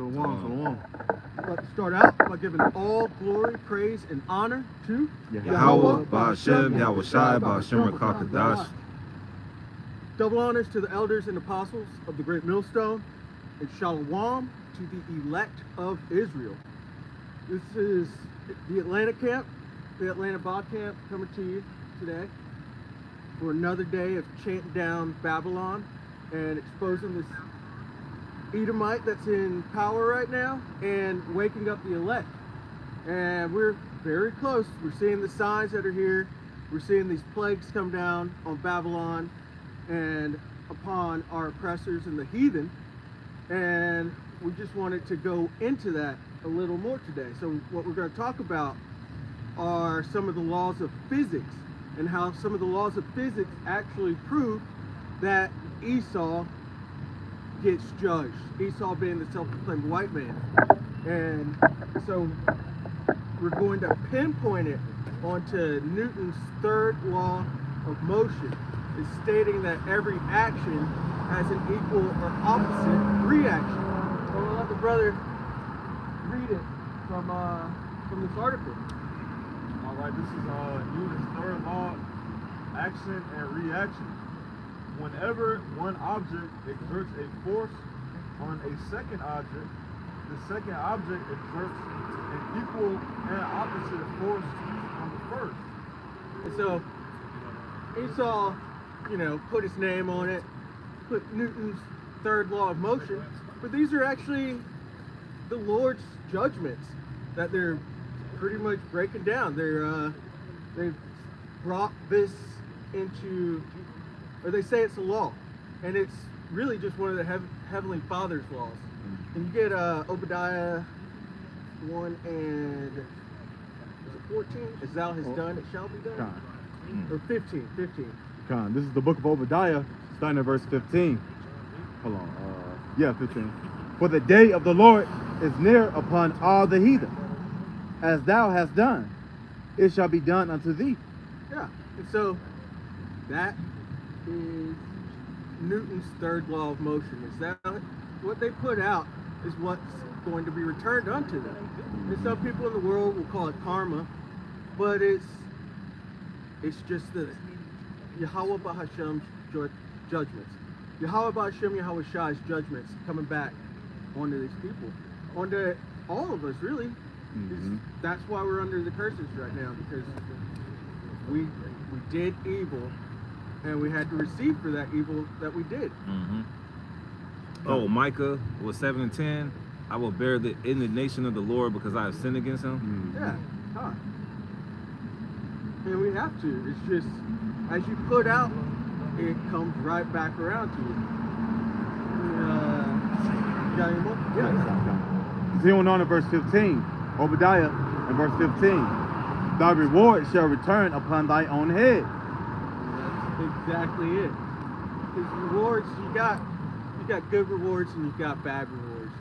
Shalom. Let's start out by giving all glory, praise, and honor to Yahweh, Ba'ashem, Yahweh Shai, Ba'ashem Rakakadash. Double honors to the elders and apostles of the Great Millstone, and Shalom to the elect of Israel. This is the Atlanta camp, the Atlanta Ba camp, coming to you today for another day of chanting down Babylon and exposing this Edomite that's in power right now and waking up the elect. And we're very close. We're seeing the signs that are here. We're seeing these plagues come down on Babylon and upon our oppressors and the heathen. And we just wanted to go into that a little more today. So what we're going to talk about are some of the laws of physics and how some of the laws of physics actually prove that Esau gets judged. Esau being the self-proclaimed white man. And so we're going to pinpoint it onto Newton's third law of motion. It's stating that every action has an equal or opposite reaction. So we'll let the brother read it from this article. All right, this is Newton's third law, action and reaction. Whenever one object exerts a force on a second object, the second object exerts an equal and opposite force on the first. And so Esau, put his name on it, put Newton's third law of motion, but these are actually the Lord's judgments that they're pretty much breaking down. They've brought this into, or they say it's a law, and it's really just one of the Heavenly Father's laws. And you get Obadiah 1 and is it 14? As thou hast done, it shall be done. Or 15. This is the book of Obadiah, starting at verse 15. Hold on. 15. For the day of the Lord is near upon all the heathen. As thou hast done, it shall be done unto thee. Yeah. And so that is Newton's third law of motion. Is that what they put out is what's going to be returned unto them. And some people in the world will call it karma, but it's just the Yahweh Ba'ashem's judgments. Yahweh Ba'ashem, Yahweh Shai's judgments coming back onto these people, onto all of us, really. That's why we're under the curses right now, because we did evil, and we had to receive for that evil that we did. Oh, Micah was 7 and 10. I will bear the indignation of the Lord because I have sinned against him. Yeah, and we have to. It's just, as you put out, it comes right back around to you. You got any more? Yeah. Continuing on in verse 15, Obadiah in verse 15. Thy reward shall return upon thy own head. That's exactly it. Because rewards, you got good rewards and you got bad rewards.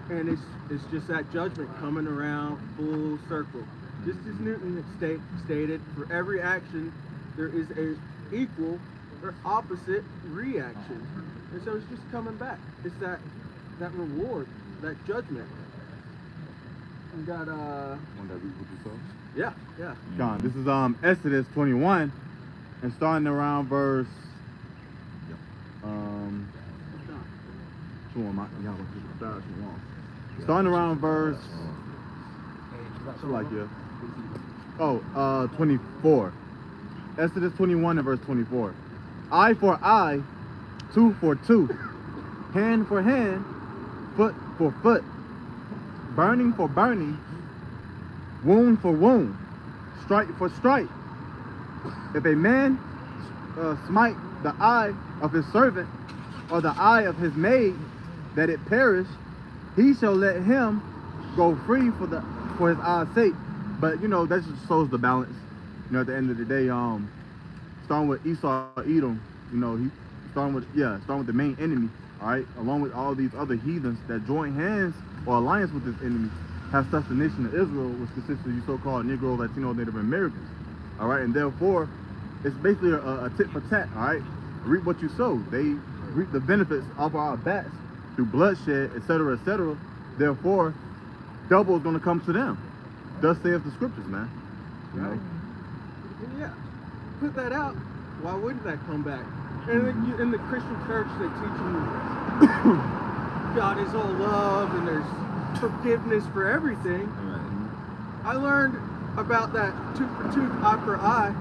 And it's just that judgment coming around full circle. Just as Newton stated, for every action there is a equal or opposite reaction. And so it's just coming back. It's that reward, that judgment. We got Want that read what you saw? Yeah. John, this is Exodus 21, and starting around verse starting around verse 24. Exodus 21 and verse 24. Eye for eye, tooth for tooth, hand for hand, foot for foot, burning for burning, wound for wound, strike for strike. If a man smite the eye of his servant or the eye of his maid, that it perish, he shall let him go free for his eye's sake. But that just shows the balance. At the end of the day, starting with Esau, Edom, he starting with the main enemy. All right, along with all these other heathens that join hands or alliance with this enemy, have such a nation of Israel, which consists of you so-called Negro, Latino, Native Americans. All right, and therefore, it's basically a tit for tat. All right, reap what you sow. They reap the benefits of our backs through bloodshed, etc., etc. Therefore, double is going to come to them. Thus saith the scriptures, man. You know? And yeah, put that out. Why wouldn't that come back? And then in the Christian church, they teach you God is all love and there's forgiveness for everything. I learned about that tooth for tooth, eye for eye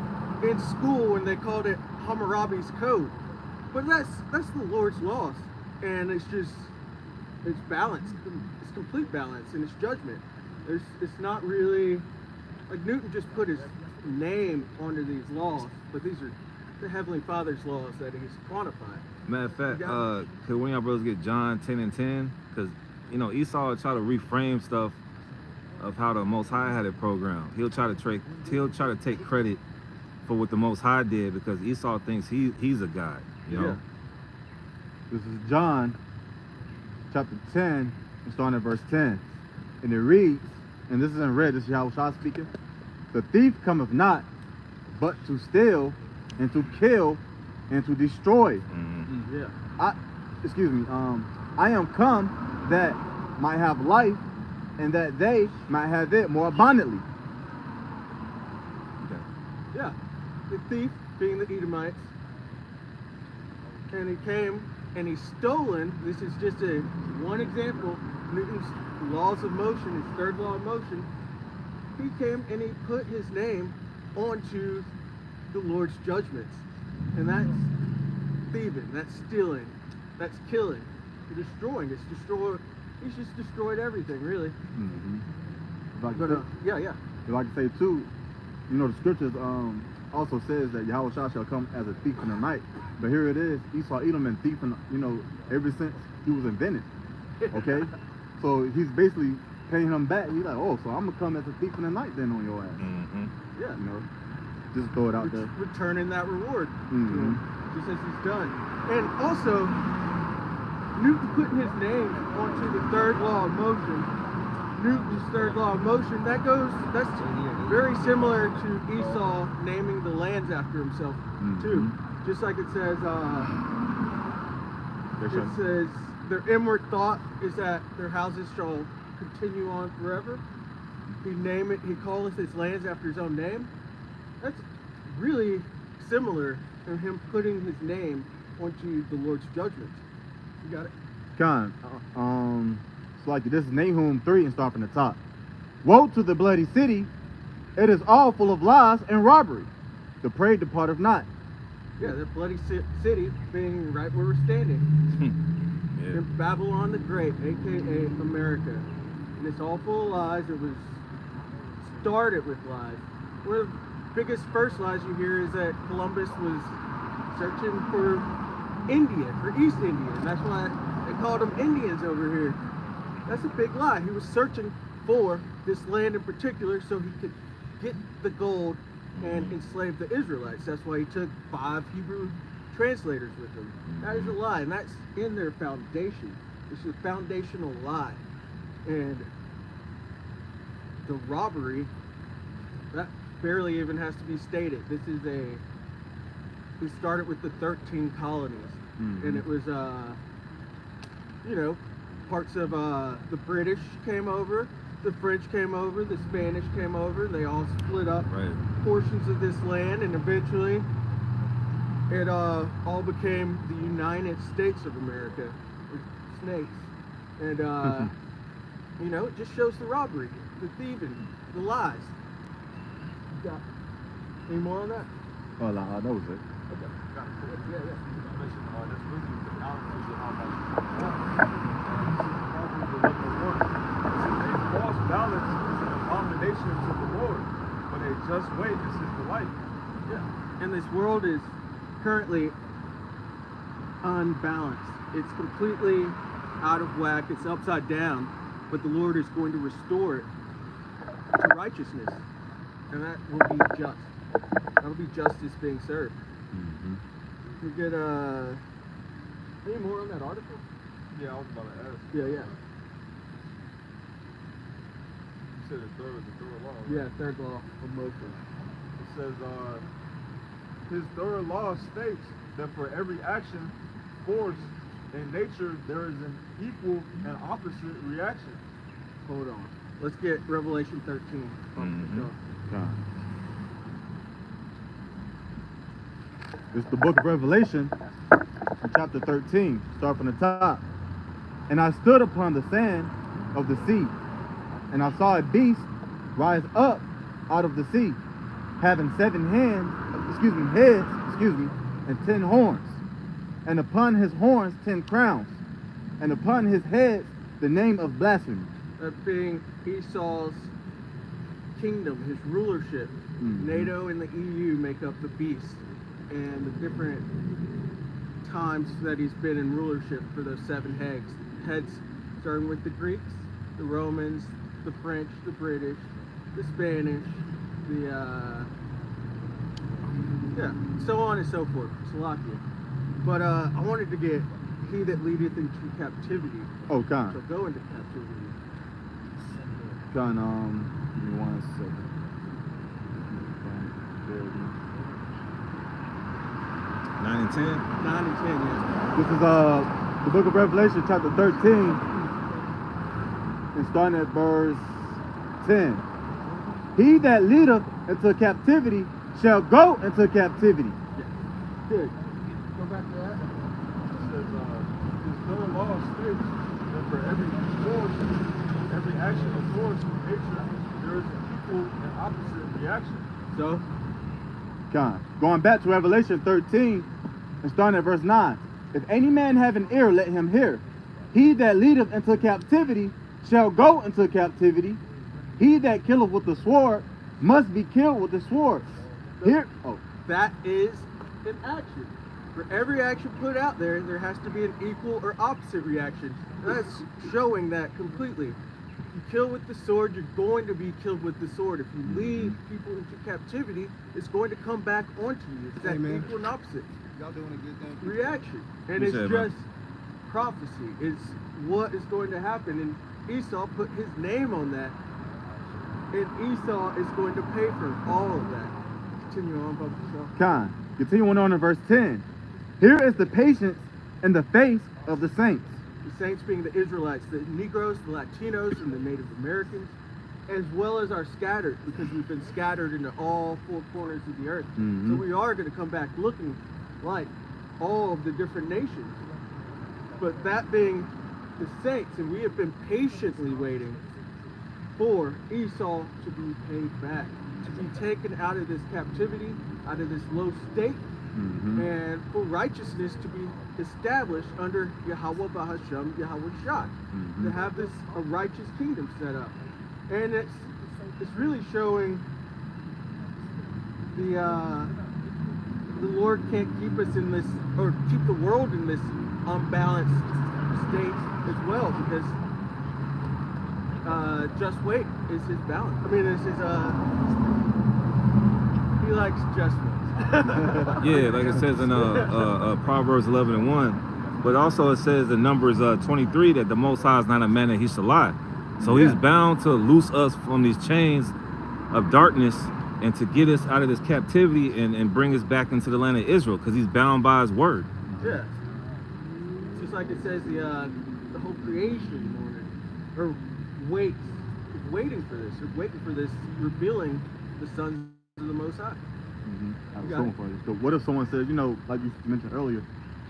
in school when they called it Hammurabi's Code. But that's the Lord's laws, and it's balanced. It's complete balance and it's judgment. It's not really like Newton just put his name onto these laws, but these are the Heavenly Father's laws that he's quantified. Matter of fact, could one of y'all brothers get John 10 and 10? Because, you know, Esau will try to reframe stuff of how the Most High had it programmed. He'll try to take credit for what the Most High did because Esau thinks he's a God, you know? This is John chapter 10, and starting at verse 10. And it reads, and this is in red, this is Yahweh speaking, the thief cometh not, but to steal, and to kill, and to destroy. I am come that might have life, and that they might have it more abundantly. Yeah, the thief being the Edomites, and he came and he's stolen. This is just one example. Newton's laws of motion, his third law of motion. He came and he put his name onto the Lord's judgments, and that's thieving, that's stealing, that's killing, destroying. He's just destroyed everything, really. Yeah. Like I say too, you know, the scriptures also says that Yahweh shall come as a thief in the night. But here it is, Esau Edom been thieving, you know, ever since he was invented. Okay? So he's basically paying him back. He's like, oh, so I'm gonna come as a thief in the night then on your ass. Yeah. You know, just throw it out there. Returning that reward to him, just as he's done. And also, Newton putting his name onto the third law of motion, Newton's third law of motion, that's very similar to Esau naming the lands after himself too. Just like it says, their inward thought is that their houses shall continue on forever. He calleth his lands after his own name. That's really similar to him putting his name onto the Lord's judgment. You got it? It's like this is Nahum 3 and start from the top. Woe to the bloody city, it is all full of lies and robbery. The prey departeth not. Yeah, that bloody city being right where we're standing. In Babylon the Great, aka America. And it's all full of lies. It was started with lies. One of the biggest first lies you hear is that Columbus was searching for India, for East India. And that's why they called them Indians over here. That's a big lie. He was searching for this land in particular so he could get the gold and enslave the Israelites. That's why he took 5 Hebrew translators with him. That is a lie, and that's in their foundation. It's a foundational lie. And the robbery, that barely even has to be stated. We started with the 13 colonies, and it was, parts of the British came over, the French came over, the Spanish came over. They all split up portions of this land, and eventually it all became the United States of America, with snakes. And it just shows the robbery, the thieving, the lies. You got any more on that? Oh, no, that was it. Okay. Yeah. That's really the balance of how much. A false balance is an abomination to the Lord, but a just weight is his delight. Yeah. And this world is currently unbalanced. It's completely out of whack. It's upside down. But the Lord is going to restore it to righteousness. And that will be just. That'll be justice being served. We get any more on that article? Yeah, I was about to ask. Yeah. You said the third law. Right? Yeah, third law of motion. It says, his third law states that for every action, force, in nature, there is an equal and opposite reaction. Hold on. Let's get Revelation 13. God. It's the book of Revelation, chapter 13, start from the top. And I stood upon the sand of the sea, and I saw a beast rise up out of the sea, having 7 heads, and 10 horns, and upon his horns 10 crowns, and upon his heads the name of blasphemy. That being Esau's kingdom, his rulership. NATO and the EU make up the beast, and the different times that he's been in rulership for those 7 heads, starting with the Greeks, the Romans, the French, the British, the Spanish, so on and so forth, Slovakia. But I wanted to get he that leadeth into captivity. Oh, God. So go into captivity. God, give me 1 second. 9 and 10. 9 and 10, yes. This is the book of Revelation, chapter 13, and starting at verse 10. He that leadeth into captivity shall go into captivity. Good. Go back to that. It says, his third law states that for every force, every action of force in nature, there is an equal and opposite reaction. So, God. Going back to Revelation 13 and starting at verse 9. If any man have an ear, let him hear. He that leadeth into captivity shall go into captivity. He that killeth with the sword must be killed with the sword. Here, that is an action. For every action put out there, there has to be an equal or opposite reaction. That's showing that completely. If you kill with the sword, you're going to be killed with the sword. If you lead people into captivity, it's going to come back onto you. It's that equal and opposite reaction. And it's just prophecy. It's what is going to happen. And Esau put his name on that. And Esau is going to pay for all of that. Continue on, Brother Esau. Con. Continuing on in verse 10. Here is the patience in the face of the saints. The saints being the Israelites, the Negroes, the Latinos, and the Native Americans, as well as our scattered, because we've been scattered into all 4 corners of the earth. So we are going to come back looking like all of the different nations. But that being the saints, and we have been patiently waiting for Esau to be paid back, to be taken out of this captivity, out of this low state, and for righteousness to be established under Yahweh Bahasham, Yahweh Shah, to have this a righteous kingdom set up. And it's really showing the Lord can't keep us in this, or keep the world in this unbalanced state as well, because just wait is his balance. I mean, this is he likes just wait. Yeah, like it says in Proverbs 11 and 1, but also it says in Numbers 23 that the Most High is not a man that he shall lie. So he's bound to loose us from these chains of darkness and to get us out of this captivity and bring us back into the land of Israel, because he's bound by his word. Yeah. Just like it says, the whole creation or waits, is waiting for this. They're waiting for this revealing the sons of the Most High. I was going for it. So what if someone said, like you mentioned earlier,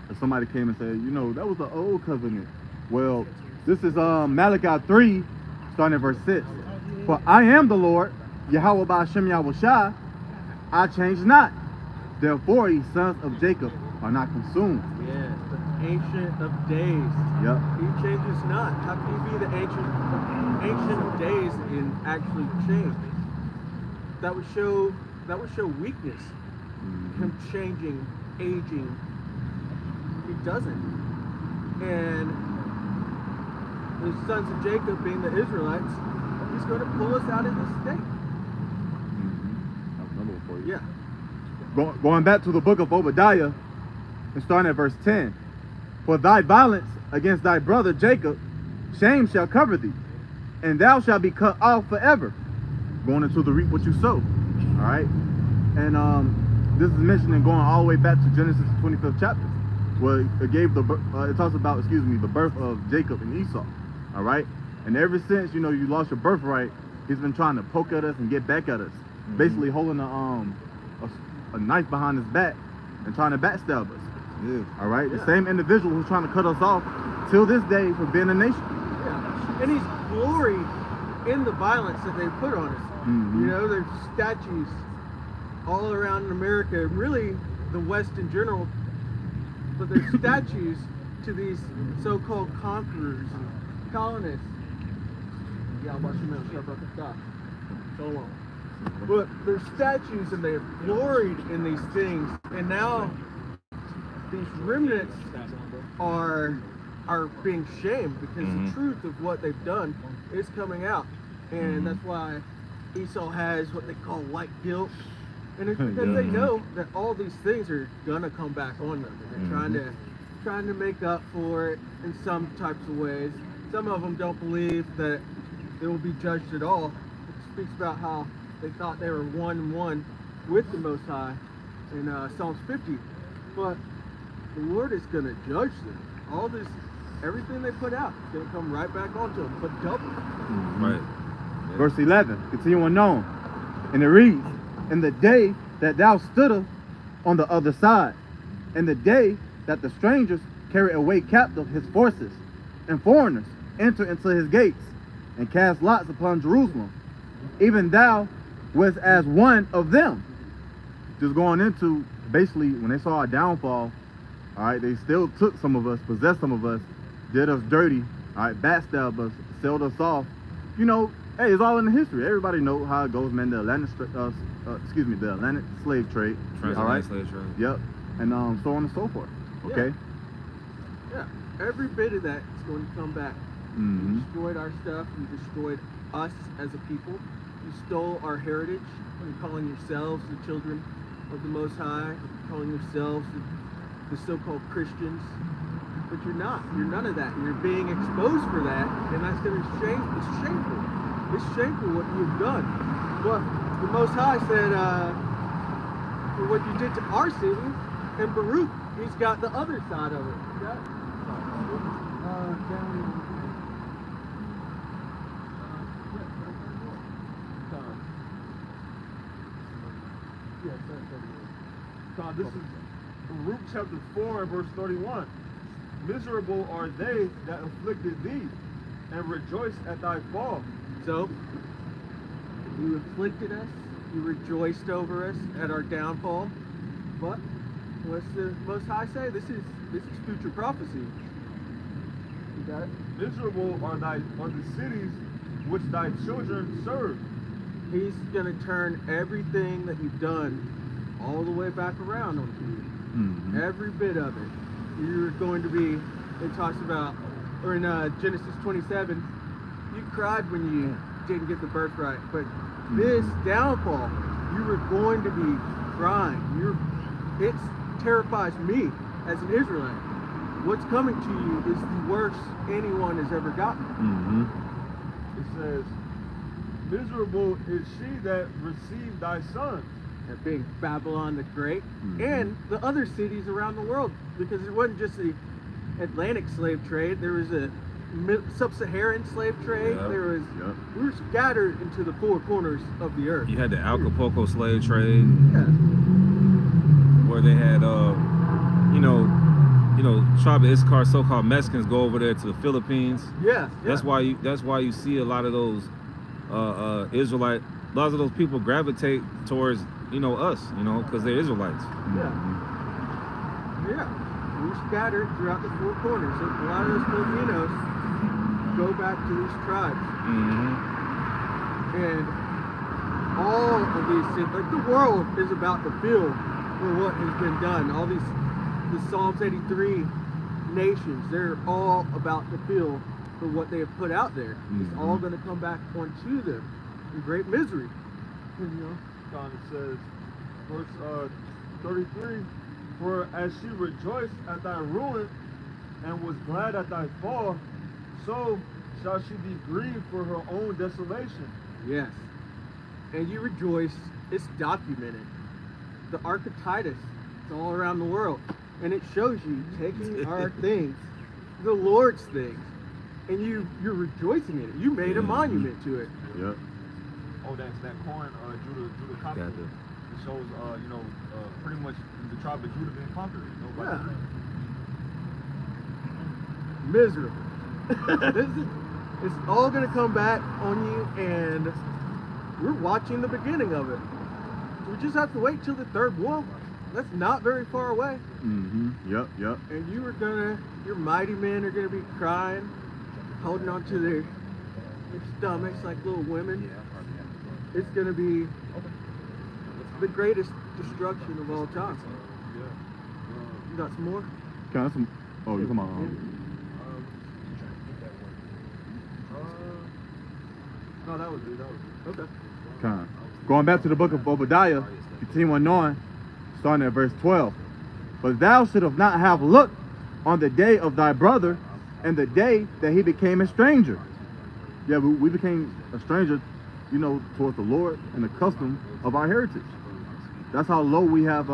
if somebody came and said, that was the old covenant. Well, this is Malachi 3, starting at verse 6. For I am the Lord, Yahweh Ba'ashem Yahweh Shah, I change not. Therefore, ye sons of Jacob are not consumed. Yes, the Ancient of Days. Yep. He changes not. How can you be the Ancient of Days and actually change? That would show weakness. Him changing, aging. He doesn't. And the sons of Jacob, being the Israelites, he's going to pull us out of this state. That's another one for you. Yeah. Going back to the book of Obadiah and starting at verse 10. For thy violence against thy brother Jacob, shame shall cover thee, and thou shalt be cut off forever. Going into the reap what you sow. All right. And this is mentioning going all the way back to Genesis 25th chapter. well, it gave it talks about, excuse me, the birth of Jacob and Esau. All right, and ever since, you know, you lost your birthright, he's been trying to poke at us and get back at us, basically holding a knife behind his back and trying to backstab us. Yeah. All right, the same individual who's trying to cut us off till this day for being a nation. Yeah. And he's gloried in the violence that they put on us. You know, there's statues all around America, and really the West in general, but there's statues to these so-called conquerors and colonists. Yeah, I'll watch your mouth, shut up, stop. So long. But there's statues and they're gloried in these things, and now these remnants are being shamed because the truth of what they've done is coming out, and that's why Esau has what they call white guilt, and it's because they know that all these things are gonna come back on them, and they're trying to make up for it in some types of ways. Some of them don't believe that they will be judged at all. It speaks about how they thought they were 1-1 with the Most High in Psalms 50, but the Lord is going to judge them. All this, everything they put out is going to come right back onto them, but double. Right. Verse 11, continuing on, and it reads, "In the day that thou stoodest on the other side, in the day that the strangers carry away captive his forces, and foreigners enter into his gates, and cast lots upon Jerusalem, even thou was as one of them." Just going into, basically, when they saw our downfall, all right, they still took some of us, possessed some of us, did us dirty, all right, backstabbed us, sold us off. You know, hey, it's all in the history. Everybody know how it goes, man. The Atlantic slave trade. All right, slave trade. Yep, and so on and so forth. Okay. Yeah, every bit of that is going to come back. You destroyed our stuff. You destroyed us as a people. You stole our heritage. You're calling yourselves the children of the Most High, calling yourselves the so-called Christians, but you're not. You're none of that. You're being exposed for that, and that's going to it's shameful. It's shameful what you've done. But the Most High said, for what you did to our city, and Baruch, he's got the other side of it. This is Baruch chapter 4 and verse 31. "Miserable are they that afflicted thee, and rejoice at thy fall." So, you afflicted us, you rejoiced over us at our downfall, but what's the Most High say? This is future prophecy. You got it? "Miserable are the cities which thy children serve." He's going to turn everything that you've done all the way back around onto you. Every bit of it. You're going to be, it talks about, or in Genesis 27, you cried when you didn't get the birthright, but this downfall, you were going to be crying. It terrifies me as an Israelite. What's coming to you is the worst anyone has ever gotten. It says, "Miserable is she that received thy son." That being Babylon the Great, and the other cities around the world, because it wasn't just the Atlantic slave trade. There was a sub-Saharan slave trade. There was we were scattered into the four corners of the earth. You had the Acapulco slave trade, where they had tribe of Issachar, so-called Mexicans, go over there to the Philippines. That's why you see a lot of those Israelite, lots of those people gravitate towards us, because they're Israelites. We're scattered throughout the four corners. So a lot of those Filipinos go back to these tribes, and all of these things, like the world is about to feel for what has been done. All these, the Psalms 83 nations, they're all about to feel for what they have put out there. It's all going to come back onto them in great misery. It says, verse 33, "For as she rejoiced at thy ruin, and was glad at thy fall, so shall she be grieved for her own desolation." Yes. And you rejoice, it's documented. The Arc of Titus, it's all around the world. And it shows you taking our things, the Lord's things, and you're rejoicing in it. You made a monument to it. Yep. Oh, that's that coin, Judah conquered. Gotcha. It shows, pretty much the tribe of Judah being conquered. Yeah. Miserable. It's all gonna come back on you, and we're watching the beginning of it. We just have to wait till the third war. That's not very far away. Mm-hmm. Yep. And your mighty men are gonna be crying, holding on to their stomachs like little women. It's gonna be the greatest destruction of all time. You got some more? Can I have some? Oh, you come on. No, that was it. Okay. Con. Going back to the book of Obadiah, continuing on, starting at verse 12. But thou should have not have looked on the day of thy brother and the day that he became a stranger. Yeah, we became a stranger, towards the Lord and the custom of our heritage. That's how low we have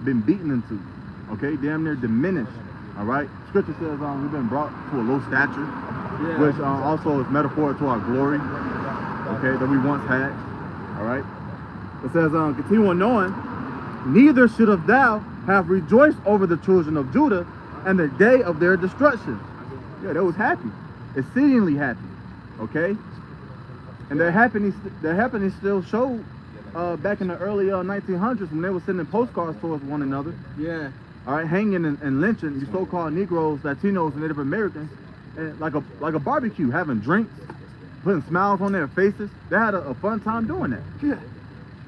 been beaten into. Okay, damn near diminished. All right. Scripture says we've been brought to a low stature, which also is metaphor to our glory. Okay, that we once had. All right. It says, continuing on, neither should have thou have rejoiced over the children of Judah and the day of their destruction. Yeah, they was happy, exceedingly happy. Okay, and their happiness still showed back in the early 1900s when they were sending postcards towards one another. Yeah. All right, hanging and lynching these so-called Negroes, Latinos, and Native Americans, and like a barbecue, having drinks, putting smiles on their faces. They had a fun time doing that. Yeah.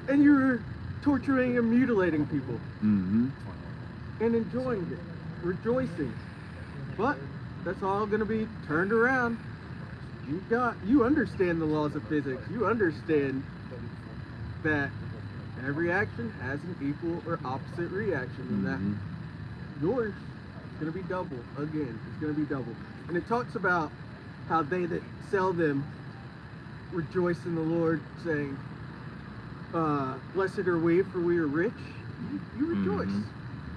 And you're torturing and mutilating people. Mm-hmm. And enjoying it, rejoicing. But that's all going to be turned around. You understand the laws of physics. You understand that every action has an equal or opposite reaction, and that yours is going to be double again. It's going to be double. And it talks about how they that sell them rejoice in the Lord, saying, blessed are we, for we are rich. You rejoice.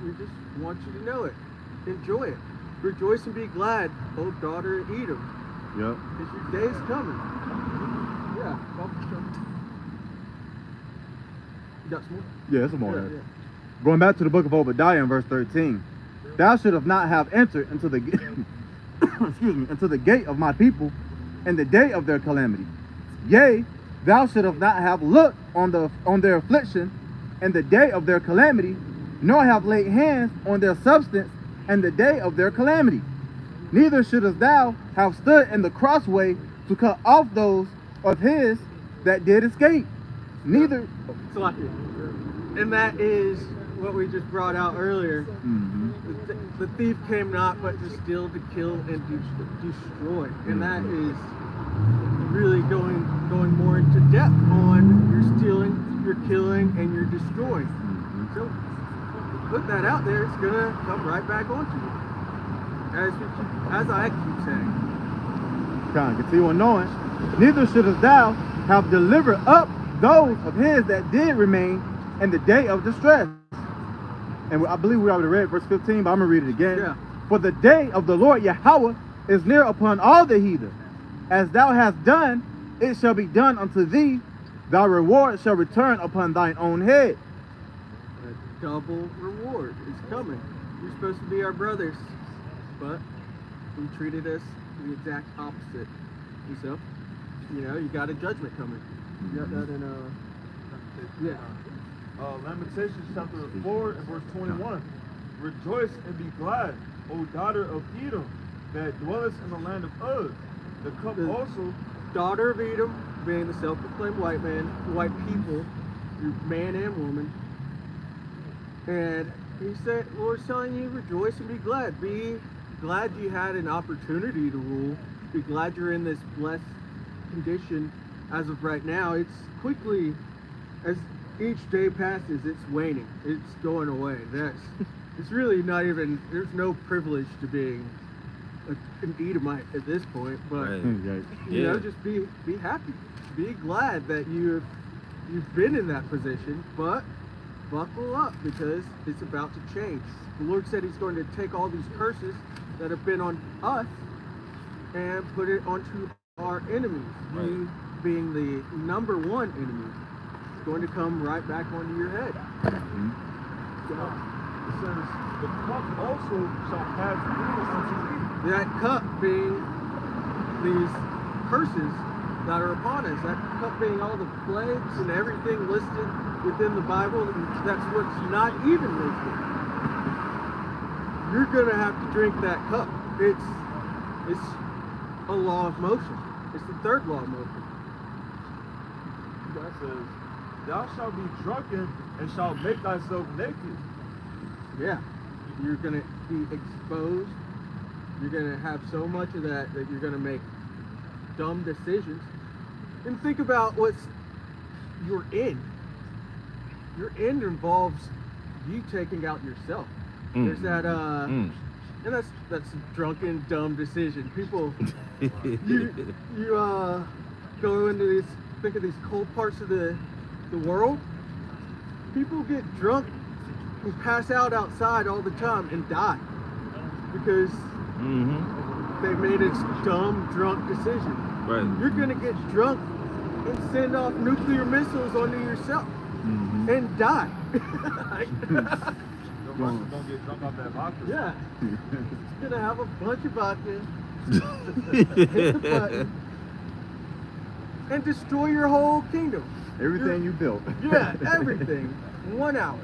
We just want you to know it. Enjoy it. Rejoice and be glad, O daughter of Edom. Yep. Because your day's coming. Yeah. You got some more? Yeah, some more. Yeah. Going back to the book of Obadiah in verse 13. Thou should have not have entered into the into the gate of my people in the day of their calamity. Yea, thou should have not have looked on their affliction in the day of their calamity, nor have laid hands on their substance in the day of their calamity. Neither shouldest thou have stood in the crossway to cut off those of his that did escape. Neither. And that is what we just brought out earlier. The thief came not but to steal, to kill, and to destroy. And that is really going more into depth on your stealing, your killing, and your destroying. So put that out there, it's gonna come right back onto you. As I keep saying. Kind of continue on knowing. Neither shouldest thou have delivered up those of his that did remain in the day of distress. And I believe we already read verse 15, but I'm gonna read it again. Yeah. For the day of the Lord Yahweh is near upon all the heathen. As thou hast done, it shall be done unto thee. Thy reward shall return upon thine own head. A double reward is coming. You're supposed to be our brothers, but you treated us the exact opposite. And so, you got a judgment coming. You got that in Lamentations chapter 4 and verse 21. Rejoice and be glad, O daughter of Edom, that dwellest in the land of Uz. The cup also. Daughter of Edom, being the self-proclaimed white man, white people, man and woman. And he said, Lord's telling you, rejoice and be glad. Be glad you had an opportunity to rule. Be glad you're in this blessed condition as of right now. It's quickly, as each day passes, it's waning. It's going away. It's really not even, there's no privilege to being an Edomite at this point, but just be happy. Be glad that you've been in that position, but buckle up because it's about to change. The Lord said he's going to take all these curses that have been on us and put it onto our enemies. Right. You being the number one enemy. It's going to come right back onto your head. It says, the cup also shall pass through unto thee. That cup being these curses that are upon us. That cup being all the plagues and everything listed within the Bible. And that's what's not even listed. You're going to have to drink that cup. It's a law of motion. It's the third law of motion. That says, thou shalt be drunken and shalt make thyself naked. Yeah. You're going to be exposed. You're going to have so much of that you're going to make dumb decisions. And think about what's your end. Your end involves you taking out yourself. There's that and that's a drunken dumb decision. People you go into these, think of these cold parts of the world. People get drunk and pass out outside all the time and die because they made a dumb drunk decision. Right. You're gonna get drunk and send off nuclear missiles onto yourself and die. The Russians don't get drunk off that vodka. Yeah. It's gonna have a bunch of vodka, hit the button, and destroy your whole kingdom. Everything you built. Yeah, everything. 1 hour.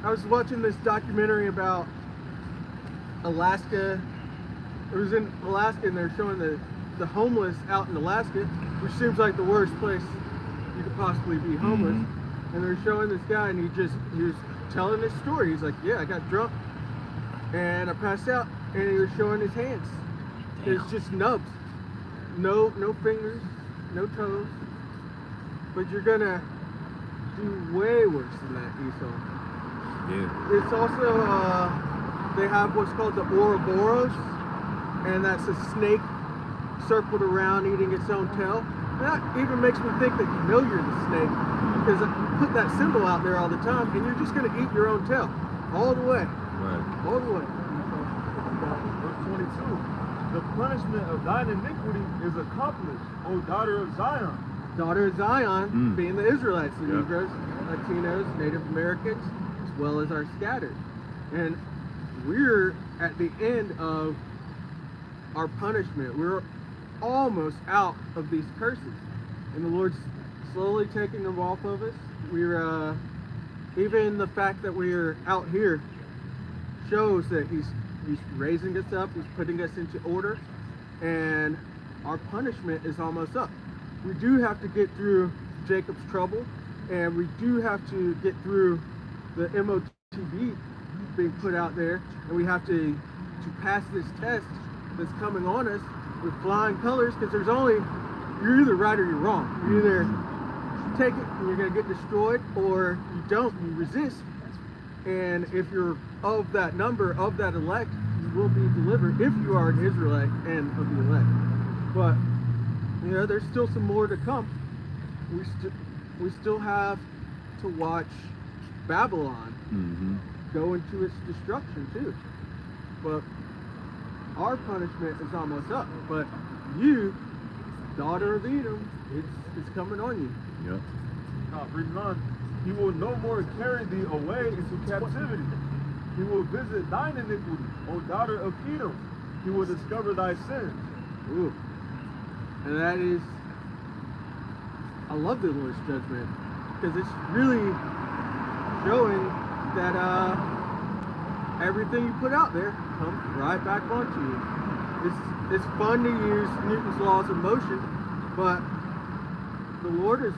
I was watching this documentary about Alaska. It was in Alaska and they're showing the homeless out in Alaska, which seems like the worst place you could possibly be homeless. And they're showing this guy and he was telling this story. He's like, yeah, I got drunk and I passed out, and he was showing his hands. It's just nubs. No fingers, no toes. But you're gonna do way worse than that, Esau. Yeah. It's also, they have what's called the Ouroboros, and that's a snake circled around eating its own tail. That even makes me think that you know you're the snake, because you put that symbol out there all the time, and you're just gonna eat your own tail, all the way. Right. All the way. Verse 22. The punishment of thine iniquity is accomplished, O daughter of Zion. Daughter of Zion, being the Israelites, the Yeah. Negroes, Latinos, Native Americans, as well as our scattered. And we're at the end of our punishment. We're almost out of these curses. And the Lord's slowly taking them off of us. We're, even the fact that we're out here shows that He's raising us up, He's putting us into order, and our punishment is almost up. We do have to get through Jacob's trouble, and we do have to get through the MOTB being put out there, and we have to pass this test that's coming on us with flying colors, because you're either right or you're wrong. You either take it and you're going to get destroyed, or you don't, you resist, and if you're of that number, of that elect, you will be delivered if you are an Israelite and of the elect. But there's still some more to come. We still have to watch Babylon go into its destruction too. But our punishment is almost up. But you, daughter of Edom, it's coming on you. Yep. Now, reading on. He will no more carry thee away into captivity. He will visit thine iniquity, O daughter of Edom. He will discover thy sins. Ooh. And that is, I love the Lord's judgment, because it's really showing that everything you put out there comes right back onto you. It's fun to use Newton's laws of motion, but the Lord has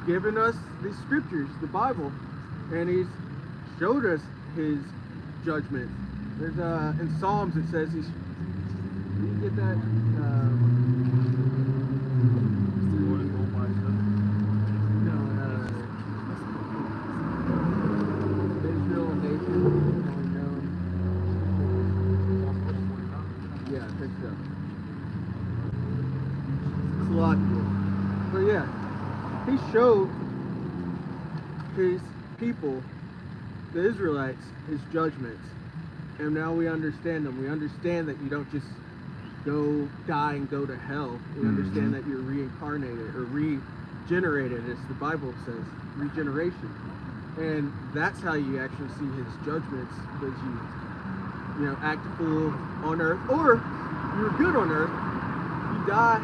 given us these scriptures, the Bible, and He's showed us His judgment. There's in Psalms it says He's. Can you get that? Israel nation. Yeah, I think so. It's a lot. But yeah. he showed his people, the Israelites, his judgments. And now we understand them. We understand that you don't just go die and go to hell. We understand that you're reincarnated or regenerated, as the Bible says, regeneration. And that's how you actually see his judgments, because you know, act a fool on earth, or you're good on earth, you die,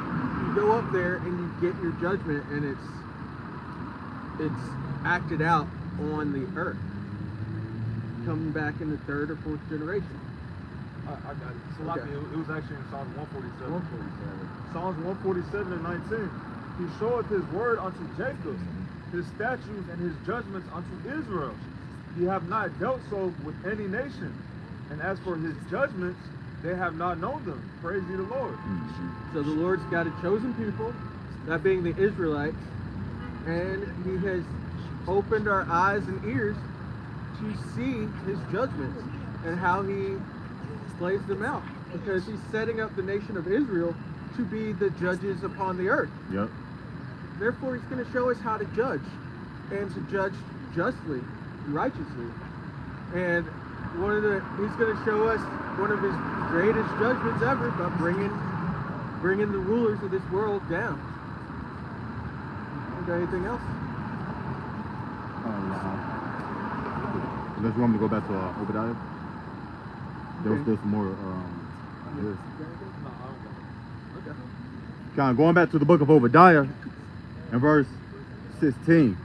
you go up there and you get your judgment, and it's acted out on the earth, coming back in the third or fourth generation. I got it. Salaki, Okay. it was actually in Psalms 147. 147. Psalms 147 and 19. He showeth his word unto Jacob, his statutes and his judgments unto Israel. He have not dealt so with any nation. And as for his judgments, they have not known them. Praise ye the Lord. So the Lord's got a chosen people, that being the Israelites, and he has opened our eyes and ears to see his judgments and how he plays them out, because he's setting up the nation of Israel to be the judges upon the earth. Yep. Therefore, he's going to show us how to judge, and to judge justly, righteously. And he's going to show us one of his greatest judgments ever, by bringing the rulers of this world down. You got anything else? Unless you want me to go back to Obadiah. There was Okay. still some more. This. No, I don't know. Okay. Kind of going back to the book of Obadiah, in verse 16.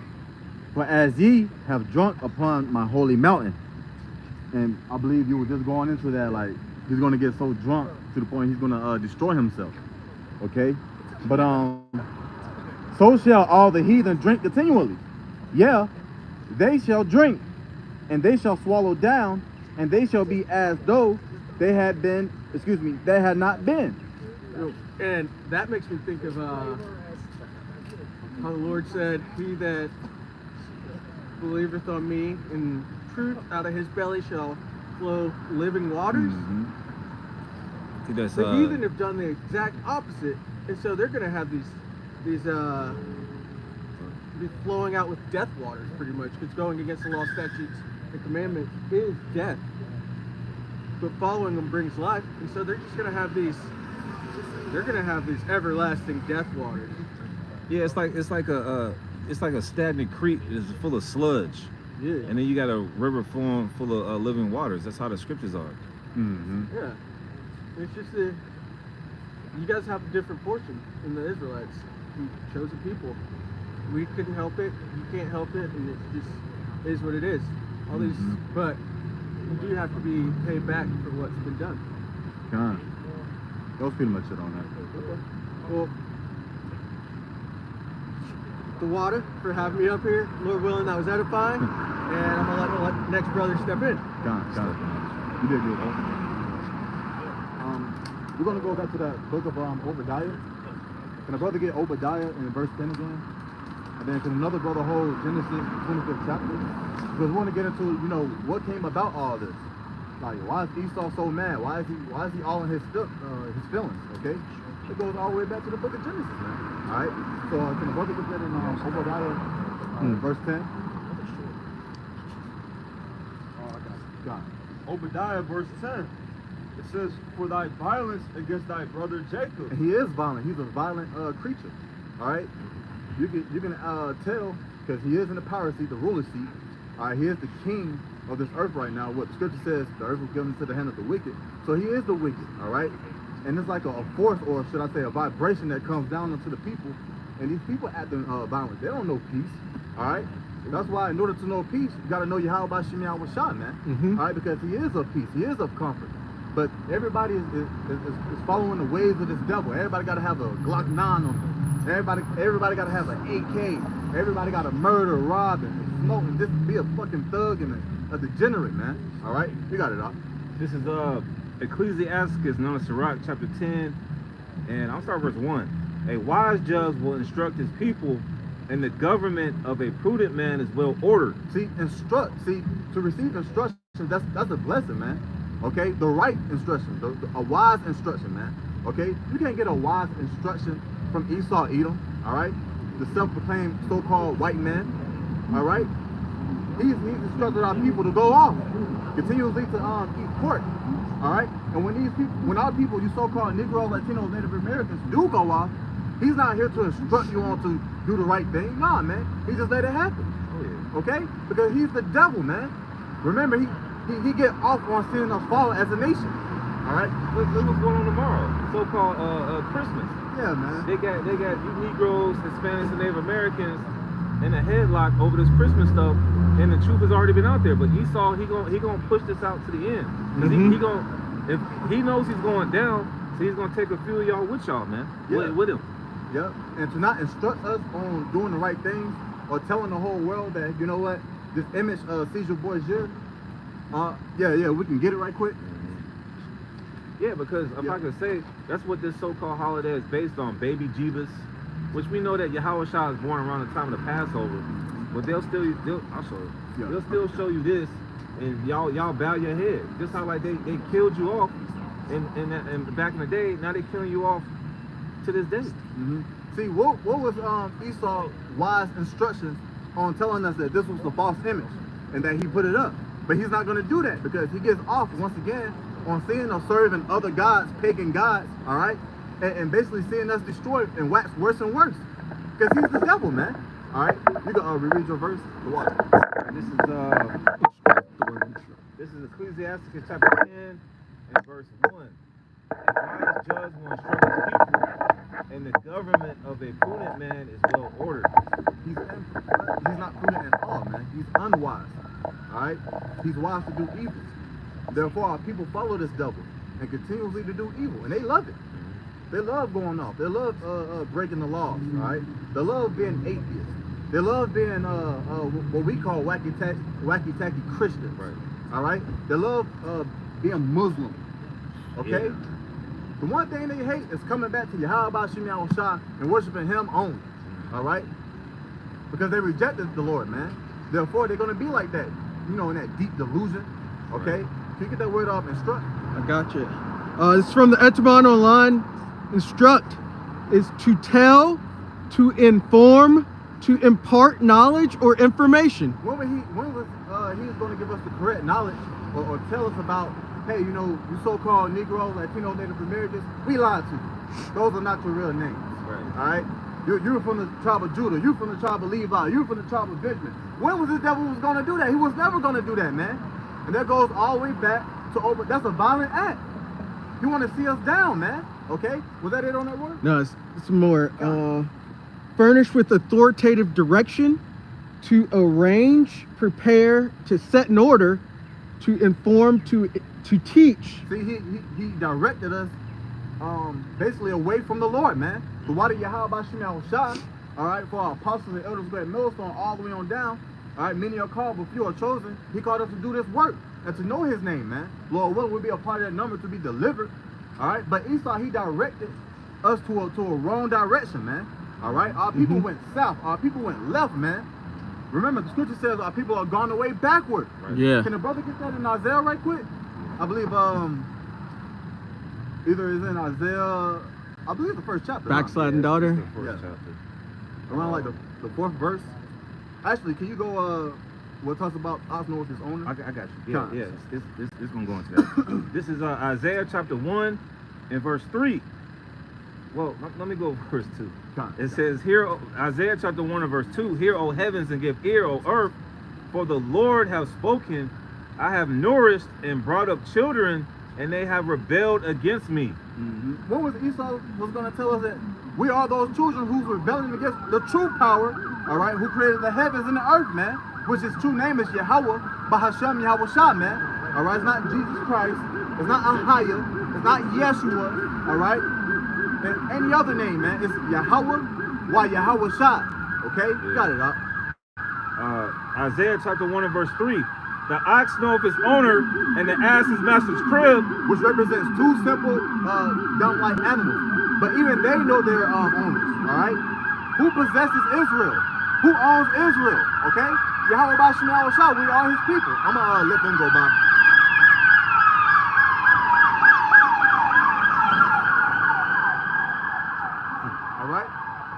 For as ye have drunk upon my holy mountain, and I believe you were just going into that, like he's going to get so drunk to the point he's going to destroy himself. Okay, but so shall all the heathen drink continually. Yeah, they shall drink, and they shall swallow down, and they shall be as though they had been, they had not been. And that makes me think of how the Lord said, he that believeth on me, in truth out of his belly shall flow living waters. I think that's The heathen have done the exact opposite, and so they're going to have these be flowing out with death waters, pretty much, because going against the law, statutes, and commandment is death. But following them brings life, and so they're just going to have these. They're going to have these everlasting death waters. yeah, it's like a stagnant creek that's full of sludge, Yeah. and then you got a river flowing full of living waters. That's how the scriptures are. Yeah. It's just you guys have a different portion in the Israelites. You chosen people. We couldn't help it. You can't help it, and it just is what it is. All these, but you do have to be paid back for what's been done. Kind of. That was pretty much it on that. Okay. Well, the water for having me up here. Lord willing, that was edifying, and I'm gonna let the next brother step in. Kind of. You did good, bro. We're gonna go back to that book of Obadiah. Can a brother get Obadiah in verse 10 again? And then can another brother hold Genesis 25th chapter? Because we want to get into, what came about all this. Like, why is Esau so mad? Why is he all in his feelings? Okay, it goes all the way back to the book of Genesis, man. All right. So can a brother get that in Obadiah verse 10? God. Obadiah verse 10. It says, for thy violence against thy brother Jacob. And he is violent. He's a violent creature. All right. You can tell, because he is in the power seat, the ruler seat. All right. He is the king of this earth right now. What the scripture says, the earth was given into the hand of the wicked. So he is the wicked. All right. And it's like a force, or should I say, a vibration that comes down onto the people. And these people acting violent. They don't know peace. All right. That's why, in order to know peace, you got to know Yahweh Shemi Awashah, man. All right, because he is of peace. He is of comfort. But everybody is following the ways of this devil. Everybody got to have a Glock 9 on them. Everybody got to have an AK. Everybody got to murder, rob, and smoke, and just be a fucking thug and a degenerate, man. All right, you got it, Doc. This is Ecclesiasticus, known as Sirach, chapter 10, and I'll start verse 1. A wise judge will instruct his people, and the government of a prudent man is well ordered. See, to receive instruction, that's a blessing, man. Okay, the right instruction, a wise instruction, man. Okay, you can't get a wise instruction from Esau, Edom. All right, the self-proclaimed so-called white man, all right? He's instructed our people to go off continuously to eat pork, all right? And when our people, you so-called Negro, Latino, Native Americans do go off, he's not here to instruct you on to do the right thing. Nah, man, he just let it happen. Oh, yeah. Okay? Because he's the devil, man. Remember, he get off on seeing us fall as a nation. All right? Look what's going on tomorrow. So-called Christmas. Yeah, man. They got you Negroes, Hispanics, and Native Americans in a headlock over this Christmas stuff, and the truth has already been out there. But Esau, he gonna push this out to the end. Cause if he knows he's going down, so he's gonna take a few of y'all with y'all, man. Yeah. With him. Yep. And to not instruct us on doing the right things or telling the whole world that, you know what, this image sees your boy Jir. Yeah, we can get it right quick. Yeah, because if I could say, that's what this so-called holiday is based on, baby Jesus, which we know that Yahweh Shah is born around the time of the Passover, but I'll show you. Yeah. They'll still show you this, and y'all bow your head. Just how like they killed you off, and back in the day, now they killing you off to this day. See, what was Esau's wise instructions on telling us that this was the false image and that he put it up? But he's not going to do that because he gets off once again on seeing us serving other gods, pagan gods, all right, and basically seeing us destroyed and wax worse and worse because he's the devil, man. All right, you can reread your verse. The water. This is Ecclesiasticus chapter 10 and verse 1. A wise judge will instruct his people, and the government of a prudent man is well ordered. He's not prudent at all, man. He's unwise. All right, he's wise to do evil. Therefore, our people follow this devil and continuously to do evil, and they love it. They love going off. They love breaking the laws. All right, they love being atheists. They love being what we call wacky tacky Christians. Right. All right, they love being Muslim. Okay. Yeah. The one thing they hate is coming back to Yahweh Shah and worshiping him only. All right, because they rejected the Lord, man. Therefore, they're going to be like that, you know, in that deep delusion. Okay, Right. Can you get that word off? Instruct. I got you. It's from the Etaban Online. Instruct is to tell, to inform, to impart knowledge or information. When was he was going to give us the correct knowledge or tell us about, hey, you know, you so-called Negro, Latino, Native Americans, we lied to you. Those are not your real names. Right. All right? You're from the tribe of Judah. You're from the tribe of Levi. You're from the tribe of Benjamin. When was the devil was going to do that? He was never going to do that, man. And that goes all the way back to that's a violent act. You want to see us down, man. Okay? Was that it on that word? No, it's more. Furnished with authoritative direction to arrange, prepare, to set in order, to inform, to teach. See, he directed us basically away from the Lord, man. The water Yahweh Shah, all right, for our apostles and elders, great millstone, all the way on down. All right, many are called, but few are chosen. He called us to do this work and to know his name, man. Lord willing, we'll be a part of that number to be delivered. All right, but Esau, he directed us to a wrong direction, man. All right, our people went south, our people went left, man. Remember, the scripture says our people are gone away backward. Right. Yeah. Can the brother get that in Isaiah right quick? I believe either it's in Isaiah, I believe the first chapter. Backsliding daughter. It's the first Yeah. chapter. Around like the fourth verse. Actually, can you go what talks about Osno with his owner? I got you. Con. Yeah. This gonna go into that. This is Isaiah chapter 1 and verse 3. Well, let me go verse 2. Con. It says here, Isaiah chapter 1 and verse 2, hear, O heavens, and give ear, O earth, for the Lord hath spoken. I have nourished and brought up children, and they have rebelled against me. What was Esau was going to tell us that we are those children who's rebelling against the true power, all right, who created the heavens and the earth, man, which his true name is Yahweh, Bahashem Yahweh Shah, man. All right, it's not Jesus Christ, it's not Ahaya, it's not Yeshua, all right, and any other name, man. It's Yahweh, why Yahweh Shah, okay? Yeah. Got it up. Isaiah chapter 1 and verse 3. The ox knoweth his owner, and the ass his master's crib. Which represents two simple dumb-like animals. But even they know their owners, all right? Who possesses Israel? Who owns Israel, okay? Yahweh Bashem Yahweh Shah, we are his people. I'm going to let them go by. All right?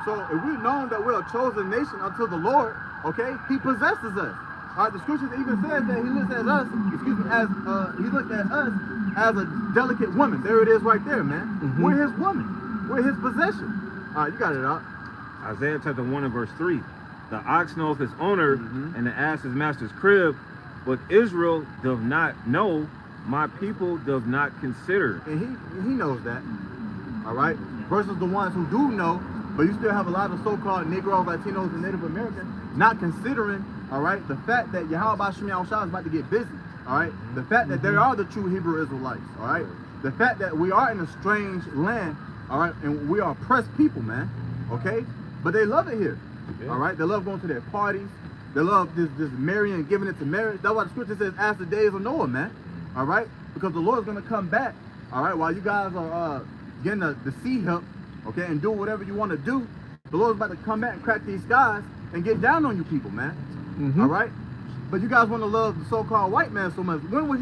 So if we've known that we're a chosen nation unto the Lord, okay, he possesses us. All right, the scripture even says that he looks at us, he looked at us as a delicate woman. There it is right there, man. We're his woman. We're his possession. All right, you got it out. Isaiah chapter 1 and verse 3. The ox knoweth his owner, and the ass his master's crib, but Israel doth not know, my people doth not consider. And he knows that. All right, versus the ones who do know, but you still have a lot of so-called Negroes, Latinos, and Native Americans not considering, all right, the fact that Yahweh Shem Yahushua is about to get busy. All right, the fact that they are the true Hebrew Israelites. All right, the fact that we are in a strange land. All right, and we are oppressed people, man. Okay, but they love it here. Yeah. All right, they love going to their parties. They love this marrying, giving it to marriage. That's why the scripture says, "As the days of Noah," man. All right, because the Lord's gonna come back. All right, while you guys are getting the sea help, okay, and do whatever you want to do, the Lord's about to come back and crack these skies and get down on you people, man. All right, but you guys want to love the so-called white man so much. When was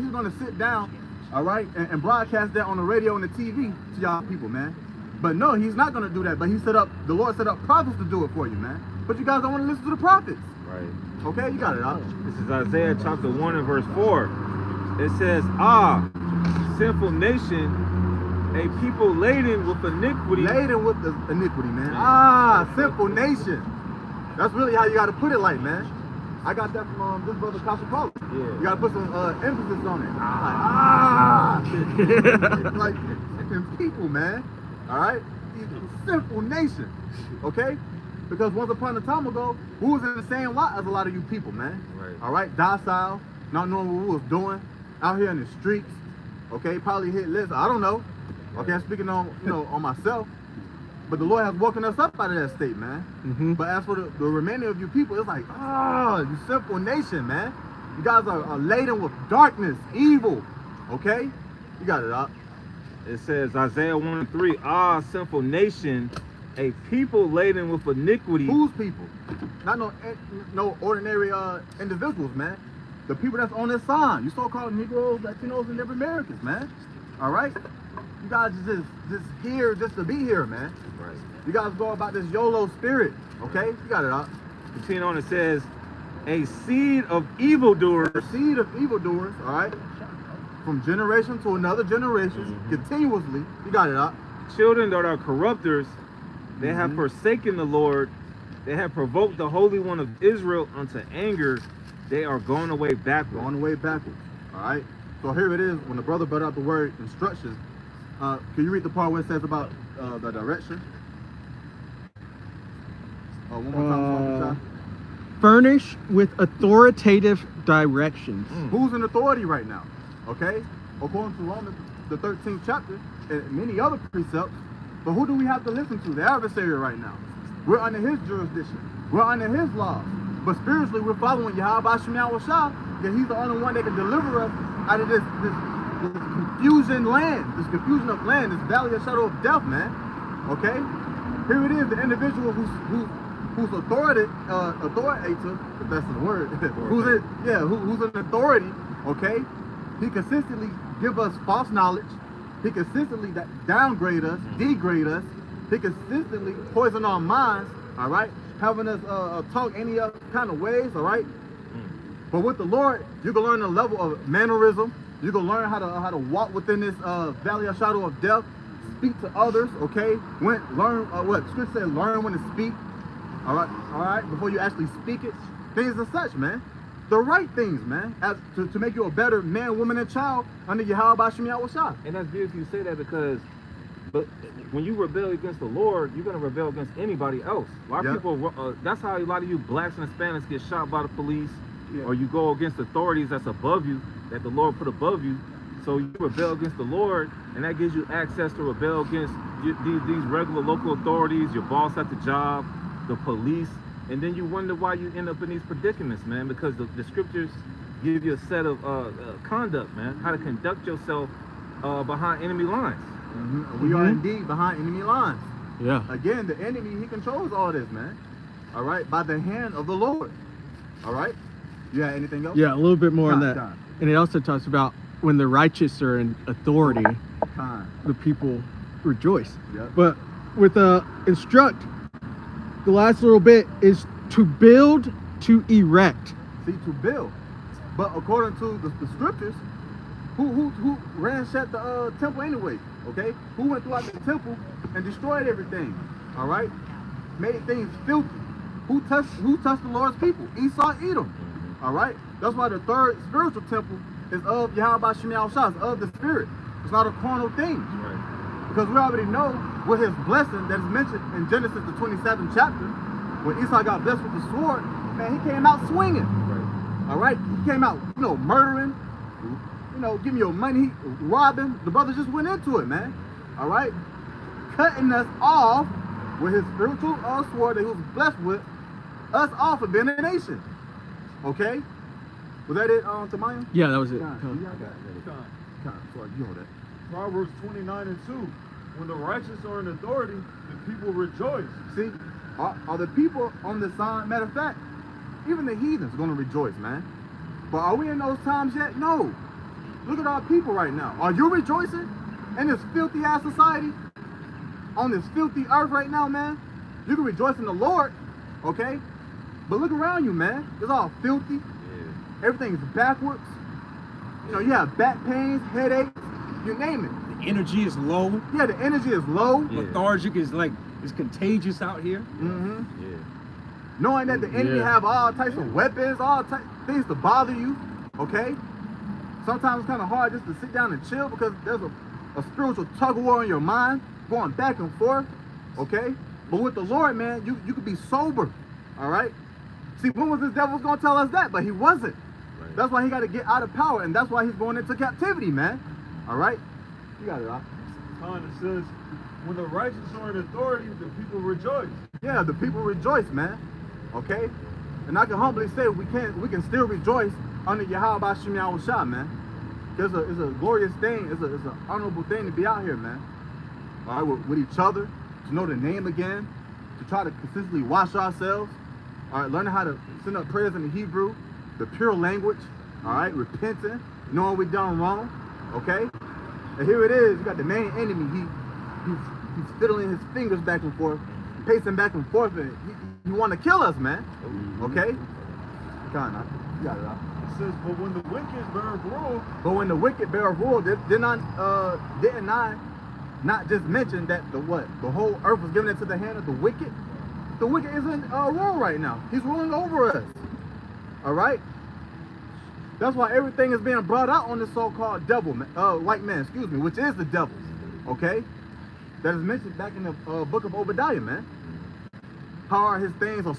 he gonna sit down, all right, and broadcast that on the radio and the TV to y'all people, man? But no, he's not gonna do that. But the Lord set up prophets to do it for you, man. But you guys don't want to listen to the prophets. Right. Okay, you got it out. This is Isaiah chapter 1 and verse 4. It says, "Ah, sinful nation, a people laden with iniquity." Laden with the iniquity, man. Ah, sinful nation. That's really how you got to put it, like, man. I got that from this brother Kasha Paul. Yeah. You got to put some emphasis on it. Like people, man. All right, sinful nation. Okay, because once upon a time ago, we was in the same lot as a lot of you people, man. Right. All right, docile, not knowing what we was doing, out here in the streets. Okay, probably hit lists. I don't know. Okay, I'm speaking on on myself. But the Lord has woken us up out of that state, man. But as for the remaining of you people, it's like, you sinful nation, man. You guys are laden with darkness, evil. Okay, you got it up. It says, Isaiah 1 and 3, "Ah, sinful nation, a people laden with iniquity." Whose people? Not no ordinary individuals, man. The people that's on this sign. You so-called Negroes, Latinos, and Native Americans, man. All right? You guys just here just to be here, man. Right. You guys go about this YOLO spirit, okay? You got it up. Continue on, it says, "A seed of evildoers." The seed of evildoers, all right? From generation to another generation, continuously. You got it up. "Children that are corrupters, they have forsaken the Lord, they have provoked the Holy One of Israel unto anger, they are going away backward." Going away backwards, all right? So here it is, when the brother brought out the word instructions, can you read the part where it says about the direction? One more time, Sean. Furnish with authoritative directions. Who's in authority right now? Okay? According to Romans, the 13th chapter, and many other precepts, but who do we have to listen to? The adversary right now. We're under his jurisdiction. We're under his laws. But spiritually, we're following Yahweh Shem Yahushua, because he's the only one that can deliver us out of this confusion land, this confusion of land, this valley of shadow of death, man. Okay? Here it is, the individual who's authoritative, if that's the word, who's an authority, okay? He consistently give us false knowledge. He consistently downgrade us, degrade us. He consistently poison our minds, all right? Having us talk any other kind of ways, all right? But with the Lord, you can learn a level of mannerism. You can learn how to walk within this valley of shadow of death, speak to others, okay? Learn what Scripture says, learn when to speak, all right, before you actually speak it. Things as such, man. The right things, man, to make you a better man, woman, and child under Yahweh Shem Yahushua. And that's beautiful you say that, because when you rebel against the Lord, you're going to rebel against anybody else. A lot of people, that's how a lot of you blacks and Hispanics get shot by the police, or you go against authorities that's above you, that the Lord put above you. So you rebel against the Lord, and that gives you access to rebel against these regular local authorities, your boss at the job, the police, and then you wonder why you end up in these predicaments, man, because the scriptures give you a set of conduct, man, how to conduct yourself behind enemy lines. We are indeed behind enemy lines. Yeah. Again, the enemy, he controls all this, man. All right, by the hand of the Lord. All right. You got anything else? Yeah, a little bit more on that. Time. And it also talks about when the righteous are in authority, Time. the people rejoice. Yep. But with instruct the last little bit is to build, to erect. See, to build. But according to the scriptures, who ransacked the temple anyway? Okay, who went throughout the temple and destroyed everything? All right, made things filthy. Who touched the Lord's people? Esau, Edom. All right, that's why the third spiritual temple is of Yahweh Shem Yahushua, it's of the spirit. It's not a carnal thing. Right. Because we already know with his blessing that is mentioned in Genesis the 27th chapter, when Esau got blessed with the sword, man, he came out swinging. Right. All right, he came out, murdering, giving your money, robbing. The brother just went into it, man. All right, cutting us off with his spiritual sword that he was blessed with, us off of being a nation. Okay, was that it, Tamaya? Yeah, that was it. Sorry, you know that. Proverbs 29:2. When the righteous are in authority, the people rejoice. See, are the people on this side? Matter of fact, even the heathens are going to rejoice, man. But are we in those times yet? No. Look at our people right now. Are you rejoicing in this filthy ass society? On this filthy earth right now, man? You can rejoice in the Lord, okay? But look around you, man. It's all filthy. Yeah. Everything's backwards. You have back pains, headaches, you name it. The energy is low. Yeah, the energy is low. Yeah. Lethargic is it's contagious out here. Mm-hmm. Yeah. Knowing that the enemy have all types of weapons, all types things to bother you, okay? Sometimes it's kind of hard just to sit down and chill because there's a spiritual tug of war in your mind going back and forth, okay? But with the Lord, man, you could be sober, all right? See, when was this devil going to tell us that? But he wasn't. Right. That's why he got to get out of power, and that's why he's going into captivity, man. All right? You got it, Rock. It says, when the righteous are in authority, the people rejoice. Yeah, the people rejoice, man. Okay? And I can humbly say we can still rejoice under Yahweh Shem Yahushua, man. It's a glorious thing, it's an honorable thing to be out here, man. All right, with each other, to know the name again, to try to consistently wash ourselves, all right, learning how to send up prayers in the Hebrew, the pure language, all right, repenting, knowing we done wrong, okay? And here it is, you got the main enemy, he's fiddling his fingers back and forth, pacing back and forth, and he want to kill us, man, okay? Kind of, you got it, huh? It says, but when the wicked bear rule, But when the wicked bear rule, didn't I not just mention that the whole earth was given into the hand of the wicked? The wicked is in rule right now. He's ruling over us. All right. That's why everything is being brought out on this so-called devil, white man, excuse me, which is the devil. Okay, that is mentioned back in the book of Obadiah, man. How his things are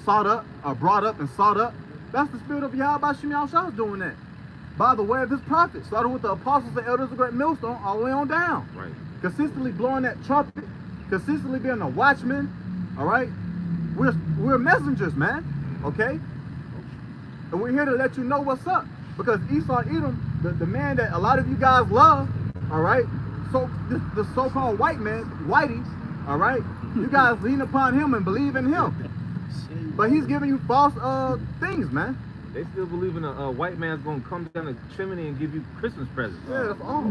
brought up and sought up. That's the spirit of Yahweh Shem Yahushua doing that. By the way of his prophets, starting with the apostles and elders of the great millstone, all the way on down. Right. Consistently blowing that trumpet, consistently being a watchman. All right, we're messengers, man. Okay, and we're here to let you know what's up. Because Esau, Edom, the man that a lot of you guys love, all right. So the so-called white man, whitey, all right. You guys lean upon him and believe in him. But he's giving you false things, man. They still believe in a white man's gonna come down the chimney and give you Christmas presents. Yeah, that's all.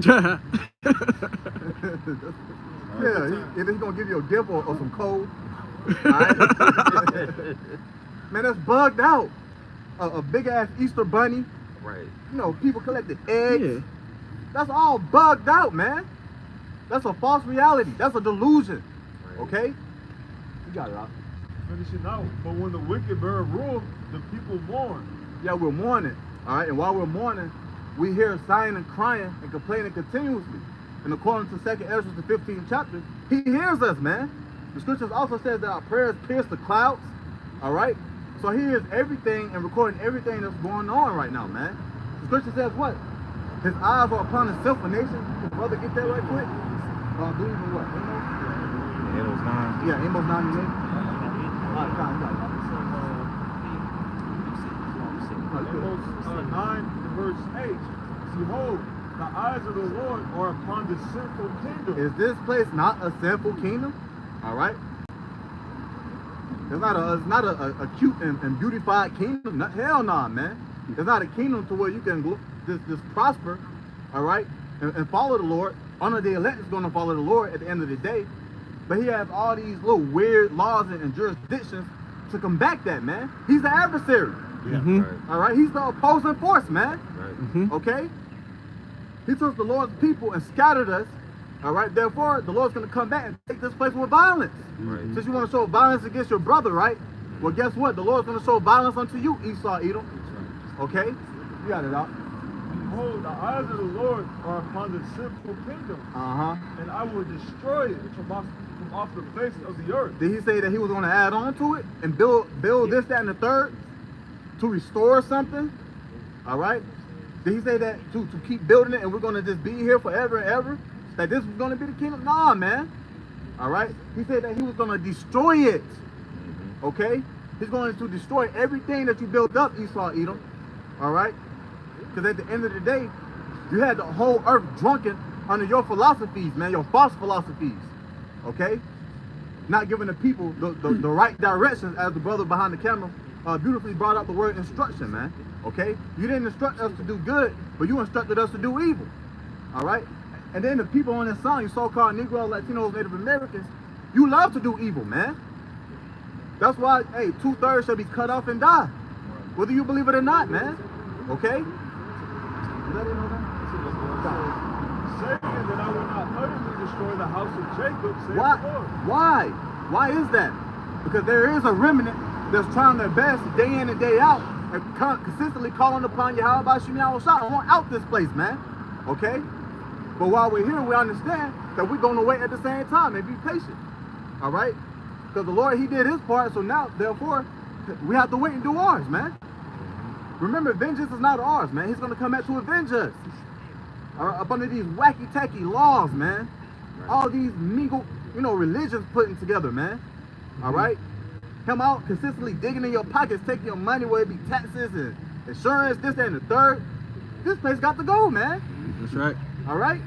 Yeah, he's gonna give you a gift or some coal. All right? Man, that's bugged out. A big ass Easter bunny. Right. People collected eggs. Yeah. That's all bugged out, man. That's a false reality. That's a delusion. Right. Okay? You got it, Rock. finishing out. But when the wicked bear rule, the people mourn. Yeah, we're mourning. All right, and while we're mourning, we hear sighing and crying and complaining continuously. And according to 2nd Ezra, the 15th chapter, he hears us, man. The scriptures also says that our prayers pierce the clouds. All right? So he hears everything and recording everything that's going on right now, man. The scripture says what? His eyes are upon the sinful nation. His brother, get that right quick. Believe in what? Amos 9. Yeah, Amos 9 and 8. All right, fine. Amos 9 verse 8. Behold, the eyes of the Lord are upon the sinful kingdom. Is this place not a sinful kingdom? All right. It's not a cute and beautified kingdom. Hell nah, man. It's not a kingdom to where you can just prosper, all right, and follow the Lord. Only the elect is going to follow the Lord at the end of the day. But he has all these little weird laws and jurisdictions to combat that, man. He's the adversary. Yeah. Mhm. Right. All right, he's the opposing force, man. Right. Mhm. Okay? He took the Lord's people and scattered us. All right, therefore, the Lord's going to come back and take this place with violence. Right. Since you want to show violence against your brother, right? Well, guess what? The Lord's going to show violence unto you, Esau, Edom. Okay? You got it out. Behold, the eyes of the Lord are upon the sinful kingdom, Uh-huh. and I will destroy it from off the face of the earth. Did he say that he was going to add on to it and build this, that, and the third to restore something? All right? Did he say that to keep building it and we're going to just be here forever and ever? That this was going to be the kingdom? Nah, man. All right? He said that he was going to destroy it. Okay? He's going to destroy everything that you built up, Esau, Edom. All right? Because at the end of the day, you had the whole earth drunken under your philosophies, man, your false philosophies. Okay? Not giving the people the right directions, as the brother behind the camera beautifully brought out the word instruction, man. Okay? You didn't instruct us to do good, but you instructed us to do evil. All right? And then the people on this song, you so-called Negro, Latinos, Native Americans, you love to do evil, man. That's why, hey, 2/3 shall be cut off and die. Whether you believe it or not, man. Okay? Is that it, no, Saying that I will not utterly destroy the house of Jacob, says Why? the Lord. Why? Why is that? Because there is a remnant that's trying their best day in and day out and consistently calling upon Yahweh Bashim Yahweh Shah and want out this place, man. Okay? But while we're here, we understand that we're going to wait at the same time and be patient. All right? Because the Lord, he did his part, so now, therefore, we have to wait and do ours, man. Remember, vengeance is not ours, man. He's going to come back to avenge us. All right? Up under these wacky-tacky laws, man. Right. All these mingled, religions putting together, man. All right? Come out consistently digging in your pockets, taking your money, whether it be taxes and insurance, this, that, and the third. This place got to go, man. That's right. All right?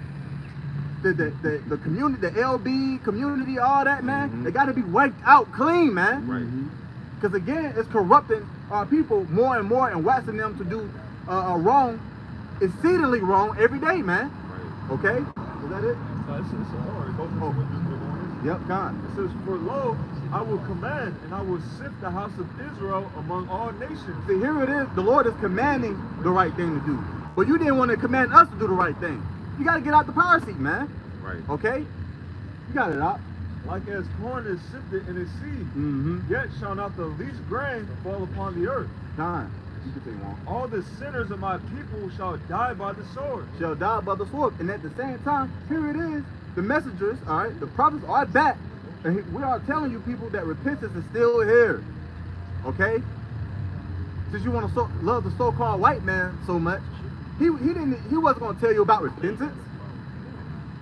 The community, the LB community, all that, man, they got to be wiped out clean, man. Right. Because again, it's corrupting our people more and more and waxing them to do wrong, exceedingly wrong every day, man. Right. Okay? Is that it? So it goes into what this book is. Yep, God. It says, for lo, I will command, and I will sift the house of Israel among all nations. See, here it is. The Lord is commanding the right thing to do. But you didn't want to command us to do the right thing. You got to get out the power seat, man. Right. Okay? You got it out. Like as corn is sifted in its seed, Mm-hmm. yet shall not the least grain fall upon the earth. God. You can say one. All the sinners of my people shall die by the sword. Shall die by the sword. And at the same time, here it is. The messengers, all right, the prophets are back. And we are telling you people that repentance is still here. Okay? Since you want to love the so-called white man so much, he wasn't going to tell you about repentance.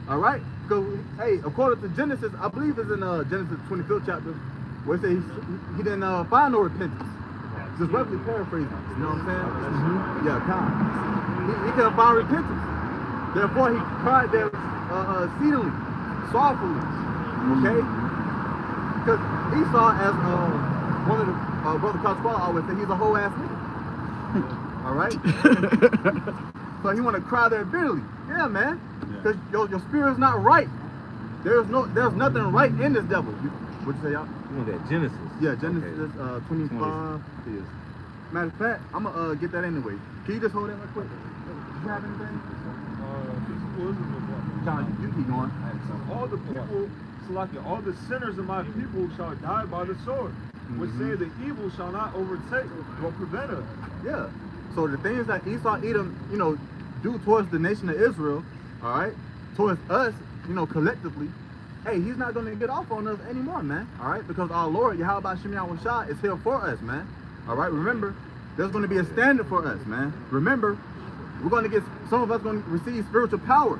All right? Because, hey, according to Genesis, I believe it's in Genesis 25th chapter, where it says he didn't find no repentance. Just roughly paraphrasing. You know what I'm saying? Yeah, kind. He couldn't find repentance. Therefore, he cried there exceedingly, sorrowfully. Okay? Because Esau, as one of the Brother Coach always said, he's a whole ass nigga. All right? So he want to cry there bitterly. Yeah, man. Because your spirit's not right. There's nothing right in this devil. What'd you say, y'all? You want that Genesis? Yeah, Genesis Okay. 25 is. Matter of fact, I'm gonna get that anyway. Can you just hold that real quick? Do you have anything? John, you keep going. All the people, all the sinners of my people shall die by the sword, which say the evil shall not overtake or prevent us. Yeah. So the things that Esau, Edom, do towards the nation of Israel, all right, towards us, collectively, hey, he's not gonna get off on us anymore, man. All right, because our Lord Yahweh Bashim Yahweh Shah is here for us, man. All right, remember, there's gonna be a standard for us, man. Remember, we're gonna get, some of us gonna receive spiritual power.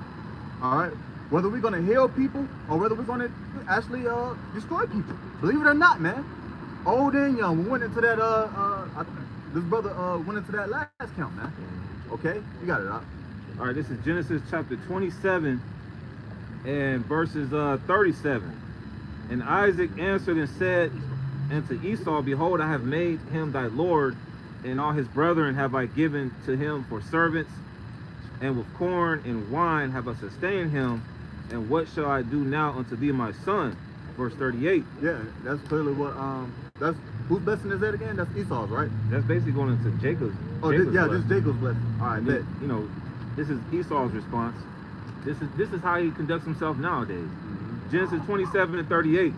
All right, whether we're gonna heal people or whether we're gonna actually destroy people. Believe it or not, man. Old and young, we went into that this brother went into that last count, man. Okay, you got it out. All right, this is Genesis chapter 27 and verses 37. And Isaac answered and said unto Esau, behold, I have made him thy lord, and all his brethren have I given to him for servants, and with corn and wine have I sustained him, and what shall I do now unto thee, my son? Verse 38. Yeah, that's clearly what that's Whose blessing is that again? That's Esau's, right? That's basically going into Jacob's. Oh, Jacob's this blessing. Jacob's blessing. All right, And bet. then, you know, this is Esau's response. This is how he conducts himself nowadays. Genesis 27:38.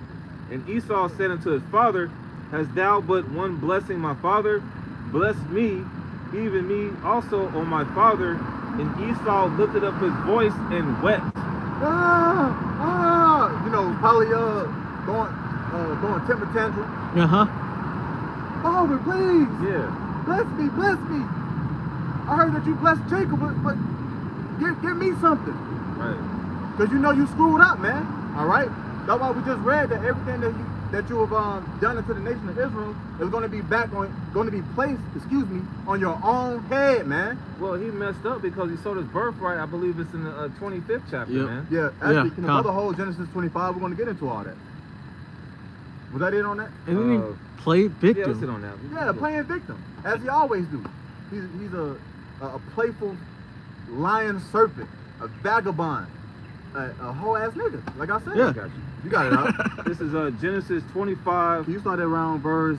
And Esau said unto his father, Hast thou but one blessing, my father? Bless me, even me also, O my father. And Esau lifted up his voice and wept. You know, probably going temper tantrum. Father, please, Yeah. bless me, bless me. I heard that you blessed Jacob, but give me something. Right. Because you know you screwed up, man. All right? That's why we just read that everything that you have done into the nation of Israel is going to be placed, on your own head, man. Well, he messed up because he sold his birthright. I believe it's in the 25th chapter, Yep. man. Yeah, actually, Yeah, you know, the whole Genesis 25, we're going to get into all that. Was that it on that? And then he played Yeah, victim. let's sit on that. Yeah, playing victim, as he always do. He's a playful lion serpent, a vagabond, a whole ass nigga. Like I said, Yeah. I got you. You got it out. This is Genesis 25. Can you start at around verse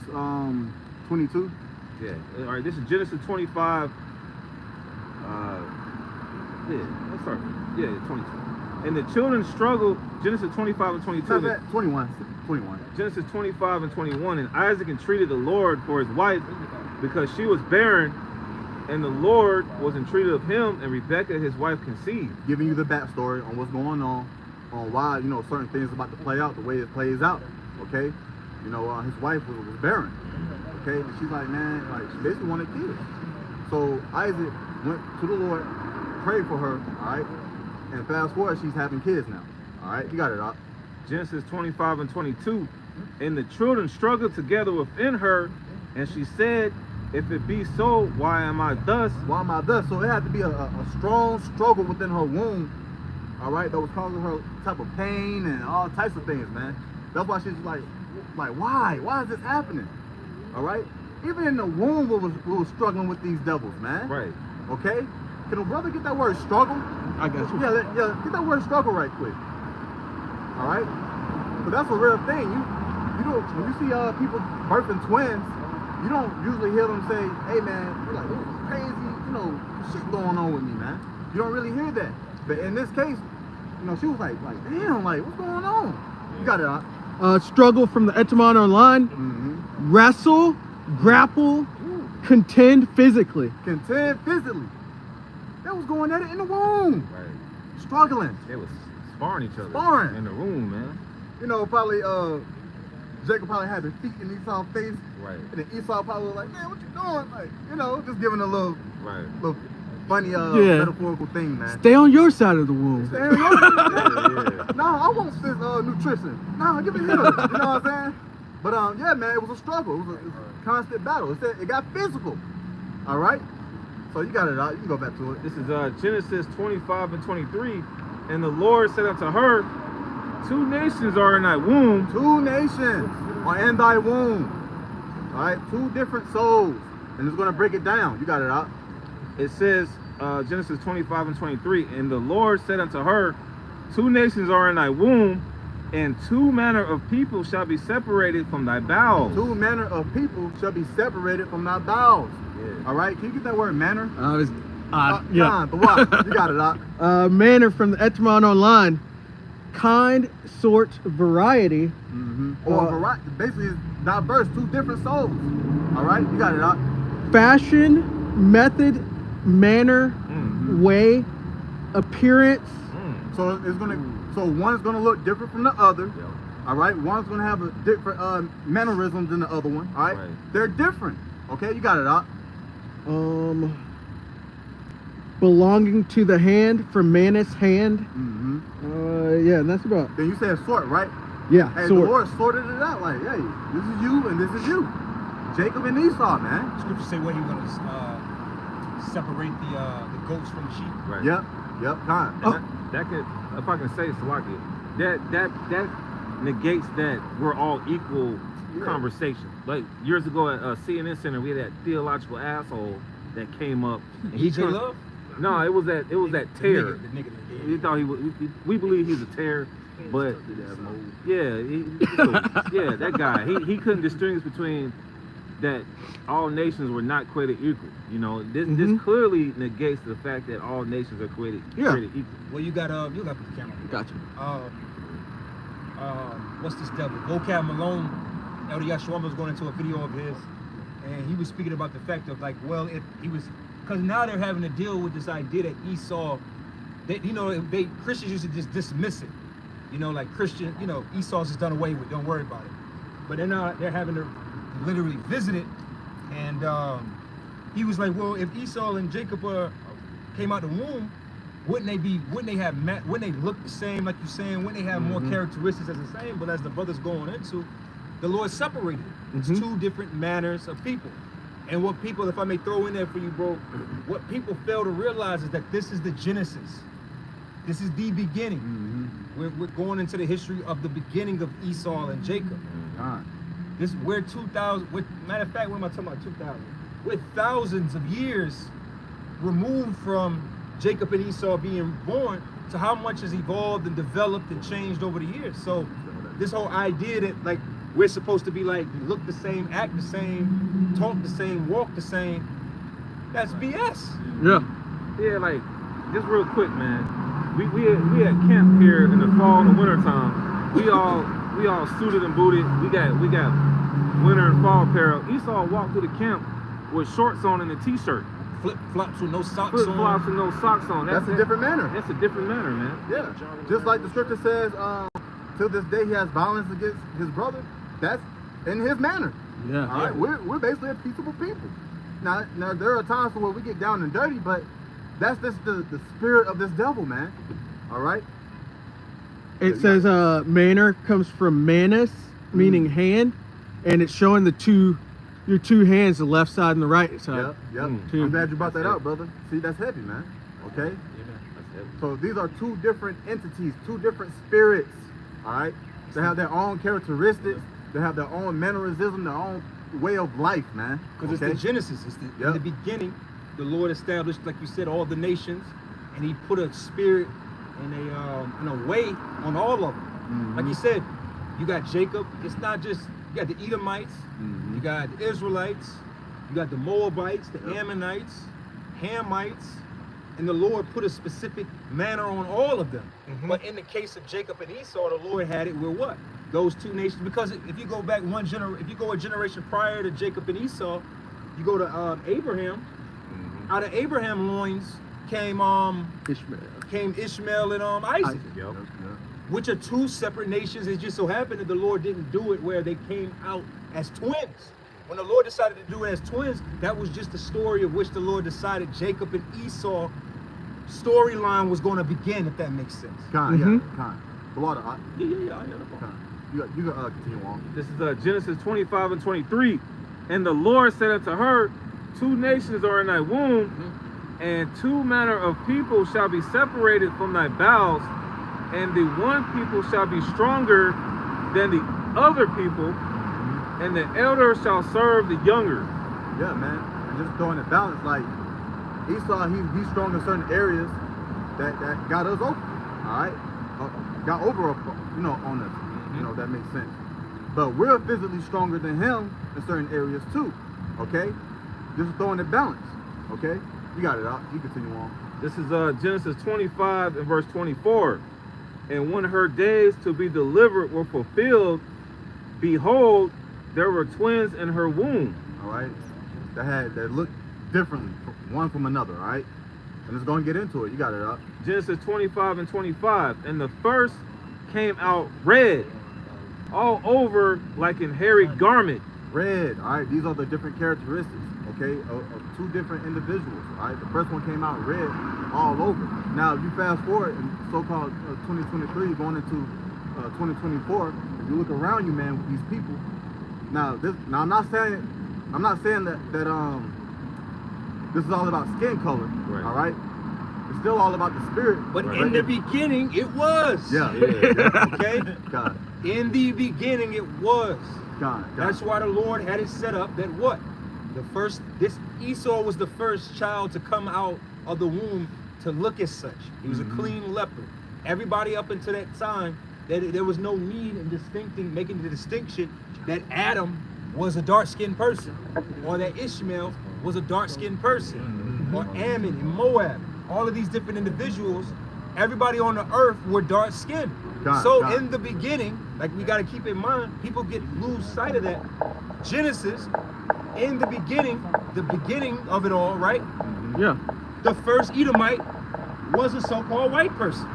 22? Yeah. All right. This is Genesis 25. Yeah. Let's start. Yeah, 22. And the children struggled. Genesis 25 and 22. Start at 21. Genesis 25 and 21. And Isaac entreated the Lord for his wife because she was barren, and the Lord was entreated of him, and Rebekah his wife conceived. Giving you the backstory on what's going on why, you know, certain things about to play out the way it plays out. Okay, you know, his wife was barren. Okay, and she's like, man, like she basically wanted kids. So Isaac went to the Lord, prayed for her. All right, and fast forward, she's having kids now. All right, you got it up. Genesis 25 and 22. And the children struggled together within her, and she said, If it be so, why am I thus? Why am I thus? So it had to be a strong struggle within her womb, all right, that was causing her type of pain and all types of things, man. That's why she's like why? Why is this happening? All right, even in the womb, we was struggling with these devils, man. Right. Okay, can a brother get that word struggle? I got you. Yeah, get that word struggle right quick. All right, but that's a real thing. You know, when you see people birthing twins, you don't usually hear them say, hey man, you're like, this is crazy, you know, shit going on with me, man. You don't really hear that. But in this case, you know, she was like damn, like, what's going on? You got it, huh? Struggle from the etymon online. Mm-hmm. Wrestle, grapple, contend physically. Contend physically. That was going at it in the womb. Right. Struggling. They was sparring each other Sparring. in the room, man. You know, probably Jacob probably had his feet in Esau's face. Right. And then Esau probably was like, man, what you doing? Like, you know, just giving a little funny metaphorical thing, man. Stay on your side of the womb. Stay on your side. Yeah. No, I want this nutrition. No, give me here. You know what I'm saying? But yeah, man, it was a struggle. It was a constant battle. It got physical. All right. So you got it out. You can go back to it. This is Genesis 25 and 23. And the Lord said unto her, Two nations are in thy womb. 2 nations are in thy womb. All right, 2 different souls. And it's going to break it down. You got it out. It says, Genesis 25 and 23, And the Lord said unto her, 2 nations are in thy womb, and 2 manner of people shall be separated from thy bowels. 2 manner of people shall be separated from thy bowels. Yeah. All right, can you get that word manner? Yeah. John, the what? You got it out. Manner from the etymon online. Kind, sort, variety. Mm-hmm. Or variety. Basically, it's diverse. 2 different souls. All right, you got it out. Fashion, method, manner, way, appearance. So it's gonna. So one is gonna look different from the other. All right. One's gonna have a different mannerisms than the other one. All right. They're different. Okay, you got it out. Belonging to the hand, from Manus hand. Mm-hmm. Yeah, and that's about. Then you said sort, right? Yeah, Hey, sort. the Lord sorted it out. Like, hey, this is you and this is you. Jacob and Esau, man. Scripture say what he want to separate the goats from the sheep. Right. Yep. Time. And that could, if I can say, Salaki, that negates that we're all equal conversation. Like years ago at CNN Center, we had that theological asshole that came up. And he Love? No, it was that tear. The nigga. We thought he was. We believe he's a tear. But yeah, that guy, he couldn't distinguish between that all nations were not created equal. You know, this clearly negates the fact that all nations are created equal. Well, you got put the camera. Gotcha. What's this devil? Vocab Malone, Elder Yashwamba was going into a video of his, and he was speaking about the fact of like, well, if he was, because now they're having to deal with this idea that Esau, Christians used to just dismiss it, like Christian, Esau's just done away with, don't worry about it. But they're having to literally visit it, and he was like, well, if Esau and Jacob came out the womb, wouldn't they look the same, like you're saying? Wouldn't they have more characteristics as the same? But as the brother's going into, the Lord separated it. It's two different manners of people. And what people, if I may throw in there for you, bro, what people fail to realize is that this is the Genesis. This is the beginning. We're going into the history of the beginning of Esau and Jacob. We're 2,000, matter of fact, what am I talking about, 2,000? We're thousands of years removed from Jacob and Esau being born to how much has evolved and developed and changed over the years. So this whole idea that like we're supposed to be like look the same, act the same, talk the same, walk the same, that's BS. Yeah, like just real quick, man. We at camp here in the fall and the winter time. We all suited and booted. We got winter and fall apparel. Esau walked through the camp with shorts on and a t-shirt. Flip-flops with no socks on. Flip-flops with no socks on. That's a different manner. That's a different manner, man. Yeah. Just like the scripture says, till this day he has violence against his brother. That's in his manner. Yeah. All right. We're basically a peaceable people. Now there are times where we get down and dirty, but that's just the spirit of this devil, man. All right. It says manner comes from manus, meaning hand, and it's showing your two hands, the left side and the right side. Yep. I'm glad you brought that out, brother. See, that's heavy, man. Okay? So these are two different entities, two different spirits, all right? They have their own characteristics. They have their own mannerism, their own way of life, man. Because it's the Genesis. It's in the beginning, the Lord established, like you said, all the nations, and he put a spirit and a way on all of them. Like you said, you got Jacob. It's not just, you got the Edomites, you got the Israelites, you got the Moabites, the Ammonites, Hamites, and the Lord put a specific manner on all of them. But in the case of Jacob and Esau, the Lord had it with what? Those two nations. Because if you go back if you go a generation prior to Jacob and Esau, you go to Abraham. Out of Abraham's loins came Ishmael and Isaac. Which are two separate nations. It just so happened that the Lord didn't do it where they came out as twins. When the Lord decided to do it as twins, that was just the story of which the Lord decided Jacob and Esau storyline was going to begin, if that makes sense. Kind. Blood. Yeah. You can continue on. This is Genesis 25 and 23. And the Lord said unto her, two nations are in thy womb, and two manner of people shall be separated from thy bowels, and the one people shall be stronger than the other people, and the elder shall serve the younger. Yeah, man. And just throwing it balance, like Esau, he's strong in certain areas that got us over. All right, got over, on us. That makes sense. But we're physically stronger than him in certain areas too. Okay, just throwing it balance. Okay, you got it out. You continue on. This is Genesis 25 and verse 24. And when her days to be delivered were fulfilled, behold, there were twins in her womb. All right, that looked differently, one from another. All right, and it's going to get into it. You got it out. Genesis 25 and 25. And the first came out red, all over like an hairy garment. Red. All right, these are the different characteristics. Okay, of two different individuals. All right, the first one came out red all over. Now, if you fast forward in so-called 2023 going into 2024, if you look around you, man, with these people. Now I'm not saying that this is all about skin color. Right. All right, it's still all about the spirit. But in the beginning, it was. Yeah. Okay. God. In the beginning, it was. God. That's why the Lord had it set up that what? This Esau was the first child to come out of the womb to look as such. He was a clean leopard. Everybody up until that time there was no need in making the distinction that Adam was a dark-skinned person, or that Ishmael was a dark-skinned person, or Ammon and Moab. All of these different individuals, everybody on the earth were dark-skinned. In the beginning, like we got to keep in mind, people lose sight of that. Genesis, in the beginning of it all, right? Yeah. The first Edomite was a so-called white person.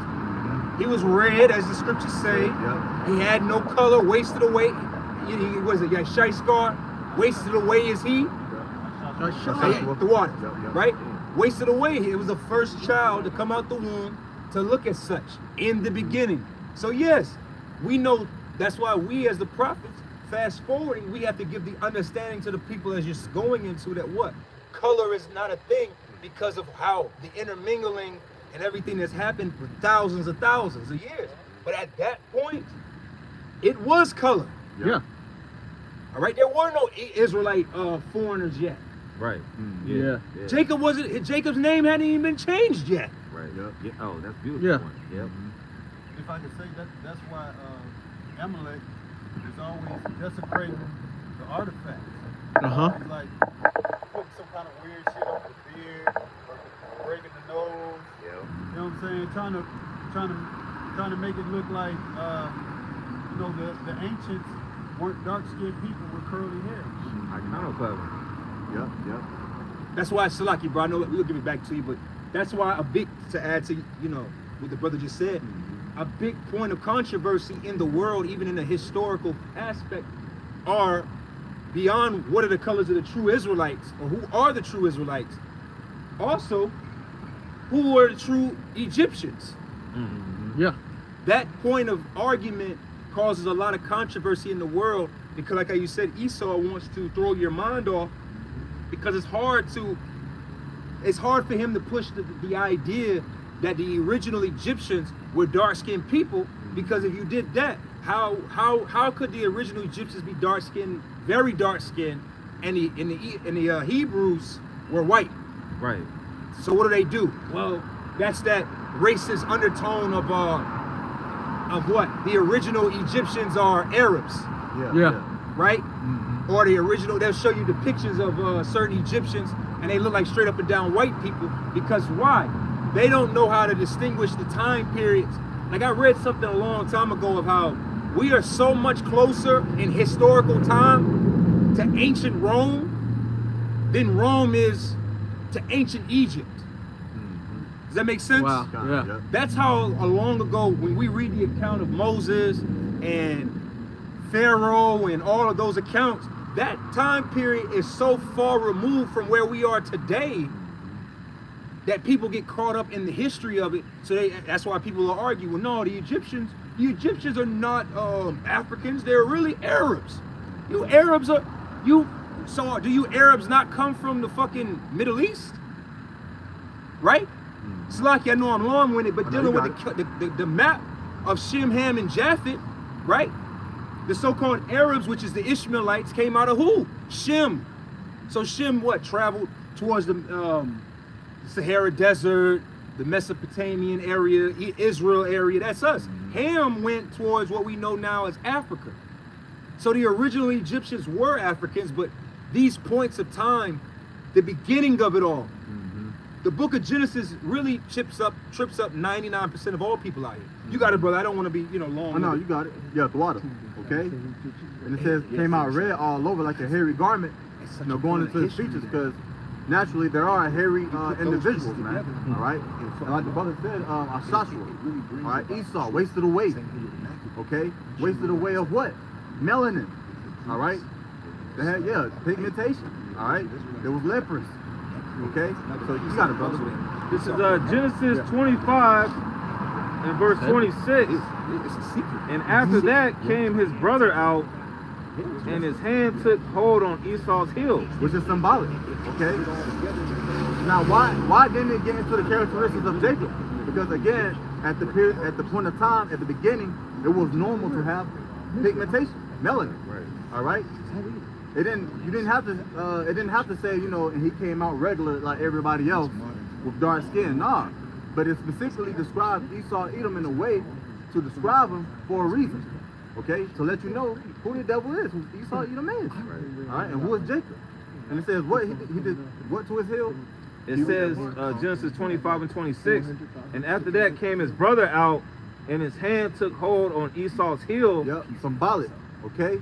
He was red, as the scriptures say. He had no color, wasted away. He was a Yashai wasted away is he? The water, right? Wasted away. It was the first child to come out the womb to look as such in the beginning. So yes, we know that's why we as the prophets, fast forwarding, we have to give the understanding to the people as you're going into that what? Color is not a thing because of how the intermingling and everything that's happened for thousands of years. But at that point, it was color. Yeah. All right, there were no Israelite foreigners yet. Right. Yeah. Jacob's name hadn't even been changed yet. Right. Yeah. Oh, that's beautiful. Yeah. Point. Yep. If I could say that's why Amalek is always desecrating the artifacts. He's like putting some kind of weird shit on the beard, or breaking the nose. Yeah. You know what I'm saying? Trying to make it look like the ancients weren't dark-skinned people with curly hair. I kind of clever. Yep. That's why, Salaki, bro, I know we'll give it back to you, but that's why to add to, what the brother just said, a big point of controversy in the world, even in the historical aspect, are beyond what are the colors of the true Israelites, or who are the true Israelites. Also, who were the true Egyptians? Yeah. That point of argument causes a lot of controversy in the world because, like how you said, Esau wants to throw your mind off because it's hard for him to push the idea that the original Egyptians were dark-skinned people, because if you did that, how could the original Egyptians be dark-skinned, very dark-skinned, and the Hebrews were white? Right. So what do? Well, that's that racist undertone of what the original Egyptians are Arabs, Yeah. right? Or the original, they'll show you the pictures of certain Egyptians and they look like straight up and down white people, because why? They don't know how to distinguish the time periods. Like I read something a long time ago of how we are so much closer in historical time to ancient Rome than Rome is to ancient Egypt. Does that make sense? Wow. Yeah. That's how long ago, when we read the account of Moses and Pharaoh and all of those accounts, that time period is so far removed from where we are today that people get caught up in the history of it. So that's why people will argue, well, no, the Egyptians are not Africans, they're really Arabs. So do you Arabs not come from the fucking Middle East? Right? It's like I know I'm long-winded, but dealing with the map of Shem, Ham, and Japheth, right? The so-called Arabs, which is the Ishmaelites, came out of who? Shem. So Shem traveled towards the Sahara Desert, the Mesopotamian area, Israel area, that's us. Ham went towards what we know now as Africa. So the original Egyptians were Africans, but these points of time, the beginning of it all, the book of Genesis really trips up 99% of all people out here. You got it, brother. I don't want to be, long. Oh, no, you got it. Yeah, the water. Okay? And it says, came out red all over like a hairy garment, going into the features, because naturally there are hairy individuals, man. All right? And like the brother said, Ashashua, all right? Esau, wasted away. Okay? Wasted away of what? Melanin. All right? They had, pigmentation. All right? There was lepers. Okay? So you got it, brother. This is Genesis 25 and verse 26. It's a secret. And after that came his brother out, and his hand took hold on Esau's heel. Which is symbolic. Okay? Now why didn't it get into the characteristics of Jacob? Because again, at the point of time, at the beginning, it was normal to have pigmentation, melanin. Right. All right? You didn't have to say, and he came out regular like everybody else with dark skin. Nah. But it specifically described Esau, Edom in a way to describe him for a reason. Okay, to let you know who the devil is, who Esau Edom is. All right, and who is Jacob? And it says what he did what to his heel? It says Genesis 25 and 26, and after that came his brother out, and his hand took hold on Esau's heel. Yep, symbolic. Okay,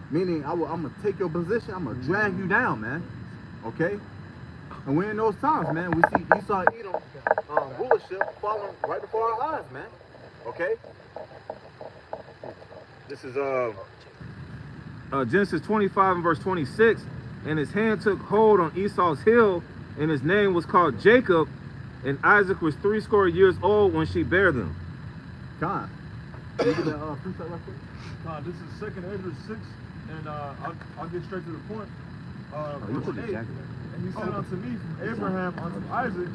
meaning I'm gonna take your position, I'm gonna drag you down, man. Okay, and we're in those times, man. We see Esau Edom rulership falling right before our eyes, man. Okay. This is Genesis 25 and verse 26, and his hand took hold on Esau's heel, and his name was called Jacob, and Isaac was 80 years old when she bare them. Con. Can you get that precept right quick? This is 2nd Ezra 6, and I'll get straight to the point. You put Verse the 8, jacket and he said unto me, from Abraham unto Isaac,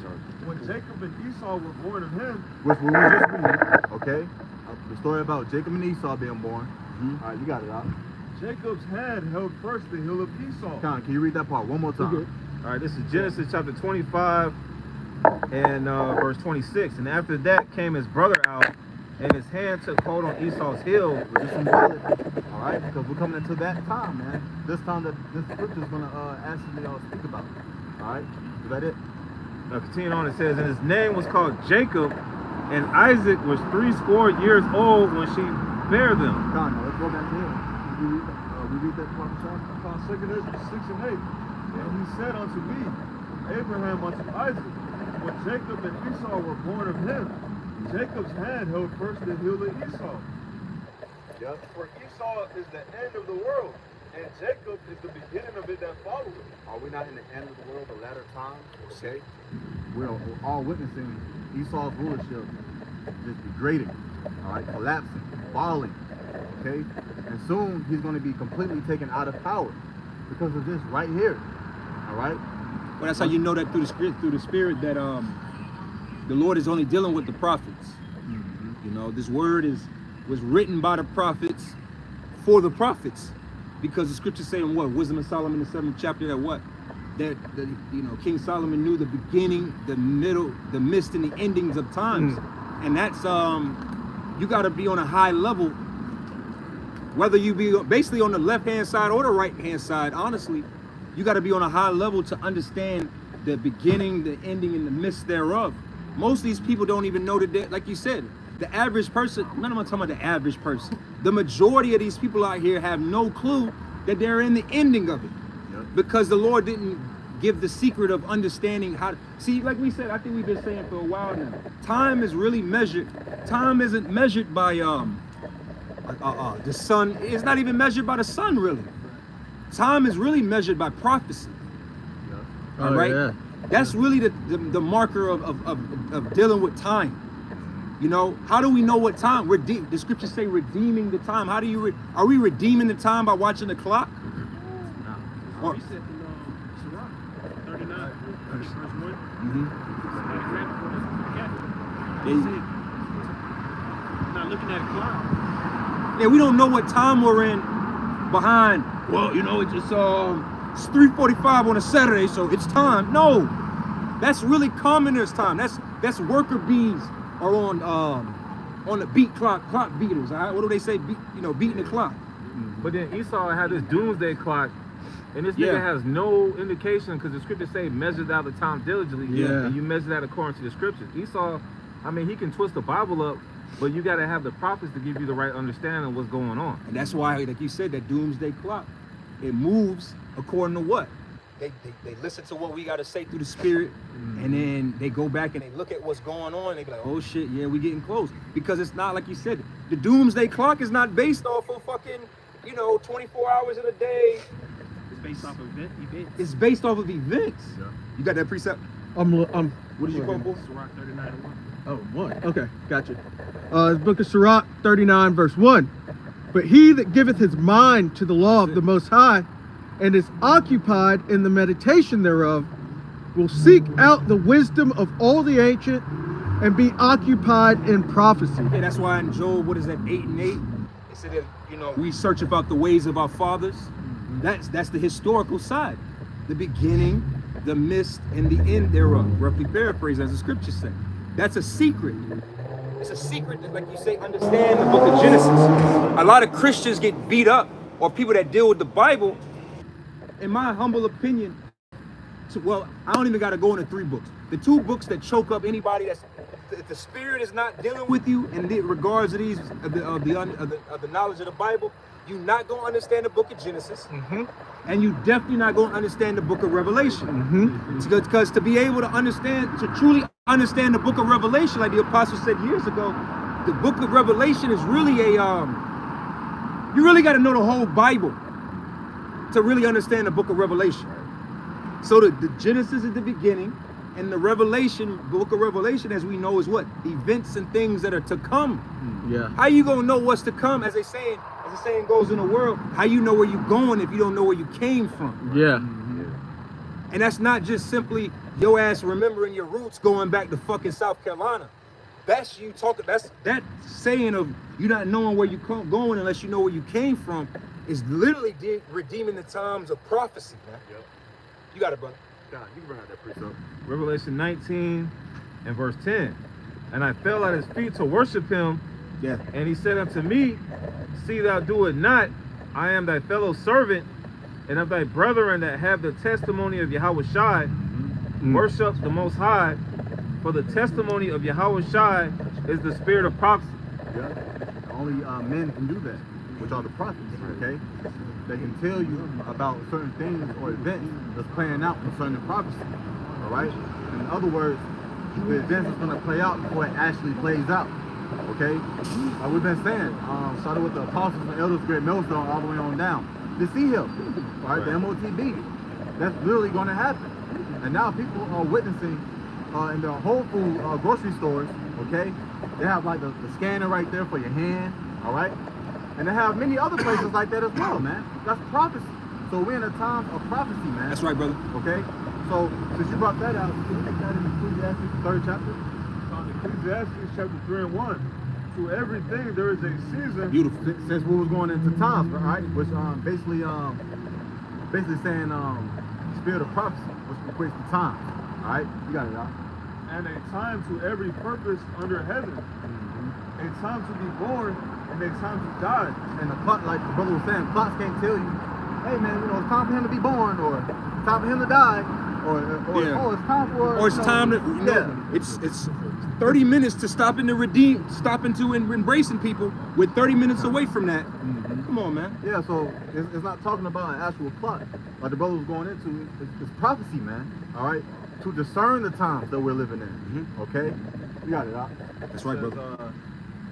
when Jacob and Esau were born of him. Which we were just reading, okay? The story about Jacob and Esau being born. All right, you got it out. Jacob's hand held first the heel of Esau. Con, can you read that part one more time? All right, this is Genesis chapter 25 and verse 26, and after that came his brother out, and his hand took hold on Esau's heel. Which is symbolic, all right? Because we're coming into that time, man. This time that this scripture is going to actually speak about. All right? Is that it? Now continuing on, it says, and his name was called Jacob, and Isaac was 80 years old when she bare them. Con, now let's go back to him. We read that part, Sean? 2nd Ezra 6 and 8. And he said unto me, Abraham unto Isaac, when Jacob and Esau were born of him, Jacob's hand held first the heel of Esau. Yep. For Esau is the end of the world, and Jacob is the beginning of it that followeth. Are we not in the end of the world, the latter times? Okay. We're all witnessing Esau's rulership just degrading, all right, collapsing, falling, okay? And soon he's going to be completely taken out of power because of this right here, all right? Well, that's how you know that through the spirit that the Lord is only dealing with the prophets. You know, this word was written by the prophets for the prophets, because the scriptures say in what Wisdom of Solomon, the 7th chapter, that what that you know King Solomon knew the beginning, the middle, the midst, and the endings of times, and that's you got to be on a high level, whether you be basically on the left hand side or the right hand side. Honestly, you got to be on a high level to understand the beginning, the ending, and the midst thereof. Most of these people don't even know that, like you said, the average person, none of them talking about the average person. The majority of these people out here have no clue that they're in the ending of it. Yep. Because the Lord didn't give the secret of understanding how to, see, like we said, I think we've been saying for a while now, time is really measured. Time isn't measured by the sun. It's not even measured by the sun, really. Time is really measured by prophecy. Yep. All right? Yeah. That's really the marker of dealing with time. You know, how do we know what time? The scriptures say redeeming the time. How do you are we redeeming the time by watching the clock? No. He said in Sirach 39, verse 1. He said, not looking at a clock. Yeah, we don't know what time we're in behind. Well, you know, it's 3:45 on a Saturday, so it's time. No, that's really commoners' time. That's worker bees are on the beat clock beaters. All right? What do they say? Beating the clock. But then Esau had this doomsday clock, and this nigga has no indication, because the scriptures say measure out the time diligently, and you measure that according to the scriptures. Esau, I mean, he can twist the Bible up, but you got to have the prophets to give you the right understanding of what's going on. And that's why, like you said, that doomsday clock, it moves according to what? They listen to what we got to say through the spirit, and then they go back and they look at what's going on, and they be like, oh shit, yeah, we getting close. Because it's not, like you said, the doomsday clock is not based off of fucking, 24 hours in a day. It's based off of events. It's based off of events. Yeah. You got that precept? What did you quote for? Sirach 39 and 1. Oh, 1. Okay, gotcha. It's book of Sirach 39, verse 1. But he that giveth his mind to the law of the Most High, and is occupied in the meditation thereof, will seek out the wisdom of all the ancient, and be occupied in prophecy. Yeah, that's why in Job, what is that, 8 and 8? It said that, we search about the ways of our fathers. That's the historical side. The beginning, the midst, and the end thereof. Roughly paraphrased, as the scriptures say. That's a secret. It's a secret that, like you say, understand the book of Genesis. A lot of Christians get beat up, or people that deal with the Bible. In my humble opinion, well, I don't even got to go into 3 books. The 2 books that choke up anybody that's, if the spirit is not dealing with you in regards to these of the knowledge of the Bible, you're not gonna understand the book of Genesis, and you definitely not gonna understand the book of Revelation. Because to be able to understand, to truly understand the book of Revelation, like the apostle said years ago, the book of Revelation is really a you really got to know the whole Bible to really understand the book of Revelation. So the Genesis is the beginning, and the Revelation, book of Revelation, as we know, is what? Events and things that are to come. Yeah. How you gonna know what's to come? As the saying goes in the world, how you know where you're going if you don't know where you came from? Yeah. And that's not just simply your ass remembering your roots going back to fucking South Carolina. That's you talking, that's that saying of you not knowing where you going unless you know where you came from is literally redeeming the times of prophecy, man. Yep. You got it, brother. God, you can bring out that precept. Revelation 19 and verse 10. And I fell at his feet to worship him. Yeah. And he said unto me, see thou do it not. I am thy fellow servant and of thy brethren that have the testimony of Yahweh Shai. Worship the Most High, for the testimony of Yahweh Shai is the spirit of prophecy. Yeah. Only men can do that, which are the prophets, okay? They can tell you about certain things or events that's playing out concerning prophecy, all right? In other words, the event is going to play out before it actually plays out, okay? Like we've been saying, started with the apostles and elders, great millstone, all the way on down. The sea hill, right? The MOTB. That's literally going to happen. And now people are witnessing in the Whole Food grocery stores, okay? They have like the scanner right there for your hand, all right? And they have many other places like that as well, man. That's prophecy. So we're in a time of prophecy, man. That's right, brother. Okay? So since you brought that out, can you take that in Ecclesiastes, the 3rd chapter? Ecclesiastes chapter 3 and 1. To everything there is a season. Beautiful. Since we was going into times, right? Which basically saying spirit of prophecy, which equates to time. All right? You got it, y'all. And a time to every purpose under heaven. A time to be born and a time to die. And the clock, like the brother was saying, clocks can't tell you, hey man, you know, it's time for him to be born, or it's time for him to die, or Yeah. oh, it's time for, Or it's time to, you know, it's 30 minutes to stop into embracing people. We're 30 minutes away from that. Come on, man. Yeah, so it's not talking about an actual clock. Like the brother was going into, it's prophecy, man. All right, to discern the times that we're living in. Okay, you got it, Doc. That's right, Says, brother.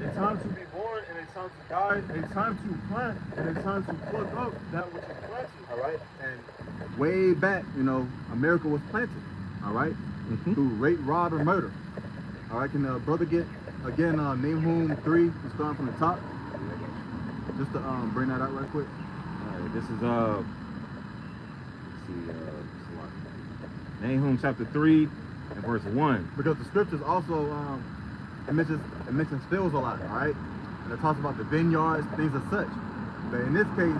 a time to be born and a time to die, a time to plant and a time to pluck up that which is planted. All right, and way back, you know, America was planted. All right, through rape, rob, or murder. All right, can the brother get again Nahum 3, starting from the top, just to bring that out right quick. All right, this is let's see, Nahum chapter 3 and verse 1. Because the scriptures also it mentions fields a lot, all right, and it talks about the vineyards, things of such. But in this case,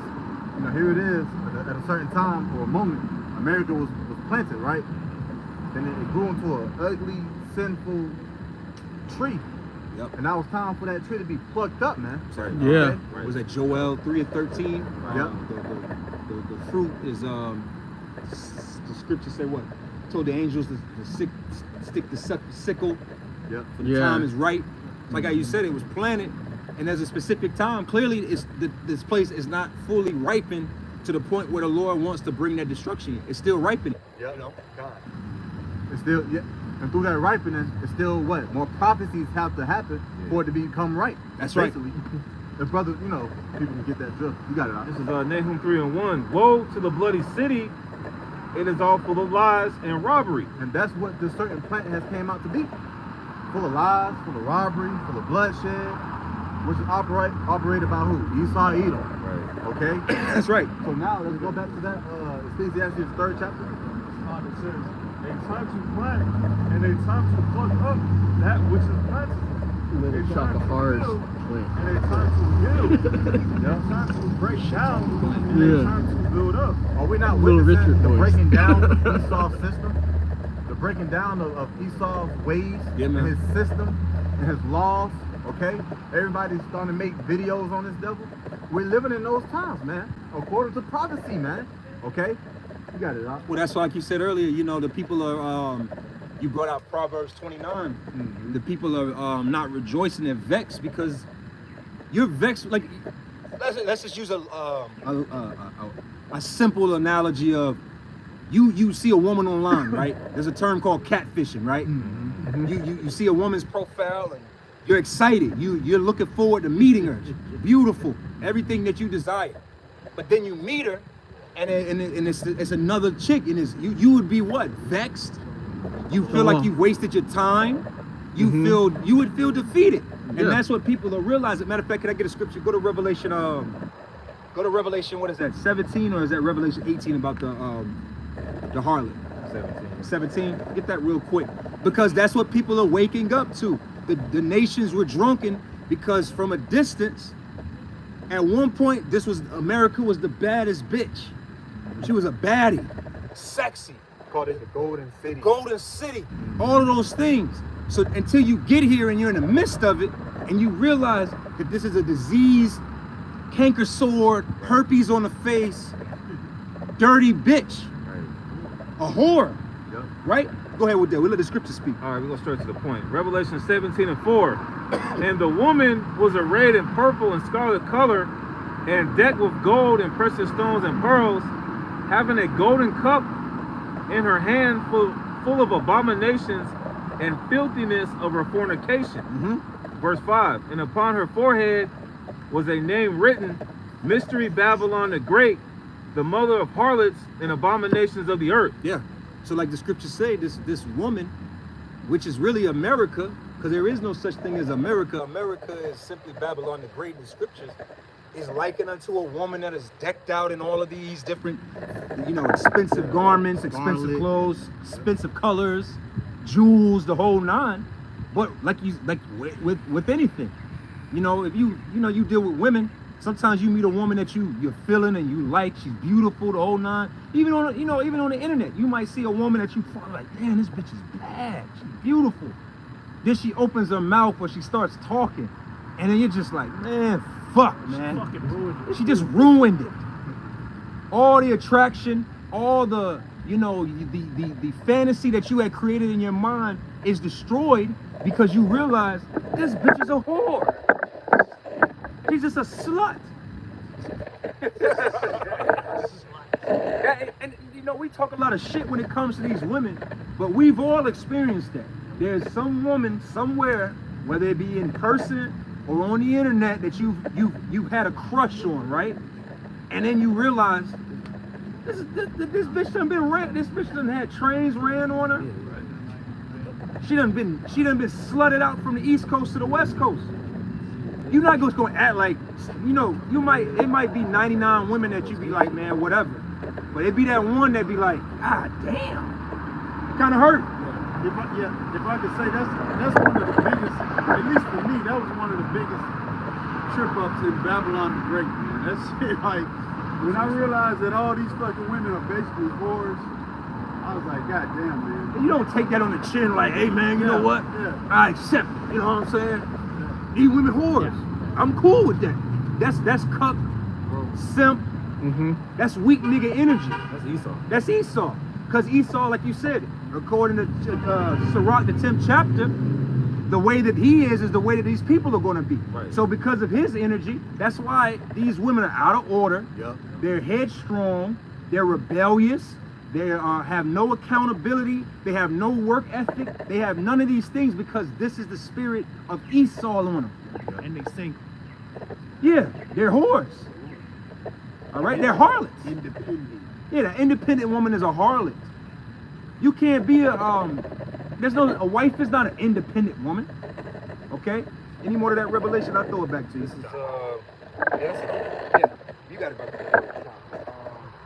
you know, here it is at a certain time or a moment, America was planted, right? Then it grew into an ugly, sinful tree. Yep. And now it's time for that tree to be plucked up, man. Sorry. Yeah. Okay? Right. Was that Joel 3 and 13? Yep. The fruit is the scripture say what? Told the angels to stick the sickle. Yep. When the time is right. Like how you said, it was planted, and there's a specific time. Clearly, this place is not fully ripened to the point where the Lord wants to bring that destruction. It's still ripening. Yep. You know? God. It's still, yeah. And through that ripening, it's still what? More prophecies have to happen for it to become right. That's basically. If brother, you know, people can get that drift. You got it out. This is Nahum 3 and 1. Woe to the bloody city, it is all full of lies and robbery. And that's what this certain plant has came out to be. Full of lies, full of robbery, full of bloodshed, which is operated by who? Esau, Edom. Right. Okay? That's right. So now let's go back to that Ecclesiastes 3rd chapter. It says, a time to plant and a time to pluck up that which is planted. Little A time to chocolate build plant. and a time to build. A time to break down and a time to build up. Are we not Little witnessing Richard the voice. breaking down of Esau's system? The breaking down of Esau's ways Yeah, man. and his system and his laws, okay? Everybody's starting to make videos on this devil. We're living in those times, man. According to prophecy, man. Okay? You got it, huh? Well, that's like you said earlier, you know, the people are, you brought out Proverbs 29. Mm-hmm. The people are not rejoicing, they're vexed because you're vexed. Like, let's just use a simple analogy of you see a woman online, right? There's a term called catfishing, right? Mm-hmm. You see a woman's profile and you're excited. You're looking forward to meeting her. She's beautiful, everything that you desire. But then you meet her, and it's another chick, and you would be what? Vexed. You feel like you wasted your time. You would feel defeated, and that's what people are realizing. Matter of fact, can I get a scripture? Go to Revelation. Go to Revelation. What is that? 17 or is that Revelation 18 about the harlot? 17. Get that real quick, because that's what people are waking up to. The nations were drunken because from a distance, at one point, America was the baddest bitch. She was a baddie, sexy. Called it the Golden City. Golden City, all of those things. So until you get here and you're in the midst of it, and you realize that this is a disease, canker sore, herpes on the face, dirty bitch, a whore, right? Go ahead with that. We'll let the scripture speak. All right, we're going straight to the point. Revelation 17:4. And the woman was arrayed in purple and scarlet color, and decked with gold and precious stones and pearls, having a golden cup in her hand full of abominations and filthiness of her fornication. Verse 5. And upon her forehead was a name written, Mystery Babylon the Great, the mother of harlots and abominations of the earth. Yeah. So like the scriptures say, this woman, which is really America, because there is no such thing as America. America is simply Babylon the Great in the scriptures, is likened unto a woman that is decked out in all of these different, expensive garments, expensive clothes, expensive colors, jewels, the whole nine. But like with anything, if you deal with women, sometimes you meet a woman that you're feeling and you like, she's beautiful, the whole nine. Even on the internet, you might see a woman that you find like, damn, this bitch is bad, she's beautiful. Then she opens her mouth or she starts talking, and then you're just like, man, fuck, man. She fucking ruined it. She just ruined it. All the attraction, all the the fantasy that you had created in your mind is destroyed because you realize this bitch is a whore. She's just a slut. and we talk a lot of shit when it comes to these women, but we've all experienced that. There's some woman somewhere, whether it be in person or on the internet, that you've had a crush on, right? And then you realize this bitch done had trains ran on her. She done been slutted out from the East Coast to the West Coast. You're not just gonna act like, it might be 99 women that you be like, man, whatever. But it be that one that be like, God damn, it kind of hurt. If I could say that's one of the biggest, at least for me, that was one of the biggest trip ups in Babylon the Great, man. That's it, like, when I realized that all these fucking women are basically whores, I was like, God damn, man. You don't take that on the chin like, hey man, you know what? Yeah. I accept it, you know what I'm saying? These women whores. I'm cool with that. That's cuck, simp, that's weak nigga energy. That's Esau. Because Esau, like you said, according to Sirach, the 10th chapter, the way that he is the way that these people are going to be. Right. So because of his energy, that's why these women are out of order. Yep. They're headstrong. They're rebellious. They have no accountability. They have no work ethic. They have none of these things because this is the spirit of Esau on them. And they sink. Yeah, they're whores. All right, they're harlots. Independent. Yeah, the independent woman is a harlot. You can't be a wife is not an independent woman. Okay? Any more of that revelation, I'll throw it back to you. This is you got it, brother.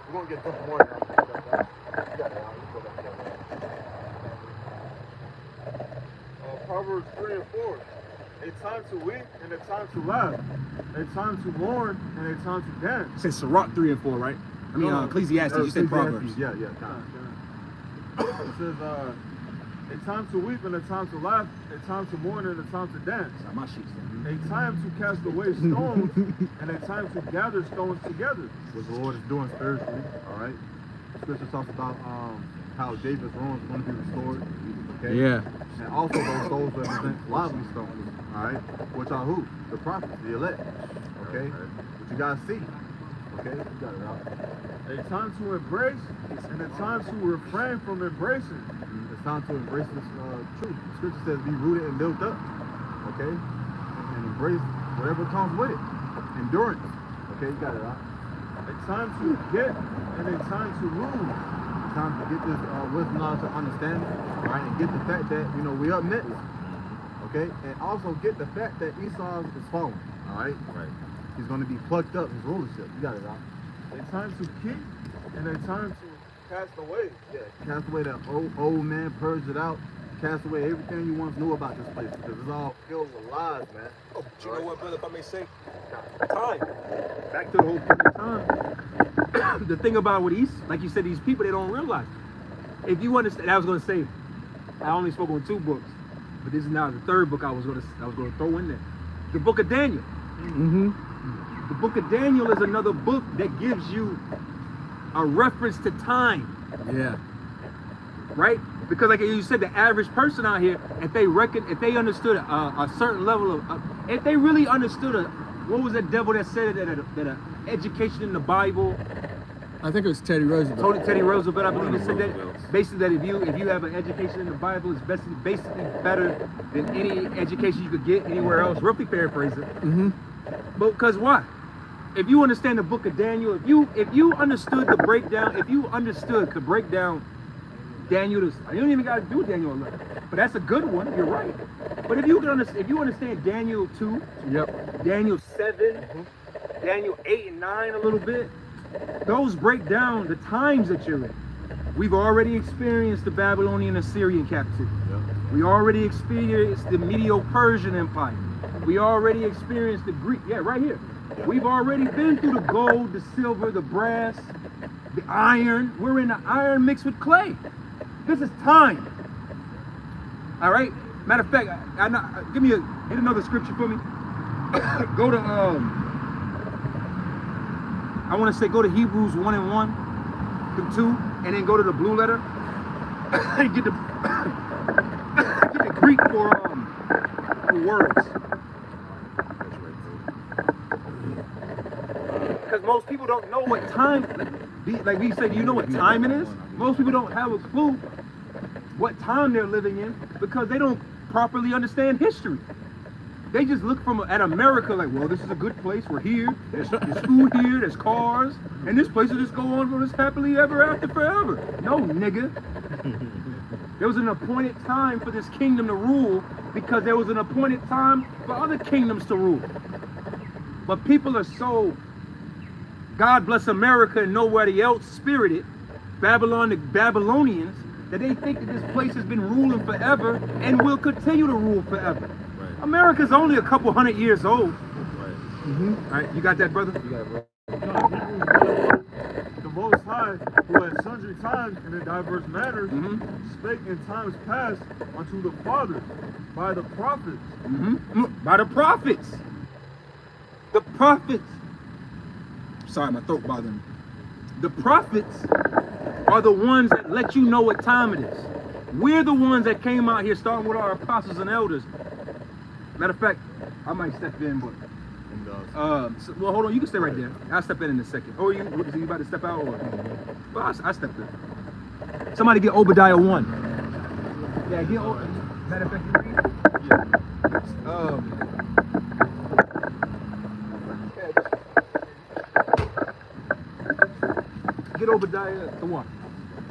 We're gonna get something more now. You got it, Al. You go back. Proverbs 3 and 4. A time to weep and a time to laugh. A time to mourn and a time to dance. It says Sirach 3 and 4, right? I mean, Ecclesiastes, you said Proverbs. Yeah. It says, A time to weep and a time to laugh, a time to mourn and a time to dance. That's how my sheets A time to cast away stones and a time to gather stones together. What the Lord is doing spiritually, all right? Scripture talks about how David's ruins are going to be restored. Okay? Yeah. And also those souls represent lively stones, all right? Which are who? The prophets, the elect. Okay? What you guys see. Okay? You got it out. A time to embrace and a time to refrain from embracing. It's time to embrace this truth. Scripture says be rooted and built up. Okay? And embrace whatever comes with it. Endurance. Okay? You got it out. A time to get and a time to lose. It's time to get this wisdom, knowledge, and understanding, right? And get the fact that, we up next. Okay? And also get the fact that Esau is falling. All right? Right. He's going to be plucked up, his rulership. You got it out. A time to keep and a time to cast away. Yeah. Cast away that old man, purge it out. Cast away everything you once knew about this place because it's all filled with lies, man. Oh, but you know what, brother, if I may say? Time. Back to the whole point of time. The thing about what like you said, these people, they don't realize. If you understand, I was going to say, I only spoke on 2 books, but this is now the 3rd book I was going to throw in there. The book of Daniel. Mm-hmm. The book of Daniel is another book that gives you a reference to time, Yeah. right? Because like you said, the average person out here, if they understood a certain level of, if they really understood what was that devil that said that an education in the Bible, I think it was Teddy Roosevelt. Teddy Roosevelt, I believe, One he of said that Roosevelt's. basically that if you have an education in the Bible, it's basically better than any education you could get anywhere else. Roughly paraphrasing. Mm-hmm. But because why? If you understand the book of Daniel, if you understood the breakdown, could break down Daniel, you don't even got to do Daniel 11, but that's a good one. You're right. But if you understand Daniel 2, Yep. Daniel 7, Daniel 8 and 9 a little bit, those break down the times that you're in. We've already experienced the Babylonian Assyrian captivity. We already experienced the Medo-Persian Empire. We already experienced the Greek. Yeah, right here. We've already been through the gold, the silver, the brass, the iron. We're in the iron mixed with clay. This is time. All right. Matter of fact, hit another scripture for me. Go to I want to say go to Hebrews 1:1 through 2, and then go to the blue letter and get the Greek for words. Because most people don't know what time, like we say, do you know what time it is? Most people don't have a clue what time they're living in because they don't properly understand history. They just look at America like, well, this is a good place. We're here. There's food here. There's cars. And this place will just go on for this happily ever after forever. No, nigga. There was an appointed time for this kingdom to rule because there was an appointed time for other kingdoms to rule. But people are so, God bless America and nobody else, spirited, the Babylonians, that they think that this place has been ruling forever and will continue to rule forever. Right. America's only a couple hundred years old. Right. Mm-hmm. All right, you got that, brother? You got it, bro. The Most High, who at sundry times and in diverse manners spake in times past unto the fathers by the prophets. By the prophets. The prophets. Sorry, my throat bothering me. The prophets are the ones that let you know what time it is. We're the ones that came out here starting with our apostles and elders. Matter of fact, I might step in, but well, hold on, you can stay right there. I'll step in a second. Oh, you about to step out? Or? Well, I stepped in. Somebody get Obadiah 1. Yeah, get Obadiah. Matter of fact, you read? Get Obadiah the 1.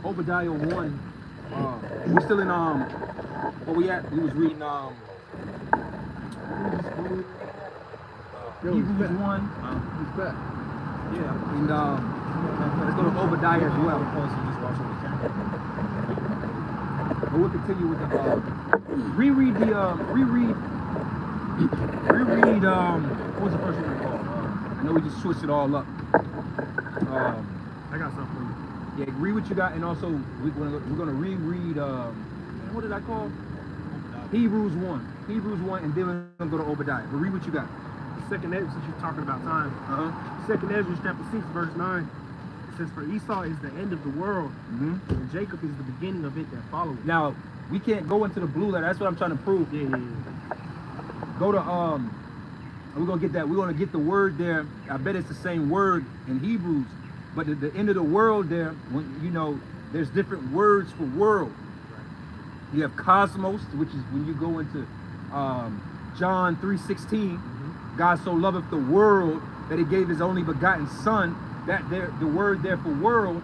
Obadiah 1. We're still in where we at? We was reading Hebrews 1. Yeah, and let's go to Obadiah as well. But we'll continue with the reread. What was the first one called? I know we just switched it all up. I got something for you. Yeah, read what you got, and also we're gonna reread what did I call? Hebrews 1. Hebrews 1, and then we're going to go to Obadiah. But read what you got. Second Ezra, since you're talking about time. Second Ezra chapter 6, verse 9. It says, for Esau is the end of the world, and Jacob is the beginning of it that follows. Now, we can't go into the blue letter. That's what I'm trying to prove. Yeah. Go to we're gonna get that. We're gonna get the word there. I bet it's the same word in Hebrews, but at the end of the world there, when you know, there's different words for world. You have cosmos, which is when you go into John 3:16. God so loveth the world that he gave his only begotten son. That there, the word there for world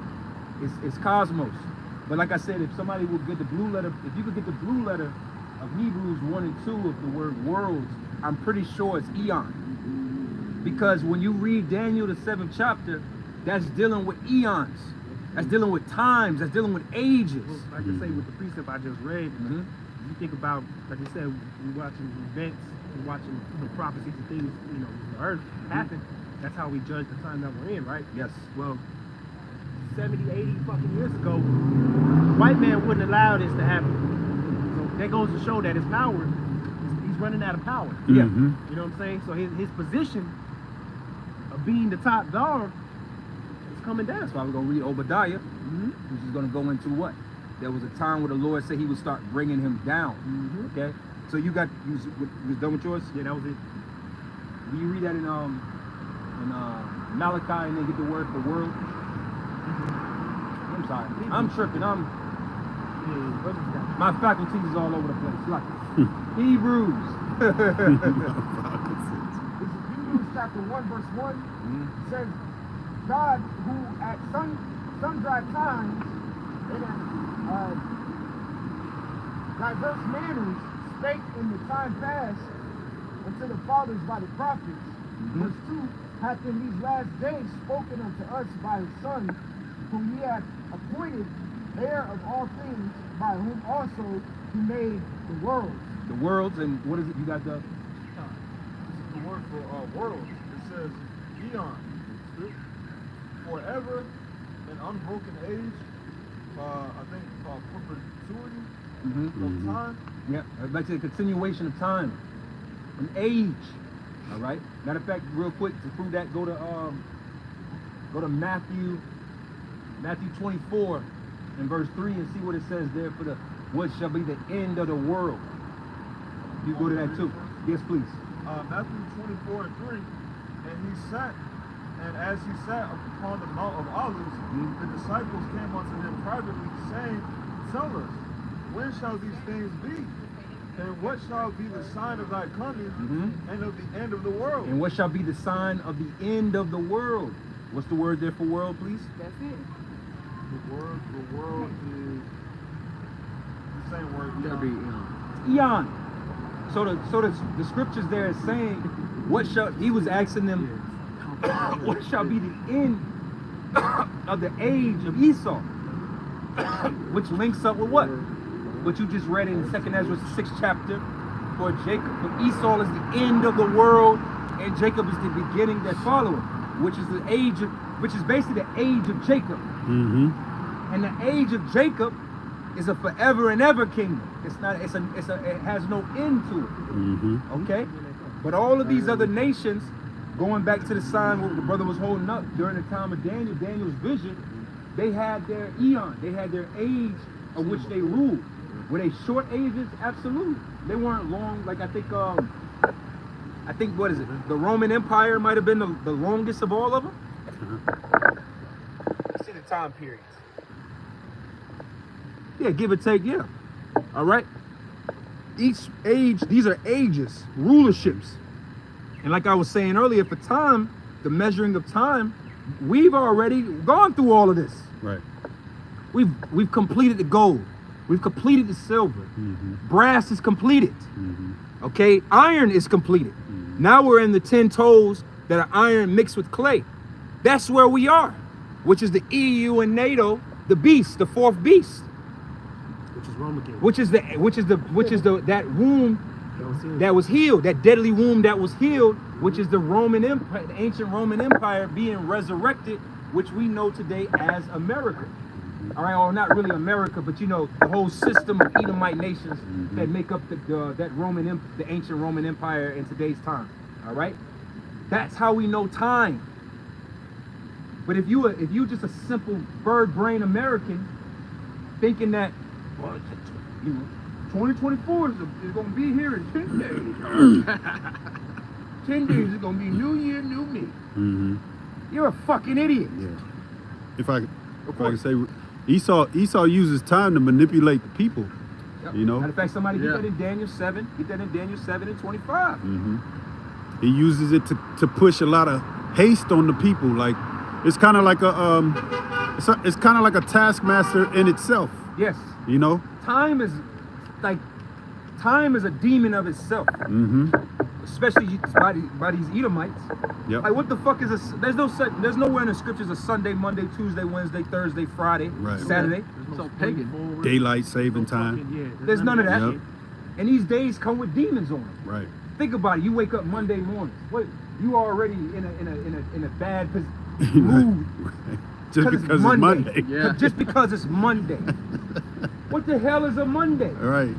is cosmos. But like I said, if somebody would get the blue letter, if you could get the blue letter of Hebrews 1 and 2 of the word worlds, I'm pretty sure it's eon. Because when you read Daniel, the 7th chapter, that's dealing with eons. That's dealing with times. That's dealing with ages. Well, like I say, with the precept I just read, you think about, like you said, we're watching events, we're watching prophecies and things, the earth happen. That's how we judge the time that we're in, right? Yes. Well, 70, 80 fucking years ago, white man wouldn't allow this to happen. So that goes to show that his power, he's running out of power. Yeah. You know what I'm saying? So his position of being the top dog is coming down. That's why we're going to read Obadiah, which is going to go into what? There was a time where the Lord said he would start bringing him down. Okay? So you was done with yours? Yeah, that was it. Will you read that in Malachi and then get the word for world? I'm sorry. I'm tripping. My faculties is all over the place. Like Hebrews. Hebrews chapter 1, verse 1 says, God, who at sundry times and at diverse manners spake in the time past unto the fathers by the prophets, verse 2, hath in these last days spoken unto us by his Son, whom he hath appointed heir of all things, by whom also he made the world. The worlds, and what is it? You got the This is the word for world. It says eon, forever, an unbroken age. I think perpetuity of time. Yeah, like the continuation of time, an age. All right. Matter of fact, real quick to prove that, go to Matthew 24 and verse 3 and see what it says there for the what shall be the end of the world. You go to that too. Yes, please. Matthew 24 and 3, and he sat, and as he sat upon the Mount of Olives, the disciples came unto him privately, saying, tell us, when shall these things be? And what shall be the sign of thy coming and of the end of the world? And what shall be the sign of the end of the world? What's the word there for world, please? That's it. The word for world is the same word. Eon. So the scriptures there is saying, what shall, he was asking them, what shall be the end of the age of Esau? Which links up with what? What you just read in 2nd Ezra 6th chapter for Jacob. But Esau is the end of the world, and Jacob is the beginning that followeth, which is the age of, which is basically the age of Jacob. And the age of Jacob is a forever and ever kingdom. It's not. It has no end to it. Okay. But all of these other nations, going back to the sign what the brother was holding up during the time of Daniel, Daniel's vision, they had their eon. They had their age of which they ruled. Were they short ages? Absolutely. They weren't long. Like I think what is it? The Roman Empire might have been the longest of all of them. See the time periods. Yeah, give or take, yeah. All right. Each age, these are ages, rulerships. And like I was saying earlier, for time, the measuring of time, we've already gone through all of this. Right. We've completed the gold. We've completed the silver. Brass is completed. Okay, iron is completed. Now we're in the 10 toes that are iron mixed with clay. That's where we are, which is the EU and NATO, the beast, the fourth beast. Which is Rome again. Which is that womb that was healed, that deadly womb that was healed, which is the Roman Empire, the ancient Roman Empire being resurrected, which we know today as America. All right, or not really America, but you know the whole system of Edomite nations that make up the ancient Roman Empire in today's time. All right, that's how we know time. But if you just a simple bird brain American thinking that, well, you know, 2024 is going to be here in 10 days. 10 days is going to be New Year, New Me. You're a fucking idiot. Yeah. If I can say, Esau uses time to manipulate the people. Yep. You know. Matter of fact, somebody get that in Daniel 7. Get that in Daniel 7 and 25. He uses it to push a lot of haste on the people. Like it's kind of like it's kind of like a taskmaster in itself. Yes. You know. Time is a demon of itself. Especially by these Edomites. Yep. Like what the fuck is there's nowhere in the scriptures a Sunday, Monday, Tuesday, Wednesday, Thursday, Friday, Saturday. It's all pagan. Daylight saving time. There's none of that. Yep. And these days come with demons on them. Right. Think about it. You wake up Monday morning. What? You already in a bad mood. Just because it's Monday. Just because it's Monday. What the hell is a Monday? All right.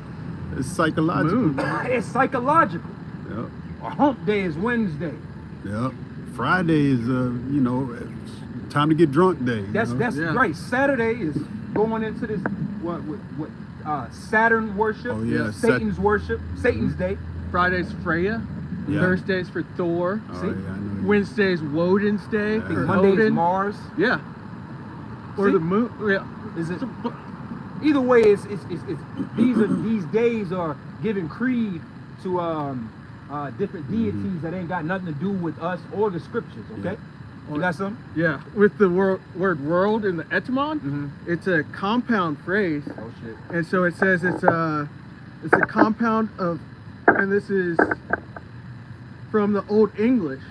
It's psychological. It's psychological. Yep. A hump day is Wednesday. Yep. Friday is you know, time to get drunk day. That's right. Saturday is going into this what Saturn worship. Oh, yeah. Satan's worship. Satan's day. Friday's Freya. Yeah. Thursday's for Thor. Oh, See? yeah, I know. Wednesday's Woden's day. Yeah. I think or Monday is Odin. Mars. Yeah. Or See? the moon. Yeah. Is it? Either way, it's these days are giving creed to different deities that ain't got nothing to do with us or the scriptures. Okay, you got something? Yeah. With the word world in the etymon, it's a compound phrase. Oh shit. And so it says it's a compound of, and this is from the Old English,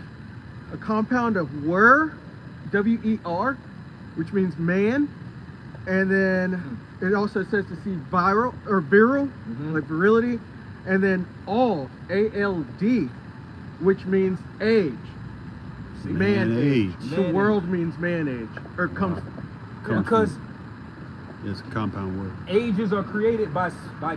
a compound of W-E-R, which means man, and then it also says to see virile, like virility, and then A-L-D, which means age. Man age. The world means man age, or comes Because it's a compound word. ages are created by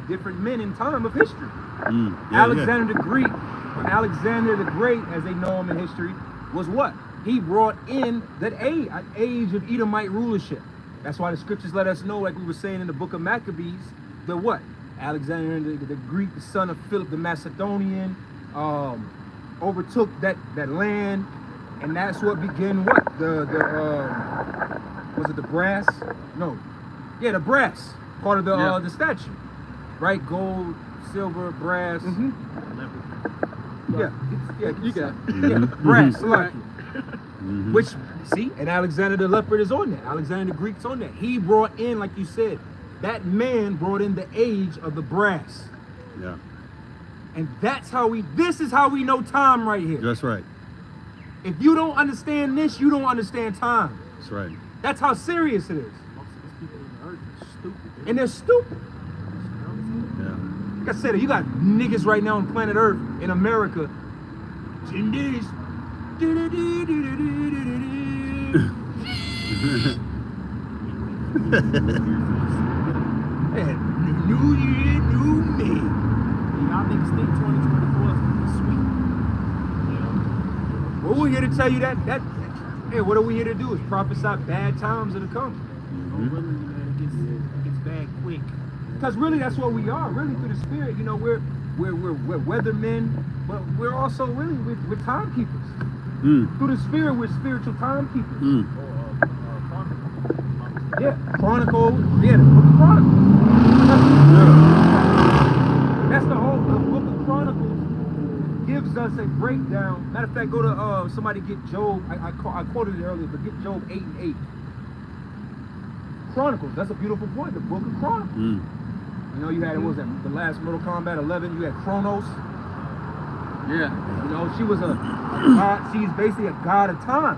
different men in time of history. Yeah, Alexander the Greek, or Alexander the Great, as they know him in history, was what? He brought in that age of Edomite rulership. That's why the scriptures let us know, like we were saying in the book of Maccabees, that what? Alexander the Greek, the son of Philip the Macedonian, overtook that land, and that's what began what? Was it the brass? No. Yeah, the brass. Part of the statue. Right? Gold, silver, brass. Yeah, you got it. Yeah, brass, like which, see, and Alexander the Leopard is on that. Alexander the Greek's on that. He brought in, like you said, that man brought in the age of the brass. Yeah. And this is how we know time right here. That's right. If you don't understand this, you don't understand time. That's right. That's how serious it is. Most of these people on the earth are stupid. And they're stupid. Yeah. Like I said, you got niggas right now on planet Earth in America. 10 days. And New Year, New Me. Y'all niggas think 2024 is gonna be sweet. Well, we're here to tell you that hey, what are we here to do? Is prophesy bad times that are coming. Really, man, it gets bad quick. Because really, that's what we are. Really, through the Spirit, you know, we're weathermen, but we're also really we're timekeepers. Through the Spirit, we're spiritual timekeepers. Yeah, Chronicles. Yeah, the Book of Chronicles. That's the whole Book of Chronicles gives us a breakdown. Matter of fact, go to somebody get Job. I quoted it earlier, but get Job 8 and 8. Chronicles. That's a beautiful point. The Book of Chronicles. You know, you had, what was that, the last Mortal Kombat 11, you had Chronos. Yeah. You know, she was a god, she's basically a god of time.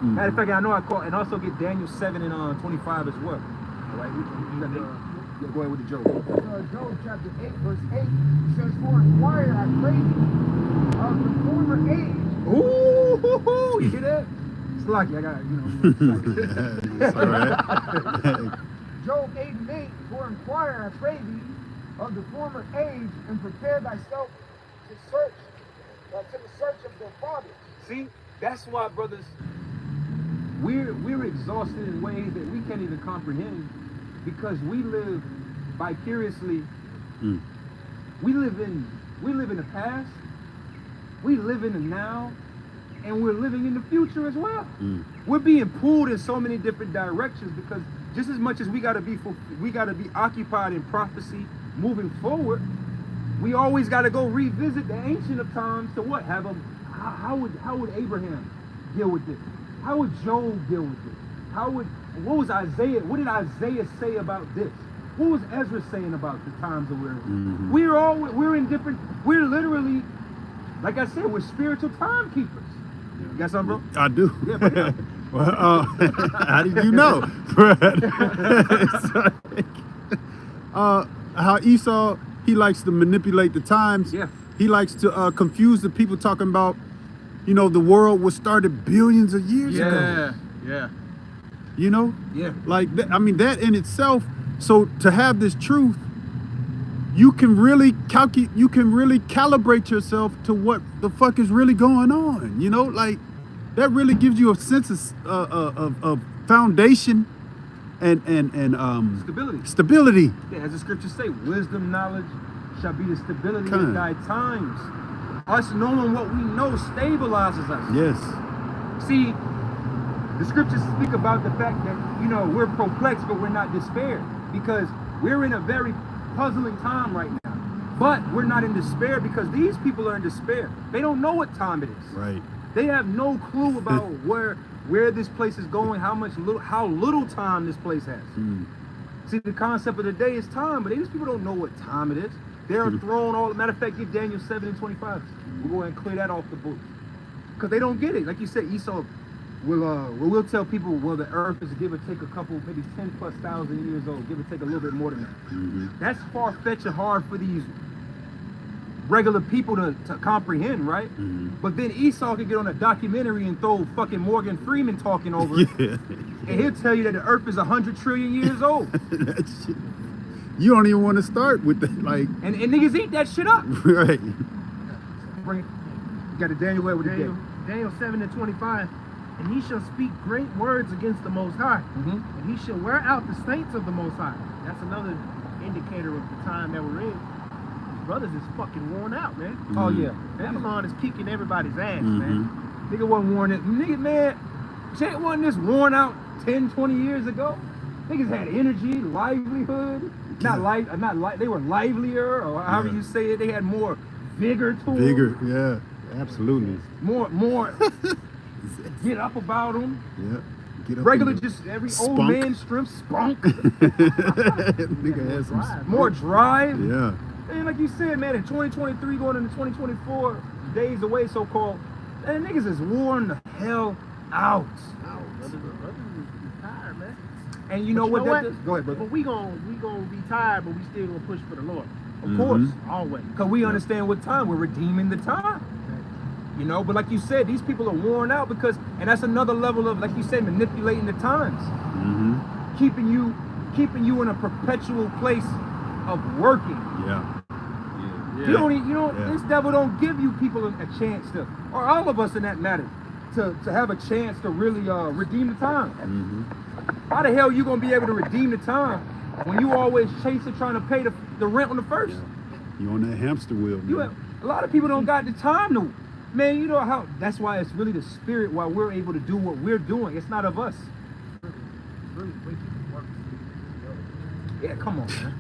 Matter of fact, I know I call, and also get Daniel 7 and 25 as well. All right, you got the, yeah, go ahead with the Job. Job chapter 8, verse 8 says, "For inquire, I pray thee, of the former age." Ooh, you hear that? It's lucky I got, It's all right. Job 8:8, for inquire, I pray thee, of the former age, and prepare thyself to the search of their fathers. See, that's why, brothers, we're exhausted in ways that we can't even comprehend, because we live vicariously. Mm. We live in the past, we live in the now, and we're living in the future as well. Mm. We're being pulled in so many different directions, because just as much as we gotta be occupied in prophecy moving forward, we always gotta go revisit the ancient of times to what? How would Abraham deal with this? How would Job deal with this? What was Isaiah? What did Isaiah say about this? What was Ezra saying about the times that we're in? Mm-hmm. We're literally, like I said, we're spiritual timekeepers. You got something, bro? I do. Yeah, bring it up. Well, how did you know? How Esau, he likes to manipulate the times. Yeah. He likes to confuse the people, talking about, the world was started billions of years ago. Yeah. Yeah. Like that, that in itself. So to have this truth, you can really calibrate yourself to what the fuck is really going on. Like that really gives you a sense of foundation and stability. Yeah, as the scriptures say, wisdom, knowledge shall be the stability of thy times. Us knowing what we know stabilizes us. Yes. See, the scriptures speak about the fact that, we're perplexed, but we're not despaired, because we're in a very puzzling time right now. But we're not in despair, because these people are in despair. They don't know what time it is. Right. They have no clue about where this place is going, how little time this place has. Mm. See, the concept of the day is time, but these people don't know what time it is. They're thrown all. Matter of fact, get Daniel 7:25. We'll go ahead and clear that off the book, because they don't get it. Like you said, Esau we'll tell people, well, the earth is give or take a couple, maybe 10,000+ years old, give or take a little bit more than that. Mm-hmm. That's far-fetched and hard for these regular people to comprehend, right? Mm-hmm. But then Esau could get on a documentary and throw fucking Morgan Freeman talking over it, and he'll tell you that the earth is 100 trillion years old. That shit. You don't even want to start with that, like. And niggas eat that shit up. Right. Bring it. You got the Daniel way with the day. Daniel 7:25. And he shall speak great words against the Most High. Mm-hmm. And he shall wear out the saints of the Most High. That's another indicator of the time that we're in. These brothers is fucking worn out, man. Mm-hmm. Oh yeah. Babylon is kicking everybody's ass, Mm-hmm. man. Nigga wasn't worn it. Nigga, man, shit wasn't this worn out 10, 20 years ago. Niggas had energy, livelihood. They were livelier, or however you say it. They had more vigor to them. Vigor, yeah, absolutely. More get up about them. Yeah. Get up. Regular, just every spunk. old man strength, spunk. Nigga had some More drive. Yeah. And like you said, man, in 2023 going into 2024, days away so-called, man, niggas is worn the hell out. Brothers is tired, man. And you know what that does? Go ahead, brother. But we gonna be tired, but we still gonna push for the Lord. Of course. Always. Because we understand what time. We're redeeming the time. But like you said, these people are worn out because, and that's another level of, like you said, manipulating the times. Mm-hmm. Keeping you in a perpetual place of working. Yeah. This devil don't give you people a chance to, or all of us in that matter, to have a chance to really redeem the time. Mm-hmm. How the hell are you gonna be able to redeem the time when you always chasing trying to pay the rent on the first? Yeah. You on that hamster wheel, man. A lot of people don't got the time to. Man, you know how, that's why it's really the spirit why we're able to do what we're doing. It's not of us. Yeah, come on, man.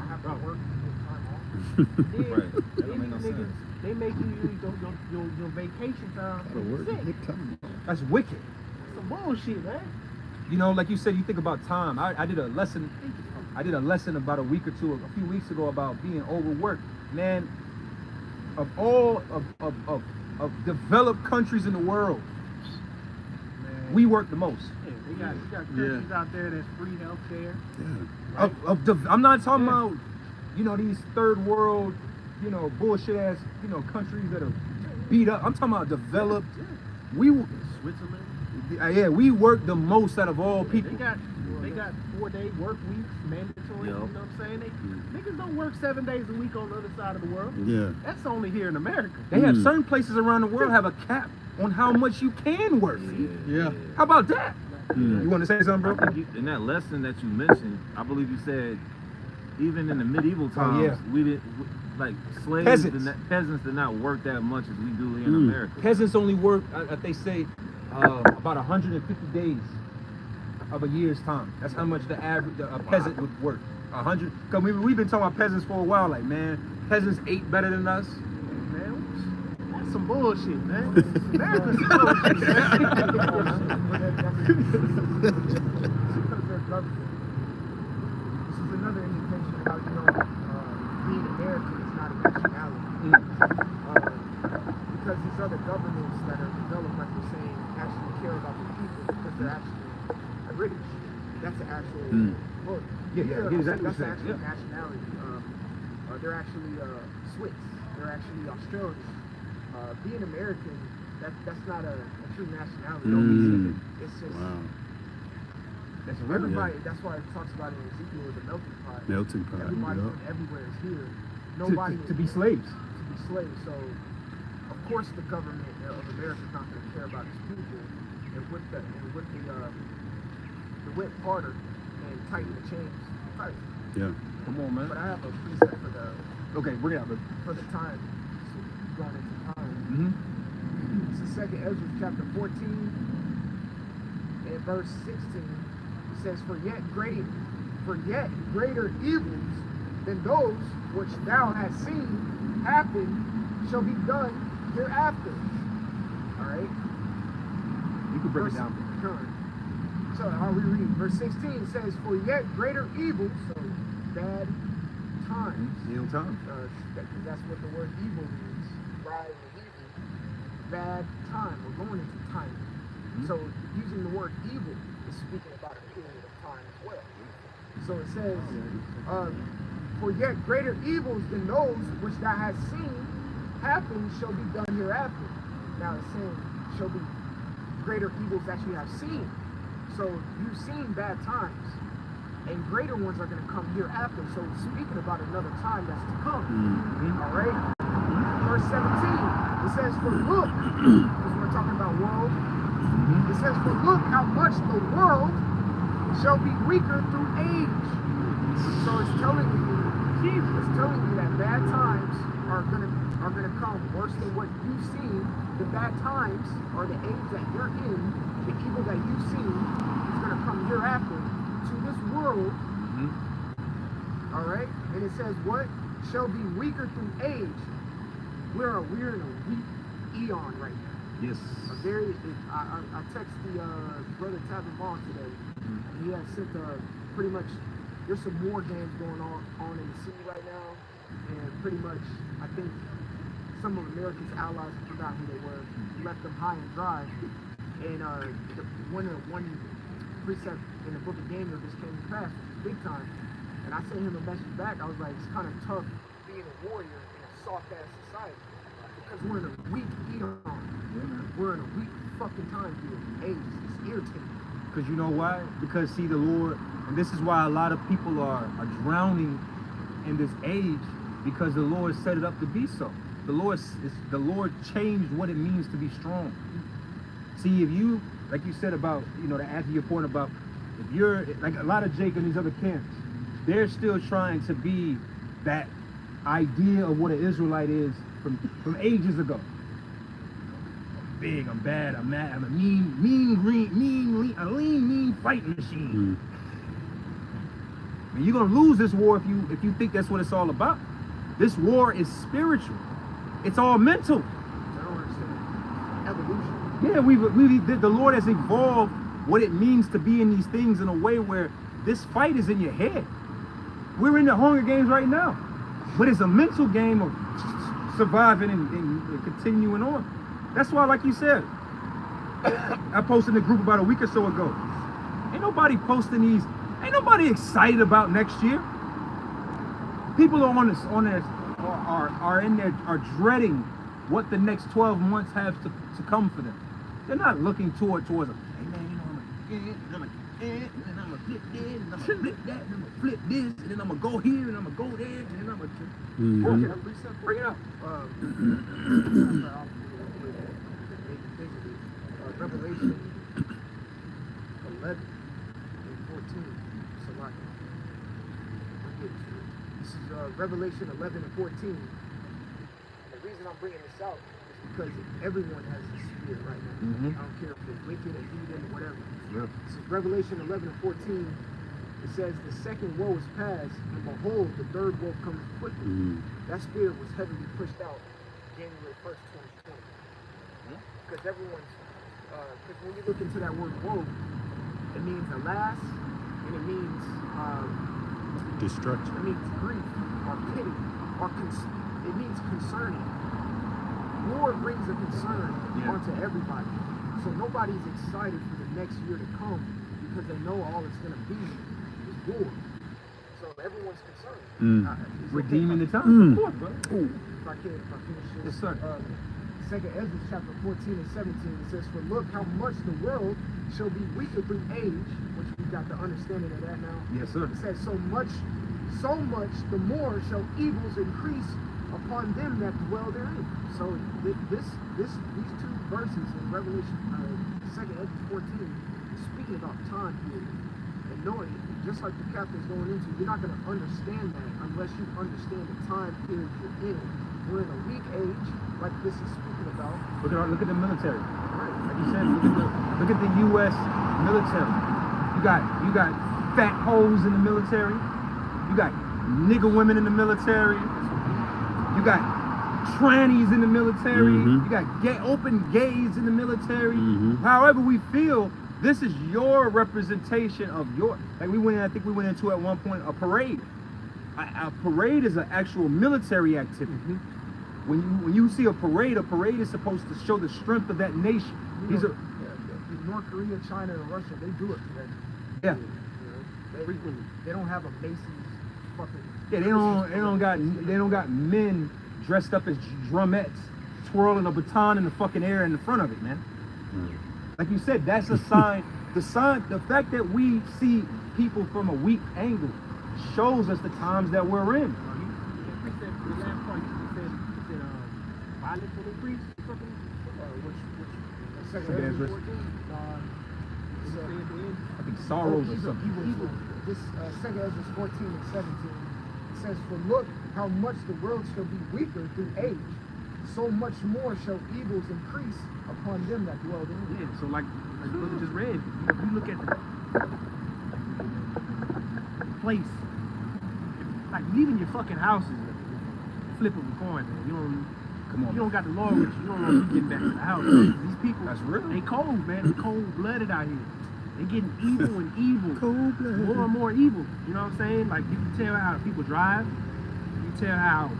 I have to work. Right. Niggas, they make you use your vacation time. That's wicked. That's some bullshit, man. Like you said, you think about time. I did a lesson about a few weeks ago about being overworked. Man, of all of developed countries in the world, man, we work the most. Yeah, we got countries out there that's free healthcare. Yeah. I'm not talking about, these third world, bullshit ass, countries that are beat up. I'm talking about developed. Switzerland. Yeah, we work the most out of all people. They got 4-day work weeks mandatory. Yo. You know what I'm saying? Niggas don't work 7 days a week on the other side of the world. Yeah. That's only here in America. They have certain places around the world have a cap on how much you can work. Yeah. How about that? You want to say something, I bro? think in that lesson that you mentioned, I believe you said even in the medieval times, yeah. we didn't like slaves. Peasants did not work that much as we do here in America. Peasants only work, they say, about 150 days of a year's time. That's how much the average a peasant would work. 100. Cause we've been talking about peasants for a while. Like, man, peasants ate better than us. Man, that's some bullshit, man. America's some bullshit, This is another indication of how, being American is not a nationality. Because these other governments that are developed, like you're saying, actually care about the people because they're actually British. That's an actual look. Exactly. That's an actual nationality. They're actually Swiss. They're actually Australian. Being American, that's not a true nationality. It's just That's everybody. That's why it talks about it in Ezekiel as a melting pot. Melting pot. Everybody Yeah. from everywhere is here. Nobody to be slaves. To be slaves. So, of course, the government of America is not going to care about its people and whip the whip harder and tighten the chains tight. Yeah. Come on, man. But I have a precept for the Bring it out, bro. for the time. So going into time. Mm-hmm. This is 2nd Ezra chapter 14 and verse 16. It says, For yet greater evils than those which thou hast seen happen shall be done hereafter. Alright? You can break it down. So I'll reread. Verse 16 says, For yet greater evils, so bad times. Evil times. That's what the word evil means. Right in Hebrew. Bad time. We're going into time. So using the word evil is speaking about a period of time as well. So it says, For yet greater evils than those which thou hast seen happen shall be done hereafter. Now it's saying shall be greater evils that you have seen. So you've seen bad times, and greater ones are going to come hereafter. So it's speaking about another time that's to come. All right. Verse 17. It says, For look, because we're talking about world. It says, For look how much the world shall be weaker through age. So it's telling you that bad times are gonna come worse than what you've seen. The bad times or the age that you're in, the evil that you've seen is gonna come hereafter to this world. All right, and it says what shall be weaker through age. We're in a weak eon right now. Yes. I text the brother Tavin Ball today. He has sent pretty much. There's some war games going on in the city right now, and pretty much I think some of America's allies, I forgot who they were, left them high and dry. And one precept in the book of Daniel just came to pass, big time. And I sent him a message back. I was like, it's kind of tough being a warrior in a soft-ass society because we're in a weak eon. We're in a weak fucking time here. Age is irritating. Because you know why? Because see, the Lord, and this is why a lot of people are drowning in this age, because the Lord set it up to be so. The Lord changed what it means to be strong. See, if you, like you said about, to answer your point about, if you're, like a lot of Jake and these other camps, they're still trying to be that idea of what an Israelite is from ages ago. I'm big, I'm bad, I'm mad, I'm a a lean fighting machine. And you're gonna lose this war if you think that's what it's all about. This war is spiritual. It's all mental. I don't understand. Evolution. Yeah, the Lord has evolved what it means to be in these things in a way where this fight is in your head. We're in the Hunger Games right now, but it's a mental game of surviving and continuing on. That's why, like you said, I posted in the group about a week or so ago. Ain't nobody posting these. Ain't nobody excited about next year. People are dreading what the next 12 months have to come for them. They're not looking towards them. Hey man, you know, I'm gonna and then I'm gonna flip this, and I'm gonna flip that, and I'm gonna flip this, and then I'm gonna go here, and I'm gonna go there, and then I'm gonna bring it up. Revelation 11 and 14. Salaki. This is Revelation 11 and 14. And the reason I'm bringing this out is because everyone has this spirit right now. I don't care if they're wicked or heathen or whatever. This is Revelation 11 and 14. It says, the second woe is past, and behold, the third woe comes quickly. That spirit was heavily pushed out January 1st, 2020. Because everyone's, because when you look into that word woe, it means alas, and it means Destruction. it means grief, or pity, or it means concerning. War brings a concern onto everybody. So nobody's excited for the next year to come because they know all it's going to be is war. So everyone's concerned. Redeeming the time. If I finish this. Yes, sir. 2nd Ezra chapter 14 and 17, it says, for look how much the world shall be weaker through age, which we got the understanding of that now. Yes, sir. It says, so much the more shall evils increase upon them that dwell therein. So these two verses in Revelation 2nd Ezra 14 is speaking about time period. And knowing, just like the captain's going into, you're not going to understand that unless you understand the time period you're in. We're in a weak age, like this is speaking about. Look at the military. Right. Like you said, look at the U.S. military. You got fat hoes in the military. You got nigger women in the military. You got trannies in the military. You got open gays in the military. However we feel, this is your representation of your. Like I think we went into at one point a parade. A parade is an actual military activity. When you see a parade is supposed to show the strength of that nation. North Korea, China, and Russia, they do it today. Yeah. They don't have a Macy's fucking. Yeah, they don't got men dressed up as drumettes twirling a baton in the fucking air in the front of it, man. Like you said, that's a sign. The fact that we see people from a weak angle shows us the times that we're in. The last part you said violence will increase or something? Second Ezra 14. I think sorrows or something. This Second Ezra 14 and 17. It says, for look how much the world shall be weaker through age, so much more shall evils increase upon them that dwell therein. Yeah, so like brother just read, you look at the place, like leaving your fucking house is a flip of a coin, man. You don't got the law with you. You don't know if you getting back to the house. These people, that's real. They cold, man. They cold-blooded out here. They getting evil and evil. Cold-blooded. More and more evil. You know what I'm saying? Like you can tell how people drive. You can tell how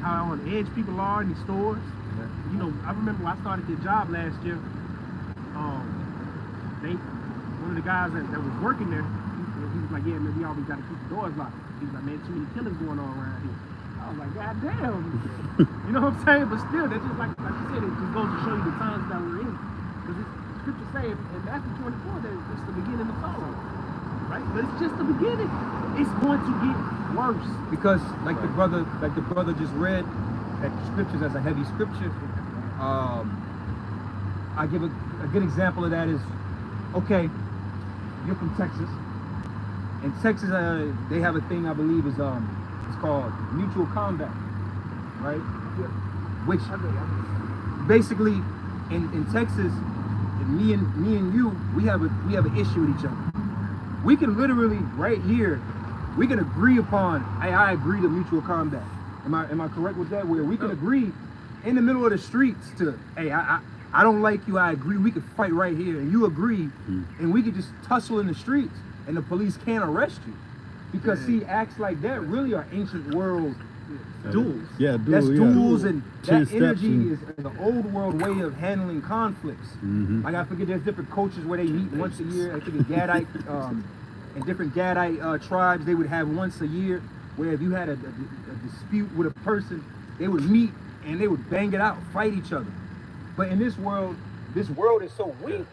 how on edge people are in these stores. You know, I remember when I started this job last year. One of the guys that was working there, he was like, yeah, man, we always got to keep the doors locked. He was like, man, too many killings going on around here. I was like, God damn. You know what I'm saying? But still, that's just like you said, it just goes to show you the times that we're in. Because the scripture say in Matthew 24 that it's the beginning of sorrow. Right? But it's just the beginning. It's going to get worse. Because like the brother just read that scriptures as a heavy scripture. I give a good example of that is, okay, you're from Texas. In Texas, they have a thing I believe is it's called mutual combat, right? Which basically in Texas, me and you, we have an issue with each other. We can literally right here, we can agree upon, hey, I agree to mutual combat. Am I correct with that? Where we can agree in the middle of the streets to, hey, I don't like you, I agree, we could fight right here, and you agree, and we could just tussle in the streets, and the police can't arrest you. Because see, acts like that really are ancient world duels. Yeah, That's duels, and that Steps energy is an old world way of handling conflicts. Like I forget, there's different cultures where they meet once a year. I think in Gadite, in different Gadite tribes, they would have once a year, where if you had a dispute with a person, they would meet and they would bang it out, fight each other. But in this world, this world is so weak.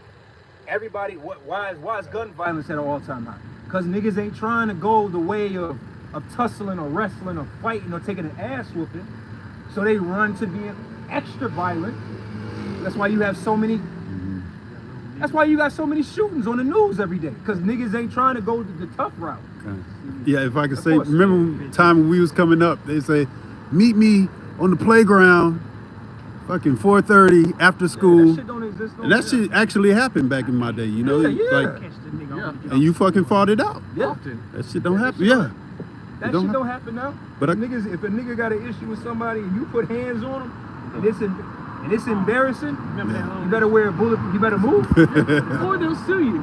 Everybody, why is gun violence at an all-time high? Because niggas ain't trying to go the way of tussling or wrestling or fighting or taking an ass whooping. So they run to being extra violent. That's why you have so many. That's why you got so many shootings on the news every day. Because niggas ain't trying to go the tough route. Okay. Yeah, if I could Of say, course. remember time when we was coming up, they say, meet me on the playground, fucking 4:30 after school. That shit don't exist no And that more. shit actually happened back in my day, you know? Yeah. Like, Catch the nigga on the and you fucking fought it out. Yeah. That shit don't happen. Yeah. That don't shit hap- don't happen now. But I- Niggas, if a nigga got an issue with somebody and you put hands on them, and it's embarrassing, Remember that you better wear a bullet. You better move. Or they'll sue you.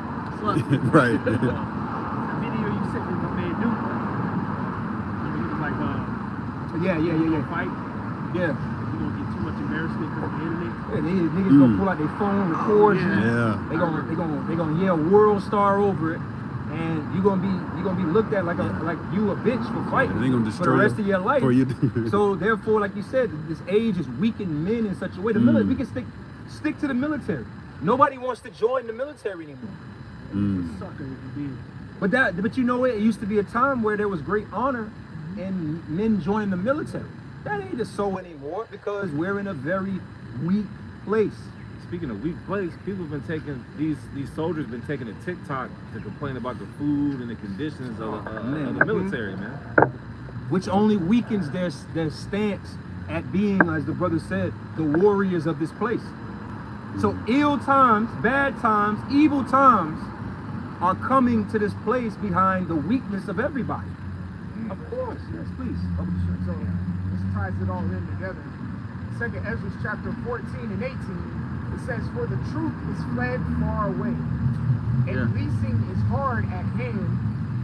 Right. The video you sent me, my man Duke. He was like, Yeah. fight. Yeah. You gonna get too much embarrassment because of the internet. Yeah, niggas gonna pull out their phone, record you. Yeah. They gonna yell world star over it, and you gonna be looked at like you a bitch for fighting. And they gonna for destroy the rest of your life. for you. So therefore, like you said, this age is weakening men in such a way. The military, we can stick to the military. Nobody wants to join the military anymore. Sucker if you did. But you know what? It used to be a time where there was great honor in men joining the military. That ain't so anymore because we're in a very weak place. Speaking of weak place, people have been taking these soldiers been taking to TikTok to complain about the food and the conditions of the military, man. Which only weakens their stance at being, as the brother said, the warriors of this place. So ill times, bad times, evil times are coming to this place behind the weakness of everybody. Of course, yes, please. So this ties it all in together. 2nd Ezra chapter 14 and 18, it says, "For the truth is fled far away, and leasing is hard at hand,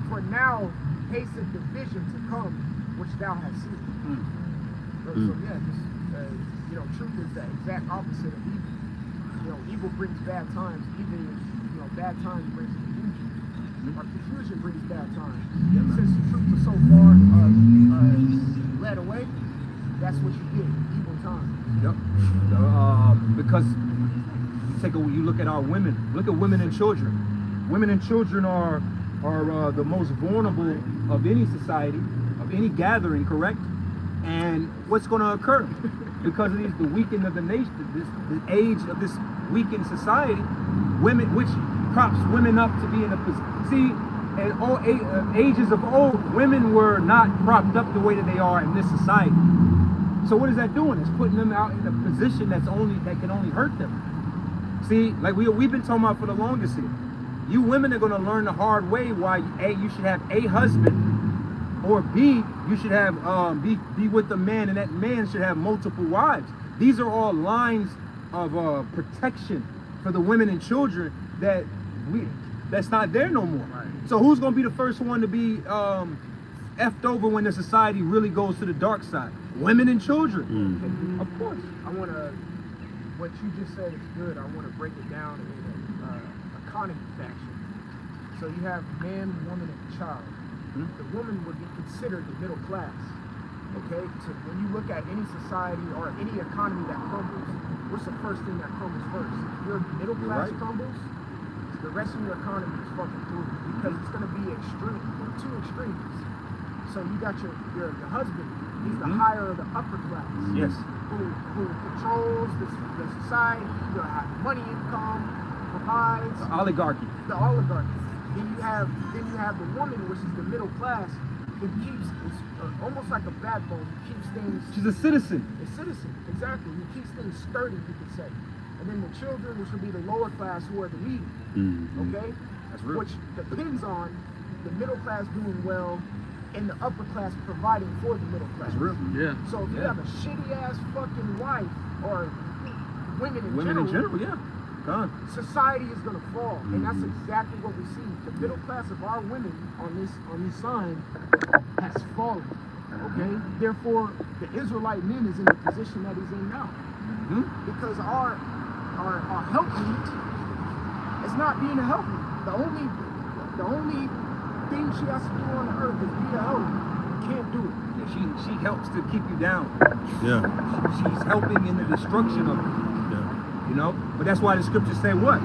for now hasteth division to come, which thou hast seen." So yeah, just truth is the exact opposite of evil. Evil brings bad times. Evil is, bad times brings confusion. Or confusion brings bad times. Since the truth is so far led away, that's what you get, evil times. Yep. Because you look at our women. Look at women and children. Women and children are the most vulnerable of any society, of any gathering, correct? And what's going to occur? Because of the weakening of the nation, the age of this weakened society, women, which props women up to be in a position. See, at all ages of old, women were not propped up the way that they are in this society. So what is that doing? It's putting them out in a position that can only hurt them. See, like we've been talking about for the longest here. You women are going to learn the hard way why A, you should have a husband, or B, you should have be with a man, and that man should have multiple wives. These are all lines of protection for the women and children that's not there no more. Right. So who's going to be the first one to be effed over when the society really goes to the dark side? Women and children. Of course. What you just said is good. I want to break it down in an economy fashion. So you have man, woman, and child. The woman would be considered the middle class. Okay? So when you look at any society or any economy that crumbles, what's the first thing that crumbles first? If your middle class crumbles, the rest of your economy is fucking through because it's going to be extreme, two extremes. So you got your husband, he's the higher of the upper class. Yes. Who controls the society, have money, income, provides. The oligarchy. The oligarchy. Then you have the woman, which is the middle class, who it's almost like a backbone. Who keeps things. She's a citizen. A citizen, exactly. Who keeps things sturdy, you could say. And then the children, which would be the lower class, who are the leaders. Okay. That's real. Which depends on the middle class doing well and the upper class providing for the middle class. That's real. Yeah. So if you have a shitty ass fucking wife or women in general, yeah. Gone. Society is gonna fall, and that's exactly what we see. The middle class of our women on this sign has fallen. Okay, therefore the Israelite man is in the position that he's in now, because our helpmeet is not being a helpmeet. The only thing she has to do on the earth is be a hoe. Can't do it. Yeah, she helps to keep you down. Yeah. She's helping in the destruction of you. You know, but that's why the scriptures say what?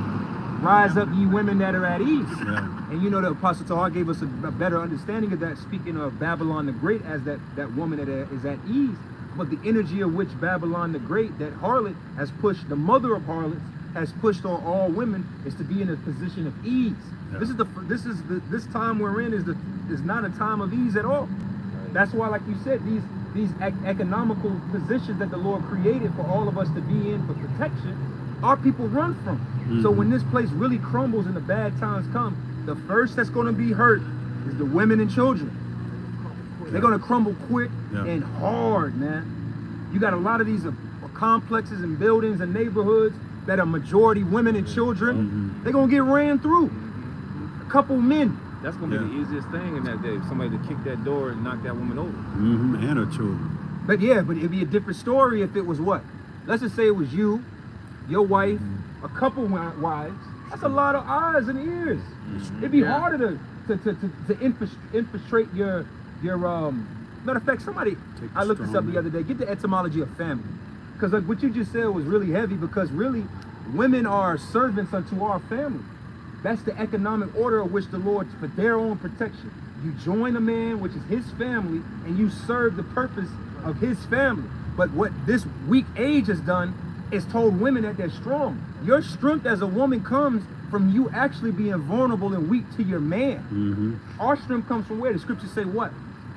Rise up, ye women that are at ease. Yeah. And you know, the Apostle Tahar gave us a better understanding of that, speaking of Babylon the Great as that woman that is at ease. But the energy of which Babylon the Great, that harlot, has pushed, the mother of harlots, has pushed on all women, is to be in a position of ease. Yeah. This time we're in is not a time of ease at all. That's why, like you said, these economical positions that the Lord created for all of us to be in for protection, our people run from. So when this place really crumbles and the bad times come, the first that's going to be hurt is the women and children. They're going to crumble quick and hard, man. You got a lot of these complexes and buildings and neighborhoods that are majority women and children. They're going to get ran through. A couple men. That's gonna be the easiest thing in that day. Somebody to kick that door and knock that woman over. And her children. But yeah, but it'd be a different story if it was what? Let's just say it was you, your wife, a couple wives. That's a lot of eyes and ears. It'd be harder to infiltrate your matter of fact, somebody, I looked this up the other day, get the etymology of family. Because like what you just said was really heavy, because really women are servants unto our family. That's the economic order of which the Lord, for their own protection. You join a man, which is his family, and you serve the purpose of his family. But what this weak age has done is told women that they're strong. Your strength as a woman comes from you actually being vulnerable and weak to your man. Our strength comes from where? The scriptures say what?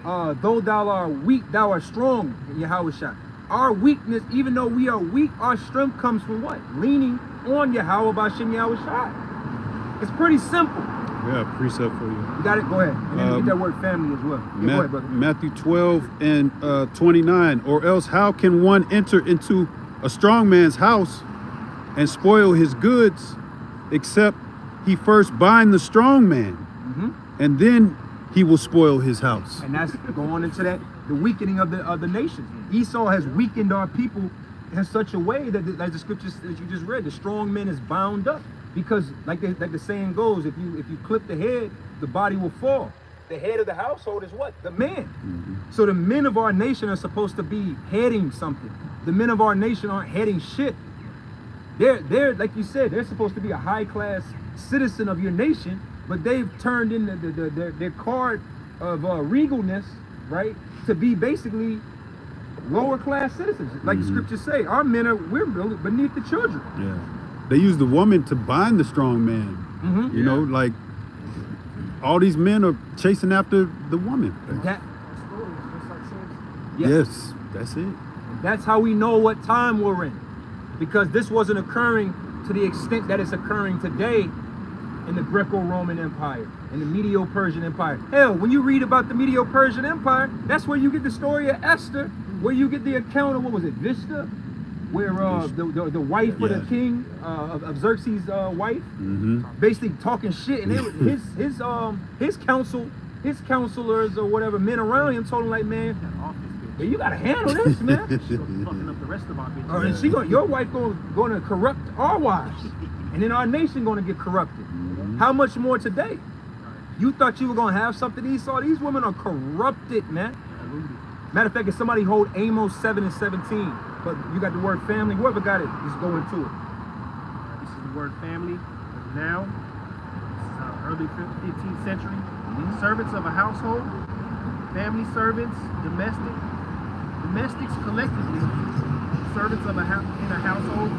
Though thou art weak, thou art strong, Yahushua. Our weakness, even though we are weak, our strength comes from what? Leaning on Yahweh Bashem Yahushua. It's pretty simple. Yeah, precept for you. You got it? Go ahead. And then get that word family as well. Yeah, go ahead, brother. Matthew 12 and 29. Or else how can one enter into a strong man's house and spoil his goods, except he first bind the strong man, and then he will spoil his house. And that's going into that, the weakening of the nations. Esau has weakened our people in such a way that, like the scriptures that you just read, the strong man is bound up. Because like the saying goes, if you clip the head, the body will fall. The head of the household is what? The man. So the men of our nation are supposed to be heading something. The men of our nation aren't heading shit. They're like you said, they're supposed to be a high class citizen of your nation, but they've turned in their card of regalness, right, to be basically lower class citizens. Like the scriptures say, our men we're beneath the children. Yeah. They use the woman to bind the strong man. You know, like all these men are chasing after the woman. Yes, that's it. That's how we know what time we're in. Because this wasn't occurring to the extent that it's occurring today in the Greco-Roman Empire, in the Medo-Persian Empire. Hell, when you read about the Medo-Persian Empire, that's where you get the story of Esther, where you get the account of, what was it, Vista? Where the wife of the king, of Xerxes' wife, basically talking shit, and his counselors or whatever, men around him told him like, man, you gotta handle this, man. Fucking up the rest of our bitches. And your wife gonna corrupt our wives, and then our nation gonna get corrupted. How much more today? You thought you were gonna have something, Esau? These women are corrupted, man. Matter of fact, if somebody hold Amos 7 and 17, but you got the word family, whoever got it, just go into it. This is the word family. Now, this is early 15th century. Servants of a household, family servants, domestics collectively, servants of in a household,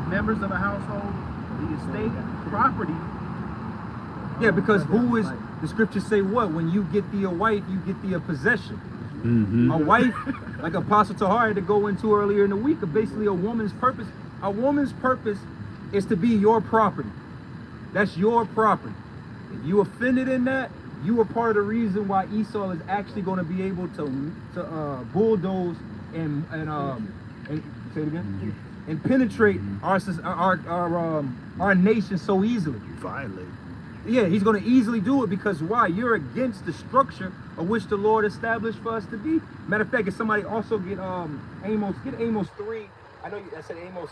members of a household, the estate, property. Yeah, because who is, the scriptures say what? When you get thee a wife, you get thee a possession. A wife, like Apostle Tahar had to go into earlier in the week, basically a woman's purpose. A woman's purpose is to be your property. That's your property. If you offended in that, you are part of the reason why Esau is actually going to be able to bulldoze and say it again, and penetrate our nation so easily. Violate. Yeah, he's going to easily do it because why? You're against the structure of which the Lord established for us to be. Matter of fact, if somebody also get Amos 3. I know I said Amos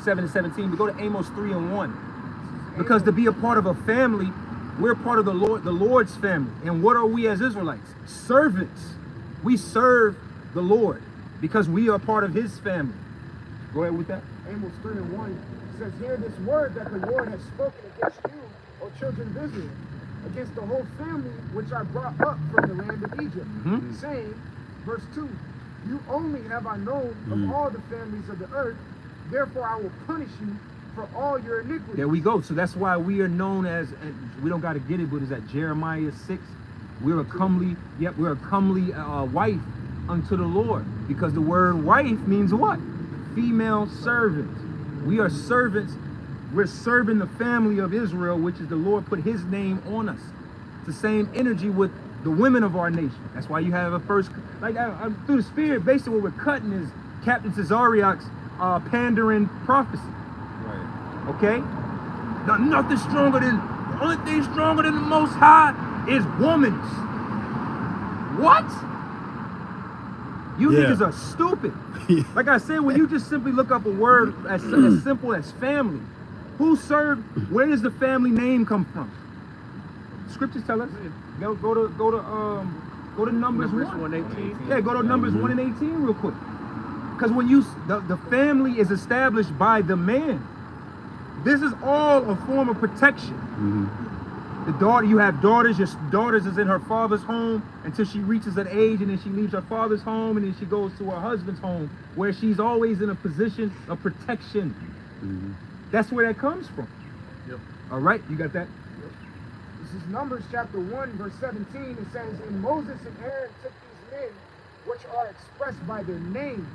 7 and 17, but go to Amos 3 and 1. Because to be a part of a family, we're part of the Lord's family. And what are we as Israelites? Servants. We serve the Lord because we are part of his family. Go ahead with that. Amos 3:1 says, "Hear this word that the Lord has spoken against you, O children of Israel, against the whole family which I brought up from the land of Egypt, saying," verse 2, "You only have I known of all the families of the earth, therefore I will punish you for all your iniquities." There we go. So that's why we are known as, and we don't got to get it, but it's at Jeremiah 6. We're a comely wife unto the Lord, because the word wife means what? Female servant. We are servants. We're serving the family of Israel, which is the Lord put his name on us. It's the same energy with the women of our nation. That's why you have a first, through the spirit, basically what we're cutting is Captain Cesariak's pandering prophecy. Right. Okay? Now, nothing stronger than, the only thing stronger than the Most High is woman's. What? You Yeah. niggas are stupid. Like I said, when you just simply look up a word as simple as family, where does the family name come from? Scriptures tell us. Go to Numbers 1:18. Yeah, go to Numbers 1 and 18 real quick. Because when the family is established by the man, this is all a form of protection. The daughter, you have daughters, your daughters is in her father's home until she reaches an age, and then she leaves her father's home, and then she goes to her husband's home, where she's always in a position of protection. That's where that comes from. Yep. All right, you got that? This is Numbers chapter 1, verse 17. It says, "And Moses and Aaron took these men, which are expressed by their names."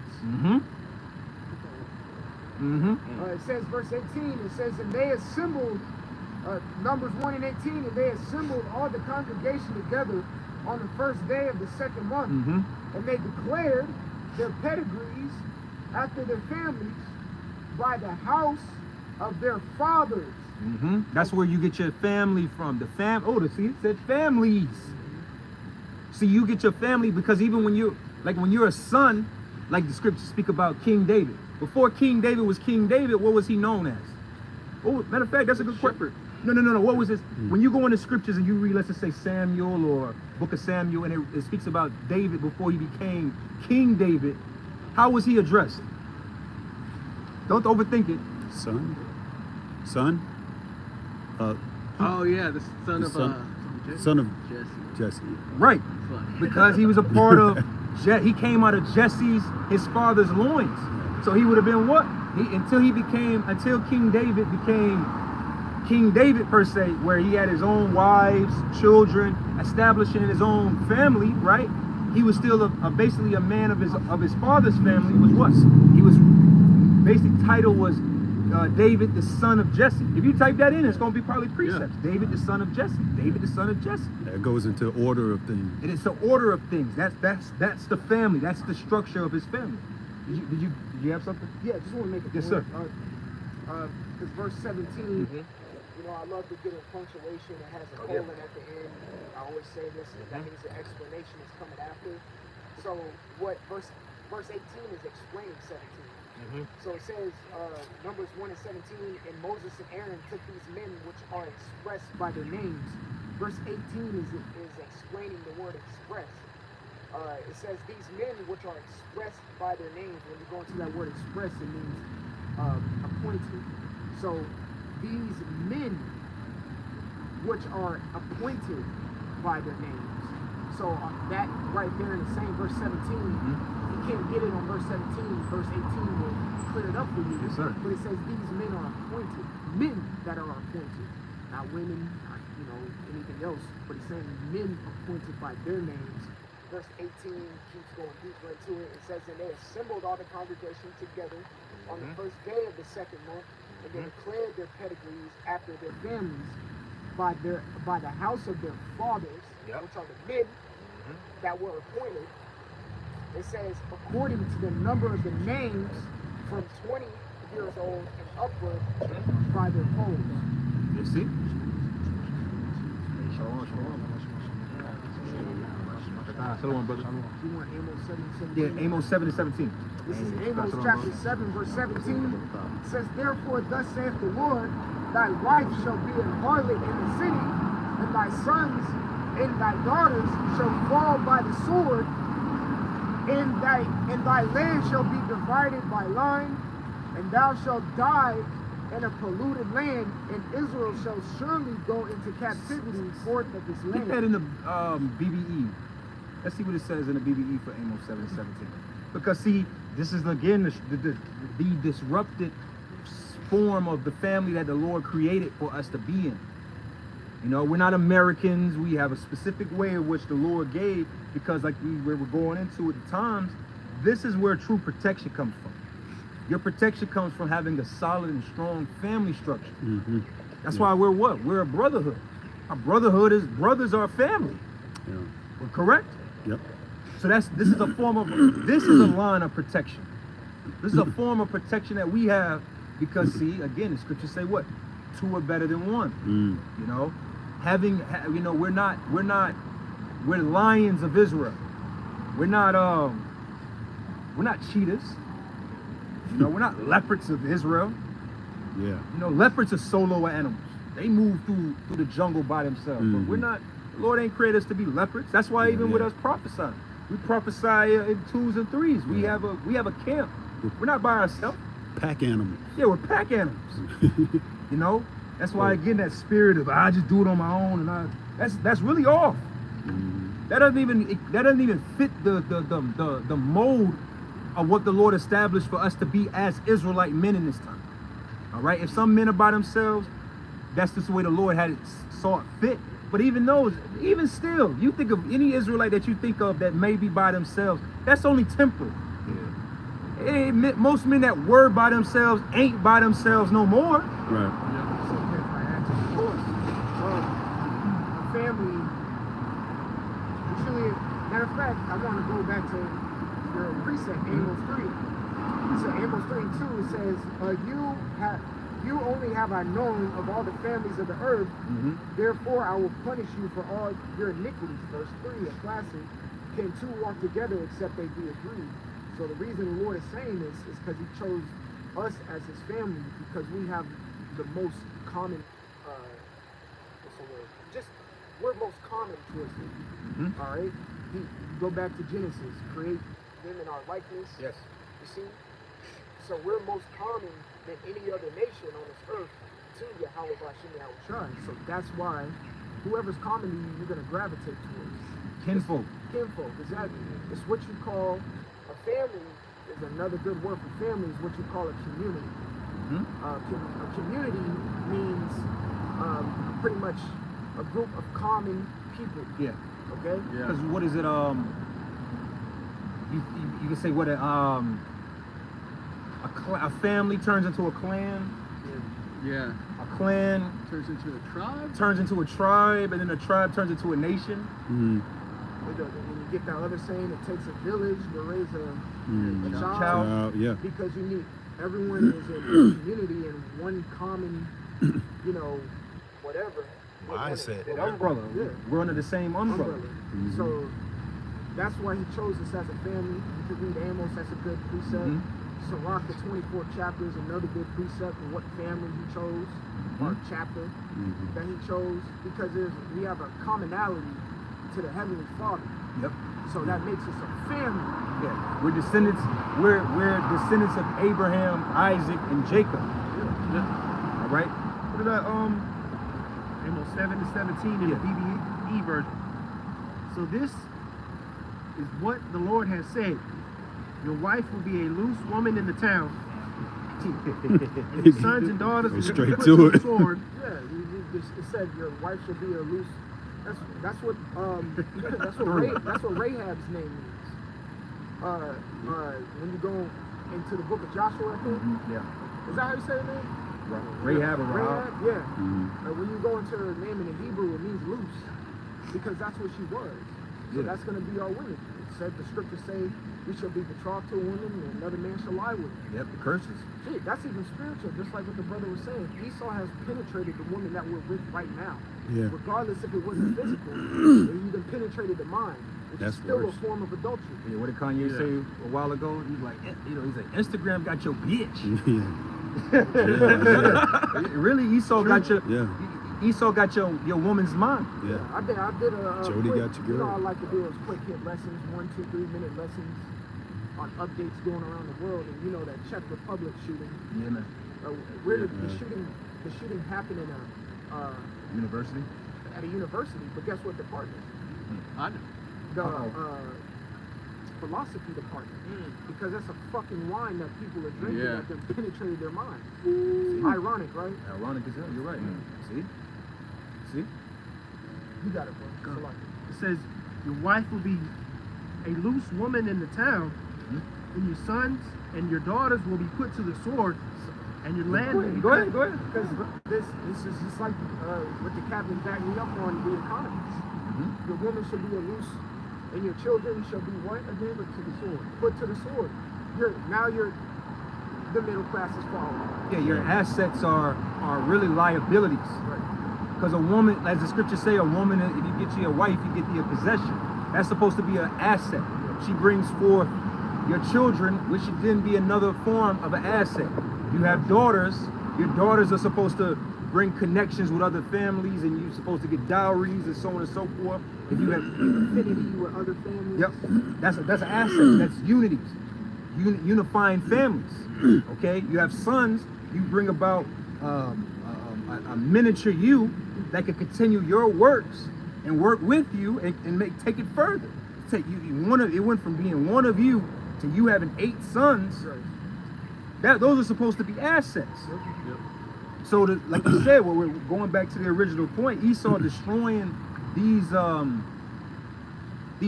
It says, verse 18, it says, "And they assembled," Numbers 1 and 18, "and they assembled all the congregation together on the first day of the second month. And they declared their pedigrees after their families by the house of their fathers." That's where you get your family from. See, it said families. See, you get your family because even when you're a son, like the scriptures speak about King David. Before King David was King David, what was he known as? Oh, matter of fact, that's a good question. No. What was this? When you go in the scriptures and you read, let's just say Samuel or Book of Samuel, and it speaks about David before he became King David, how was he addressed? Don't overthink it. Son. Oh yeah, the son of Son of Jesse. Jesse. Right. Because he was a part of, he came out of his father's loins. So he would have been what? Until King David became King David per se, where he had his own wives, children, establishing his own family, right? He was still basically a man of his father's family. Was what? He was, basic title was David, the son of Jesse. If you type that in, it's going to be probably precepts. Yeah. David, the son of Jesse. David, the son of Jesse. That goes into order of things. And it's the order of things. That's the family. That's the structure of his family. Did you have something? Yeah, just want to make a point. Yes, sir. Because verse 17, you know, I love to get a punctuation that has a colon at the end. I always say this, that means the explanation is coming after. So what verse 18 is explaining 17. So it says, Numbers 1 and 17, "And Moses and Aaron took these men which are expressed by their names." Verse 18 is explaining the word express. It says, "These men which are expressed by their names." When you go into that word express, it means appointed. So these men which are appointed by their names. So that right there in the same verse 17, you can't get it on verse 17. Verse 18 will clear it up for you. Yes, sir. But it says these men are appointed. Men that are appointed. Not women, not, anything else. But it's saying men appointed by their names. Verse 18 keeps going deeper into it. It says, "And they assembled all the congregation together on the first day of the second month, and they declared their pedigrees after their families by the house of their fathers," which are the men that were appointed. It says, "according to the number of the names from 20 years old and upward by their polls." You see? Shalom, brother. You want Amos 7 and 17? Yeah, Amos 7 and 17. This is Amos chapter 7, verse 17. It says, "Therefore thus saith the Lord, thy wife shall be an harlot in the city, and thy sons and thy daughters shall fall by the sword, and thy land shall be divided by line, And thou shalt die in a polluted land, and Israel shall surely go into captivity forth of this Keep that land. in the BBE. Let's see what it says in the BBE for Amos 7:17. Because see, this is again the disrupted form of the family that the Lord created for us to be in. You know, we're not Americans. We have a specific way in which the Lord gave, because like we were going into at the times, this is where true protection comes from. Your protection comes from having a solid and strong family structure. That's why we're what? We're a brotherhood. Our brotherhood is brothers are family. Yeah. We're correct? Yep. So this is a form of, this is a line of protection. This is a form of protection that we have because see, again, the scriptures say what? Two are better than one. You know, we're lions of Israel. We're not cheetahs. You know, we're not leopards of Israel. Yeah. You know, leopards are solo animals. They move through the jungle by themselves. But we're not, the Lord ain't created us to be leopards. That's why even with us prophesying, we prophesy in twos and threes. We have a camp. We're not by ourselves. Pack animals. Yeah, we're pack animals. You know? That's why again that spirit of I just do it on my own and that's really off. That doesn't even fit the mold of what the Lord established for us to be as Israelite men in this time. All right, if some men are by themselves, that's just the way the Lord had it saw it fit. But even still, you think of any Israelite that you think of that may be by themselves, that's only temporal. Most men that were by themselves ain't by themselves no more. Right. Of course. A family, usually, matter of fact, I want to go back to your precept, Amos 3. So Amos 3 and 2, it says, you only have I known of all the families of the earth, therefore I will punish you for all your iniquities. Verse 3, a classic, can two walk together except they be agreed? So the reason the Lord is saying this is because he chose us as his family because we have the most common, we're most common towards him. All right? Go back to Genesis, create them in our likeness. Yes. You see? So we're most common than any other nation on this earth to Yahweh Bashim Yahweh. So that's why whoever's common to you, you're going to gravitate towards. Kinfolk. Kinfolk, exactly. It's what you call a family. Is another good word for family is what you call a community. A community means pretty much a group of common people. Yeah. Okay. Because what is it? You can say what a family turns into a clan. Yeah. A clan Turns into a tribe. turns into a tribe, and then a tribe turns into a nation. When you get that other saying, it takes a village to raise a child. Child. Yeah. Because you need everyone is in a community and one common, whatever. Mindset. An umbrella. Yeah. We're under the same umbrella. So that's why he chose us as a family. You could read Amos, that's a good precept. Sirach, the 24th chapter is another good precept of what family he chose, or chapter that he chose, because we have a commonality to the Heavenly Father. Yep. So that makes us a family. Yeah. We're descendants of Abraham, Isaac, and Jacob. All right. What did I Amos 7 to 17 in the BBE version. So this is what the Lord has said. Your wife will be a loose woman in the town. And your sons and daughters will Straight be put to to it. the sword. Yeah, it said your wife should be a loose. That's what Rahab's name means. When you go into the book of Joshua, I think. Yeah. Is that how you say her name? Rahab or Rahab, Rahab? yeah. When you go into her name in the Hebrew, it means loose, because that's what she was. So that's going to be our women. It said the scriptures say we shall be betrothed to a woman, and another man shall lie with her. Yep, the curses. See, that's even spiritual, just like what the brother was saying. Esau has penetrated the woman that we're with right now. Yeah. Regardless if it wasn't physical, it even penetrated the mind, which That's is still worse. a form of adultery. Yeah, what did Kanye say a while ago? He's like, he said, Instagram got your bitch. Really, Esau got your Esau got your woman's mind. Yeah. I did a Jody quick, got your girl. I like to do those quick hit lessons, 1, 2, 3 minute lessons. on updates going around the world, and you know that Czech Republic shooting. Yeah, man. Where Yeah, the shooting happened in University. at a university, but guess what department? I know. The philosophy department, because that's a fucking wine that people are drinking Yeah. that then penetrated their mind. Ironic, right? Ironic as hell. You're right. See? You got it, bro. It's like It says your wife will be a loose woman in the town, and your sons and your daughters will be put to the sword, and your land will be Go ahead. because this is just like what the captain backed me up on the economies. Your woman should be a loose, and your children shall be what again? Put to the sword. Put to the sword. You're the middle class is following. Yeah, your assets are really liabilities. Right. Because a woman, as the scriptures say, a woman, if you get you a wife, you get the possession. That's supposed to be an asset. She brings forth your children, which should then be another form of an asset. You have daughters. Your daughters are supposed to bring connections with other families, and you're supposed to get dowries and so on and so forth. If you have Affinity with other families. Yep, that's an asset. That's unities, unifying families. Okay, you have sons. You bring about a miniature you that can continue your works and work with you and take it further. It went from being one of you to you having 8 sons. Those are supposed to be assets. So, like you said, we're going back to the original point. Esau destroying these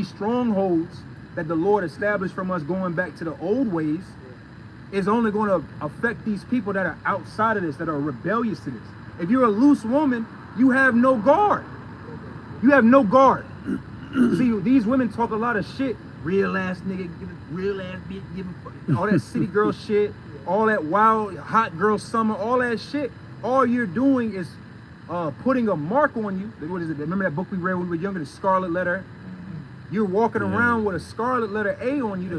strongholds that the Lord established from us, going back to the old ways, is only going to affect these people that are outside of this, that are rebellious to this. If you're a loose woman, you have no guard. You have no guard. See, these women talk a lot of shit. Real ass nigga, real ass bitch, all that city girl shit, all that wild hot girl summer, all that shit. All you're doing is putting a mark on you. What is it? Remember that book we read when we were younger, The Scarlet Letter? You're walking around with a scarlet letter A on you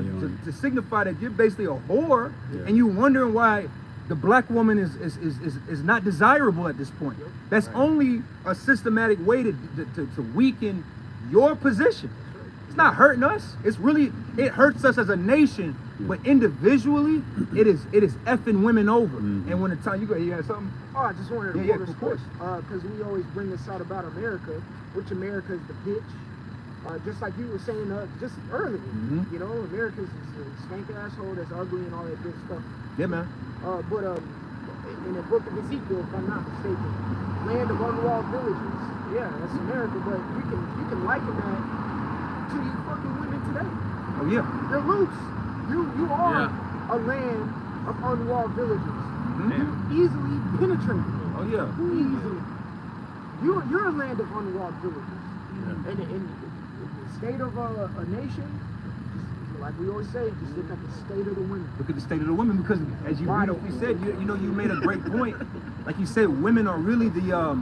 to signify that you're basically a whore, and you wondering why the black woman is not desirable at this point. That's only a systematic way to weaken your position. It's not hurting us. It hurts us as a nation, but individually, it is effing women over. And when the time you got something? Oh, I just wanted to Yeah, this of course. because we always bring this out about America, which America is the bitch. Just like you were saying just earlier, you know, America's a skank asshole that's ugly and all that good stuff. Yeah, man. But in the book of Ezekiel, if I'm not mistaken, land of unwalled villages. Yeah, that's America, but you can liken that to you fucking women today. Oh yeah. You're loose. You are a land of unwalled villages. You easily penetrate. Oh yeah. Easily. You're a land of unwalled villages. And in the state of a nation, just like we always say, just look at the state of the women. Look at the state of the women, because as you beautifully said, you made a great point. Like you said, women are really the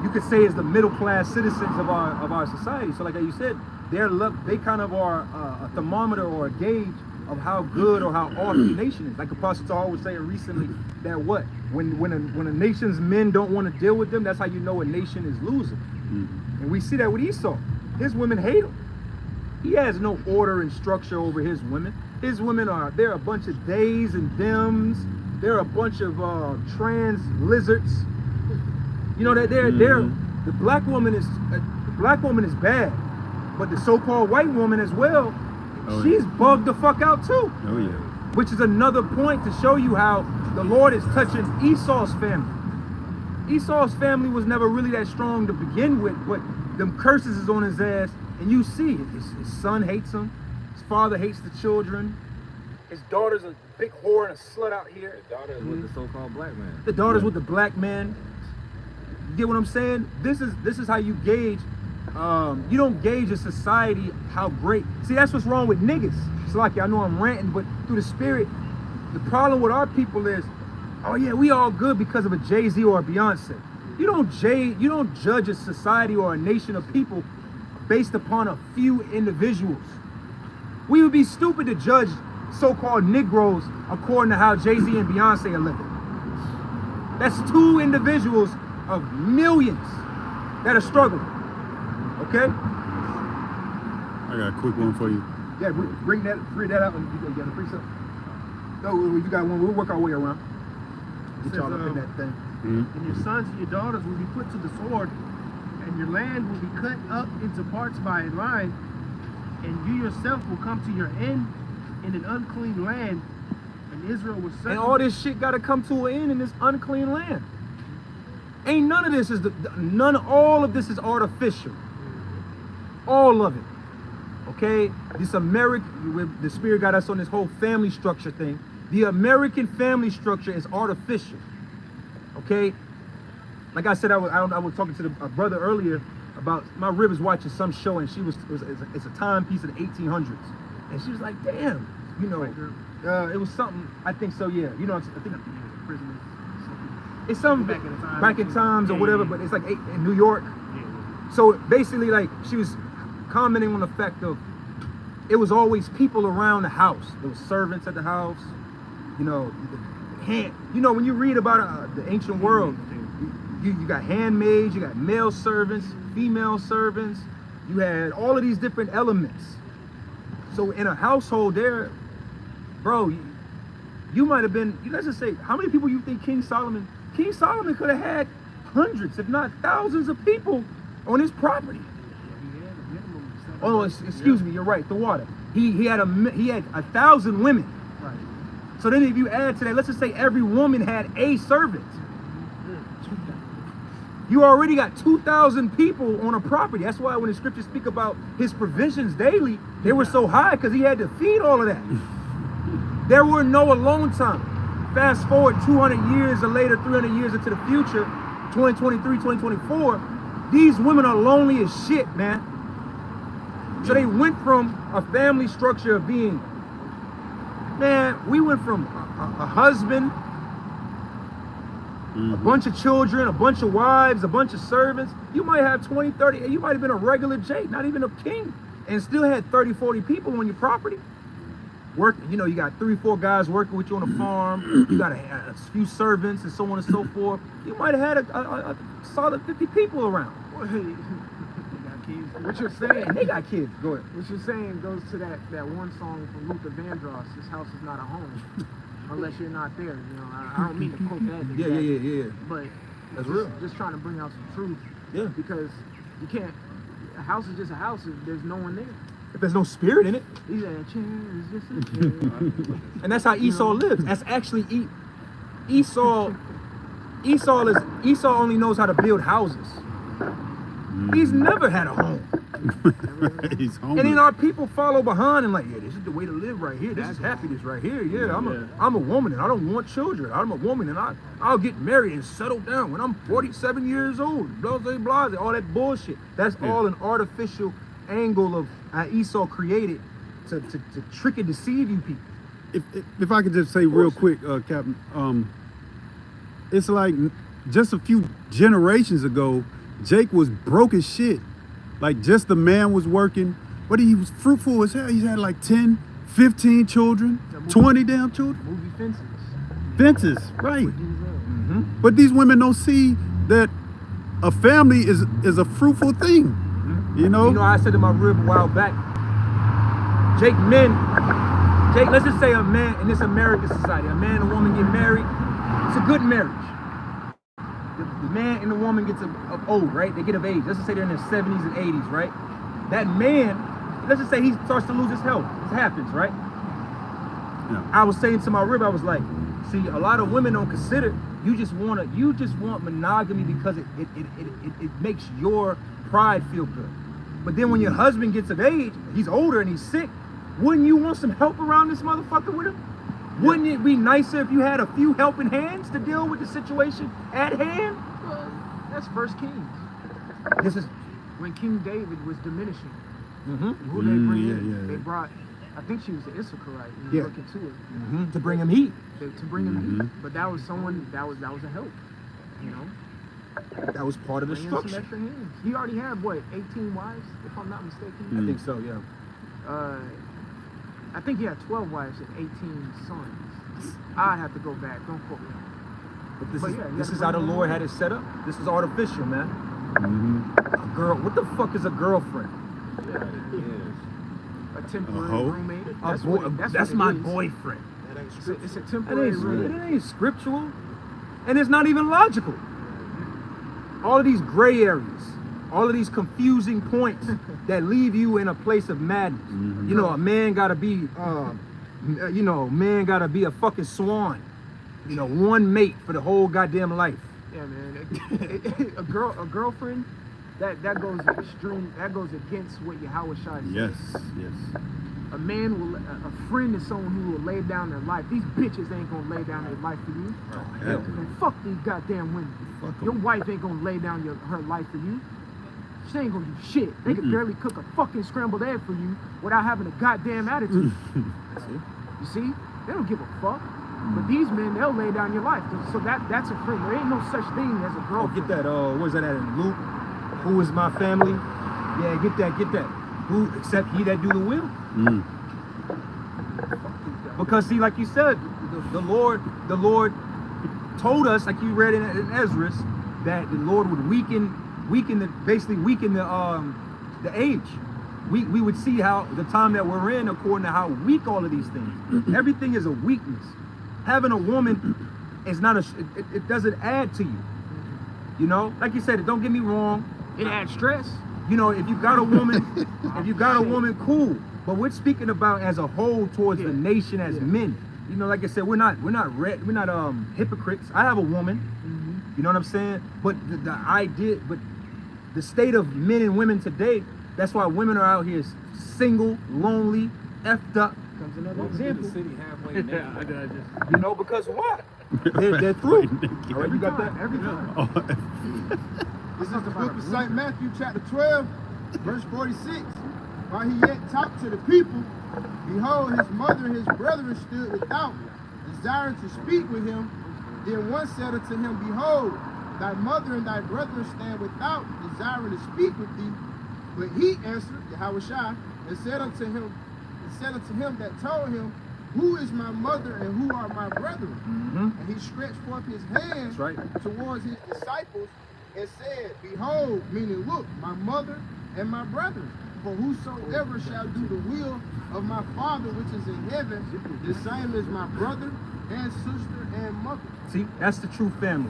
you could say is the middle class citizens of our society. So like you said, they kind of are a thermometer or a gauge of how good or how off the nation is. Like Apostle Paul was saying recently, that when a nation's men don't want to deal with them, that's how you know a nation is losing. And we see that with Esau. His women hate him. He has no order and structure over his women. His women they're a bunch of theys and thems. They're a bunch of trans lizards. You know that they're the black woman is bad, but the so-called white woman as well, she's bugged the fuck out too. Oh yeah. Which is another point to show you how the Lord is touching Esau's family. Esau's family was never really that strong to begin with, but them curses is on his ass, and you see it. His son hates him. His father hates the children. His daughter's a big whore and a slut out here. The daughter is with the so-called black man. The daughter's with the black man. You get what I'm saying? This is how you gauge. You don't gauge a society how great. See, that's what's wrong with niggas. It's like, I know I'm ranting, but through the spirit, the problem with our people is, oh yeah, we all good because of a Jay-Z or a Beyonce. You don't judge a society or a nation of people based upon a few individuals. We would be stupid to judge so-called Negroes according to how Jay-Z and Beyonce are living. That's 2 individuals of millions that are struggling. Okay? I got a quick one for you. Yeah, read that out and you got a precept. No, if you got one, we'll work our way around. Get y'all up in that thing. And your sons and your daughters will be put to the sword, and your land will be cut up into parts by a line, and you yourself will come to your end in an unclean land, and Israel will serve. And all this shit got to come to an end in this unclean land. Ain't none of this is all of this is artificial. All of it. Okay? This the Spirit got us on this whole family structure thing. The American family structure is artificial. Okay? Like I said, I was talking to a brother earlier about my rib was watching some show, and it's a timepiece of the 1800s, and she was like, "Damn, you know, it was something." I think so, yeah. You know, I think it's something back in times or whatever, but it's like in New York. So basically, like she was commenting on the fact of it was always people around the house. There was servants at the house. You know, when you read about the ancient world. You got handmaids, you got male servants, female servants, you had all of these different elements. So in a household there, bro, you might have been, let's just say, how many people you think King Solomon could have had hundreds, if not thousands of people on his property. Oh, excuse me, you're right, the water. He had 1,000 women. Right. So then if you add to that, let's just say every woman had a servant. You already got 2,000 people on a property. That's why when the scriptures speak about his provisions daily, they were so high because he had to feed all of that. There were no alone time. Fast forward 200 years or later, 300 years into the future, 2023, 2024, these women are lonely as shit, man. So they went from a family structure of being, man, we went from a husband, a bunch of children, a bunch of wives, a bunch of servants. You might have 20, 30, you might have been a regular Jake, not even a king, and still had 30, 40 people on your property. Working, you know, you got 3, 4 guys working with you on a farm, you got a few servants and so on and so forth. You might have had a solid 50 people around. What you're saying, and they got kids. Go ahead. What you're saying goes to that one song from Luther Vandross, "This house is not a home." Unless you're not there, you know. I don't mean to quote that. Exactly, yeah. But that's real. Just trying to bring out some truth. Yeah. Because you can't. A house is just a house if there's no one there. If there's no spirit in it. He's a chair is just a chair. And that's how Esau lives. That's actually Esau only knows how to build houses. He's never had a home. He's and then our people follow behind and like, yeah, this is the way to live right here. This is happiness right here. Yeah, I'm a woman and I don't want children. I'm a woman and I'll get married and settle down when I'm 47 years old. Blah, blah, blah, all that bullshit. That's all an artificial angle of how Esau created to trick and deceive you people. If I could just say real quick, Captain, it's like just a few generations ago, Jake was broke as shit. Like just the man was working, but he was fruitful as hell. He had like 10, 15 children, 20 damn children. Movie Fences. Fences, right. But these women don't see that a family is a fruitful thing. You know? You know, I said to my rib a while back, Jake, let's just say a man in this American society, a man and a woman get married, it's a good marriage. The man and the woman gets old, right? They get of age. Let's just say they're in their 70s and 80s, right? That man, let's just say he starts to lose his health. This happens, right? Yeah. I was saying to my rib, I was like, see, a lot of women don't consider, you just want monogamy because it makes your pride feel good. But then when your husband gets of age, he's older and he's sick, wouldn't you want some help around this motherfucker with him? Wouldn't it be nicer if you had a few helping hands to deal with the situation at hand? Well, that's First Kings. This is when King David was diminishing. Who they bring in? They brought, I think she was an Issacharite. You look into it. To bring him heat. To bring him heat. But that was someone that was a help. You know. That was part of the structure. Some extra hands. He already had what, 18 wives, if I'm not mistaken. I think so, yeah. I think he had 12 wives and 18 sons. I'd have to go back. Don't quote me. But this is how the Lord had it set up. This is artificial, man. A girl. What the fuck is a girlfriend? a temporary hoe? roommate. That's, What my it is. boyfriend. It's a That temporary ain't, roommate. it ain't scriptural, and it's not even logical. All of these gray areas, all of these confusing points that leave you in a place of madness. You know, a man gotta be, man gotta be a fucking swan. You know, one mate for the whole goddamn life. Yeah, man. A girlfriend, that goes extreme. That goes against what Yahweh Shai says. Yes. A man will, a friend is someone who will lay down their life. These bitches ain't gonna lay down their life for you. Hell. And fuck these goddamn women. Fuck 'em. Your wife ain't gonna lay down her life for you. She ain't gonna do shit. They can barely cook a fucking scrambled egg for you without having a goddamn attitude. You see? They don't give a fuck. But these men, they'll lay down your life. So that's a friend. There ain't no such thing as a Oh, girlfriend. get that, where's that at in Luke? Who is my family? Yeah, get that. Who, except he that do the will. Because see, like you said, the Lord told us, like you read in Ezra, that the Lord would weaken the age. We would see how the time that we're in according to how weak all of these things. Everything is a weakness. Having a woman is not it doesn't add to you. You know, like you said, don't get me wrong. It adds stress. You know, if you got a woman, cool. But we're speaking about as a whole towards the nation as men. You know, like I said, we're not hypocrites. I have a woman. You know what I'm saying? But the state of men and women today, that's why women are out here single, lonely, effed up. Comes another Welcome to the example. city halfway naked. You know, because what? They're through. All right, you got that? Every time. This is the book of St. Matthew, chapter 12, verse 46. While he yet talked to the people, behold, his mother and his brethren stood without, desiring to speak with him. Then one said unto him, Behold, thy mother and thy brethren stand without, desiring to speak with thee. But he answered, Yahushua, and said unto him that told him, Who is my mother and who are my brethren? And he stretched forth his hands towards his disciples and said, Behold, meaning look, my mother and my brethren. For whosoever shall do the will of my Father which is in heaven, the same is my brother and sister and mother. See, that's the true family.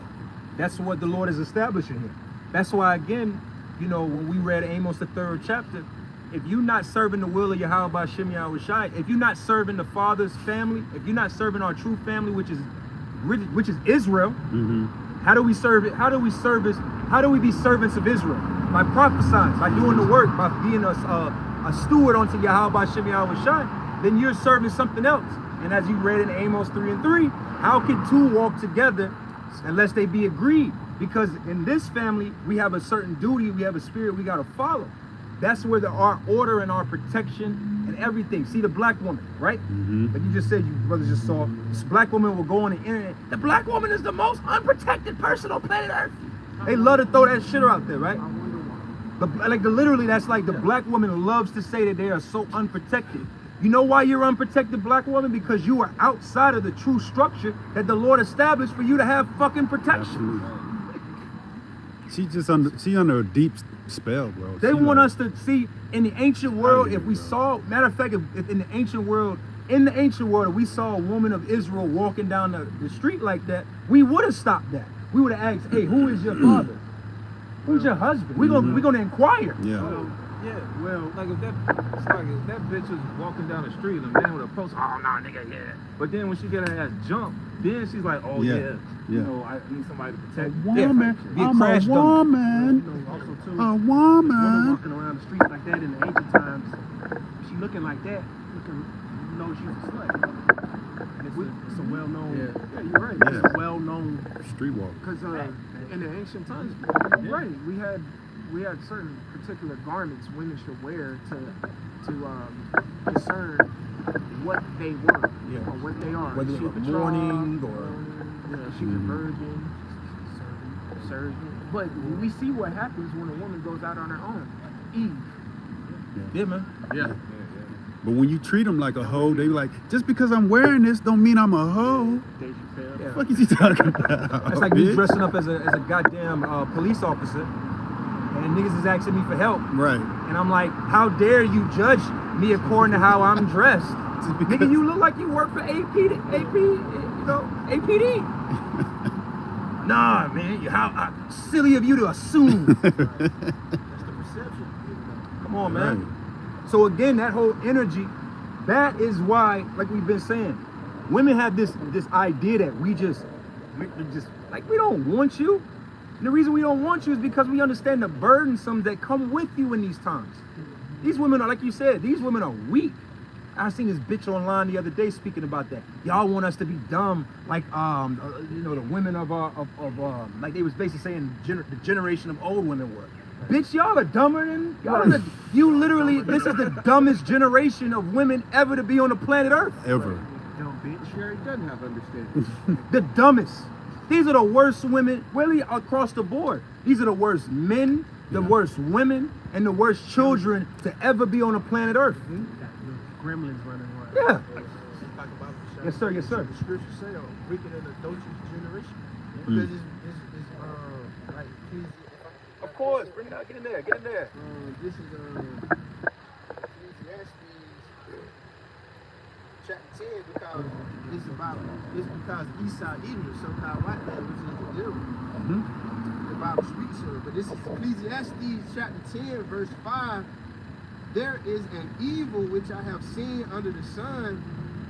That's what the Lord is establishing here. That's why, again, you know, when we read Amos, the 3rd chapter, if you're not serving the will of Yahweh B'Shem Yahushai, if you're not serving the Father's family, if you're not serving our true family, which is Israel, how do we serve it? How do we be servants of Israel? By prophesying, by doing the work, by being a steward unto Yahweh B'Shem Yahushai, then you're serving something else. And as you read in Amos 3:3, how can two walk together unless they be agreed? Because in this family, we have a certain duty, we have a spirit we got to follow. That's where our order and our protection and everything. See the black woman, right? Like you just said, you brothers just saw, this black woman will go on the internet. The black woman is the most unprotected person on planet Earth. They love to throw that shit out there, right? Literally, that's like the black woman loves to say that they are so unprotected. You know why you're unprotected, black woman? Because you are outside of the true structure that the Lord established for you to have fucking protection. Absolutely. She under a deep spell, bro. They want us to see in the ancient world, if we saw, matter of fact, if in the ancient world, if we saw a woman of Israel walking down the street like that, we would have stopped that. We would have asked, hey, who is your father? Who's your husband? We're gonna inquire. Well, like if that bitch was walking down the street and a man would approach, oh no, nigga, yeah. But then when she get her ass jumped, then she's like, oh yeah. You know, I need somebody to protect me. Woman, Be a I'm crash a dummy. woman. Also too, A woman woman. walking around the streets like that in the ancient times, she looking like that, you know she's a slut. And it's a well-known. Yeah, you're right. It's a well-known Streetwalk. because in the ancient times, you're right. We had certain particular garments women should wear to discern what they were or what they are. Whether She a it's betrothed, mourning or she's a virgin, surgeon. But we see what happens when a woman goes out on her own. Eve. yeah, man. But when you treat them like a hoe, they be like, just because I'm wearing this don't mean I'm a hoe. Dave Chappelle. Yeah. What the fuck is he talking about? That's like me bitch? dressing up as a goddamn police officer, and niggas is asking me for help. Right. And I'm like, how dare you judge me according to how I'm dressed. Just because- Nigga, you look like you work for APD. Nah, man, how silly of you to assume. That's the perception. Come on, man. So again, that whole energy, that is why, like we've been saying, women have this idea that we just like, we don't want you. And the reason we don't want you is because we understand the burdensome that come with you in these times. These women are, like you said, these women are weak. I seen this bitch online the other day speaking about that. Y'all want us to be dumb, like you know, the women of like they was basically saying the generation of old women were. Bitch, y'all are dumber than y'all. You literally, this is the dumbest generation of women ever to be on the planet Earth. Ever. Dumb bitch. Sherry doesn't have understanding. The dumbest. These are the worst women, really across the board. These are the worst men, the worst women, and the worst children to ever be on the planet Earth. Gremlins running around. Yeah. Talk about the Yes, sir. Yes, sir. The scriptures say, wicked and adulterous generation. Because it's like, Of course. Bring it out. Get in there. Get in there. this is Ecclesiastes chapter 10, because it's because Esau Edom is so-called white man, which is the devil. The Bible speaks of it. But this is Ecclesiastes chapter 10, verse 5. There is an evil which I have seen under the sun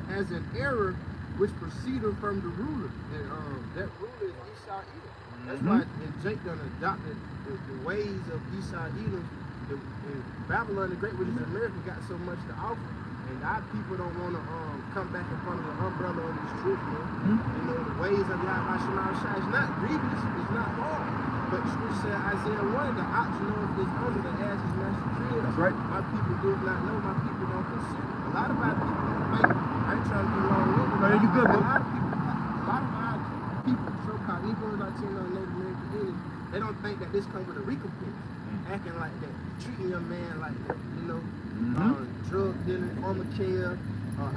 as an error which proceeded from the ruler. And that ruler is Esau Edom. That's why Jake done adopted the ways of Esau Edom. Babylon the Great, which is America, got so much to offer. And our people don't want to come back in front of the umbrella of this truth, man. You know, the ways of Yahweh Shema Shai. It's not grievous, it's not hard. But the scripture said, Isaiah 1, the ox knoweth his owner, the ass is master tread. That's right. My people do not know, my people don't consider. A lot of our people don't think, I ain't trying to be long-winded. No, you good, bro. A lot of our people, so-called Negroes, Latino, and Native American Indians, they don't think that this comes with a recompense. Acting like that, treating your man like that, you know, drug dealing, pharmacia,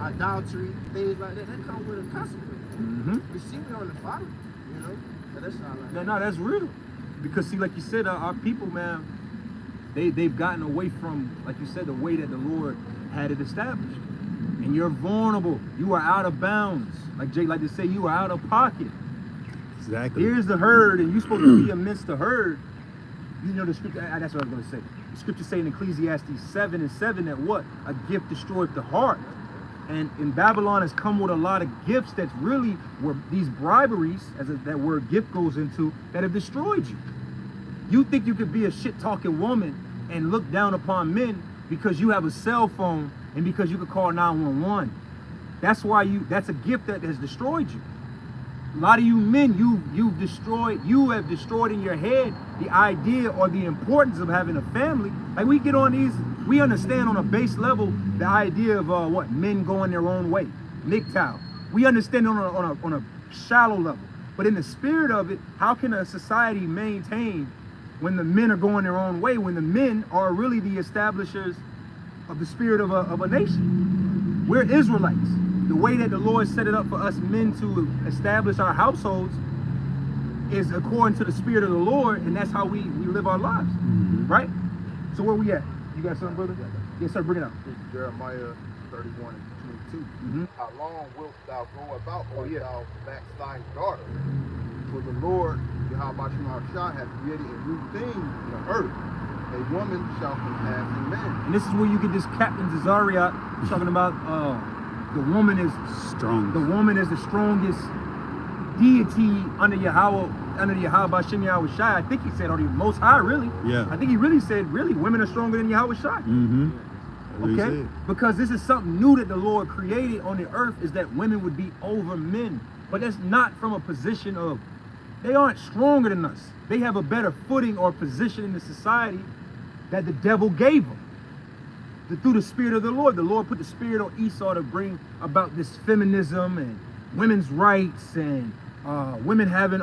idolatry, things like that. That comes with a consequence. We see it on the bottom, you know. So that's all I No, that's real. Because see, like you said, our people, man, they've gotten away from, like you said, the way that the Lord had it established. And you're vulnerable. You are out of bounds. Like Jay like to say, you are out of pocket. Exactly. Here's the herd, and you're supposed to be amidst the herd. You know the scripture, that's what I was going to say. The scripture saying in Ecclesiastes 7:7 that what? A gift destroyeth the heart. And in Babylon has come with a lot of gifts that really were these briberies, that word gift goes into, that have destroyed you. You think you could be a shit-talking woman and look down upon men because you have a cell phone and because you could call 911. That's why that's a gift that has destroyed you. A lot of you men, you have destroyed in your head the idea or the importance of having a family. Like we get on these, we understand on a base level the idea of what men going their own way, MGTOW. We understand on a shallow level, but in the spirit of it, how can a society maintain when the men are going their own way? When the men are really the establishers of the spirit of a nation. We're Israelites. The way that the Lord set it up for us men to establish our households is according to the spirit of the Lord, and that's how we live our lives, right? So where we at? You got something, brother? Yes, sir. Bring it out. Jeremiah 31:22. How long wilt thou go about, O thou backsliding daughter? For the Lord, Yahweh Shema Shai, hath created a new thing in the earth. A woman shall compass a man. And this is where you get this Captain Zazariah talking about the woman is strong. The woman is the strongest deity under Yahweh Shem Yahweh Shai. I think he said, or the Most High, really. Yeah. I think he really said, really, women are stronger than Yahweh Shai. Okay? Because this is something new that the Lord created on the earth, is that women would be over men. But that's not from a position of, they aren't stronger than us. They have a better footing or position in the society that the devil gave them. Through the spirit of the Lord put the spirit on Esau to bring about this feminism and women's rights and women having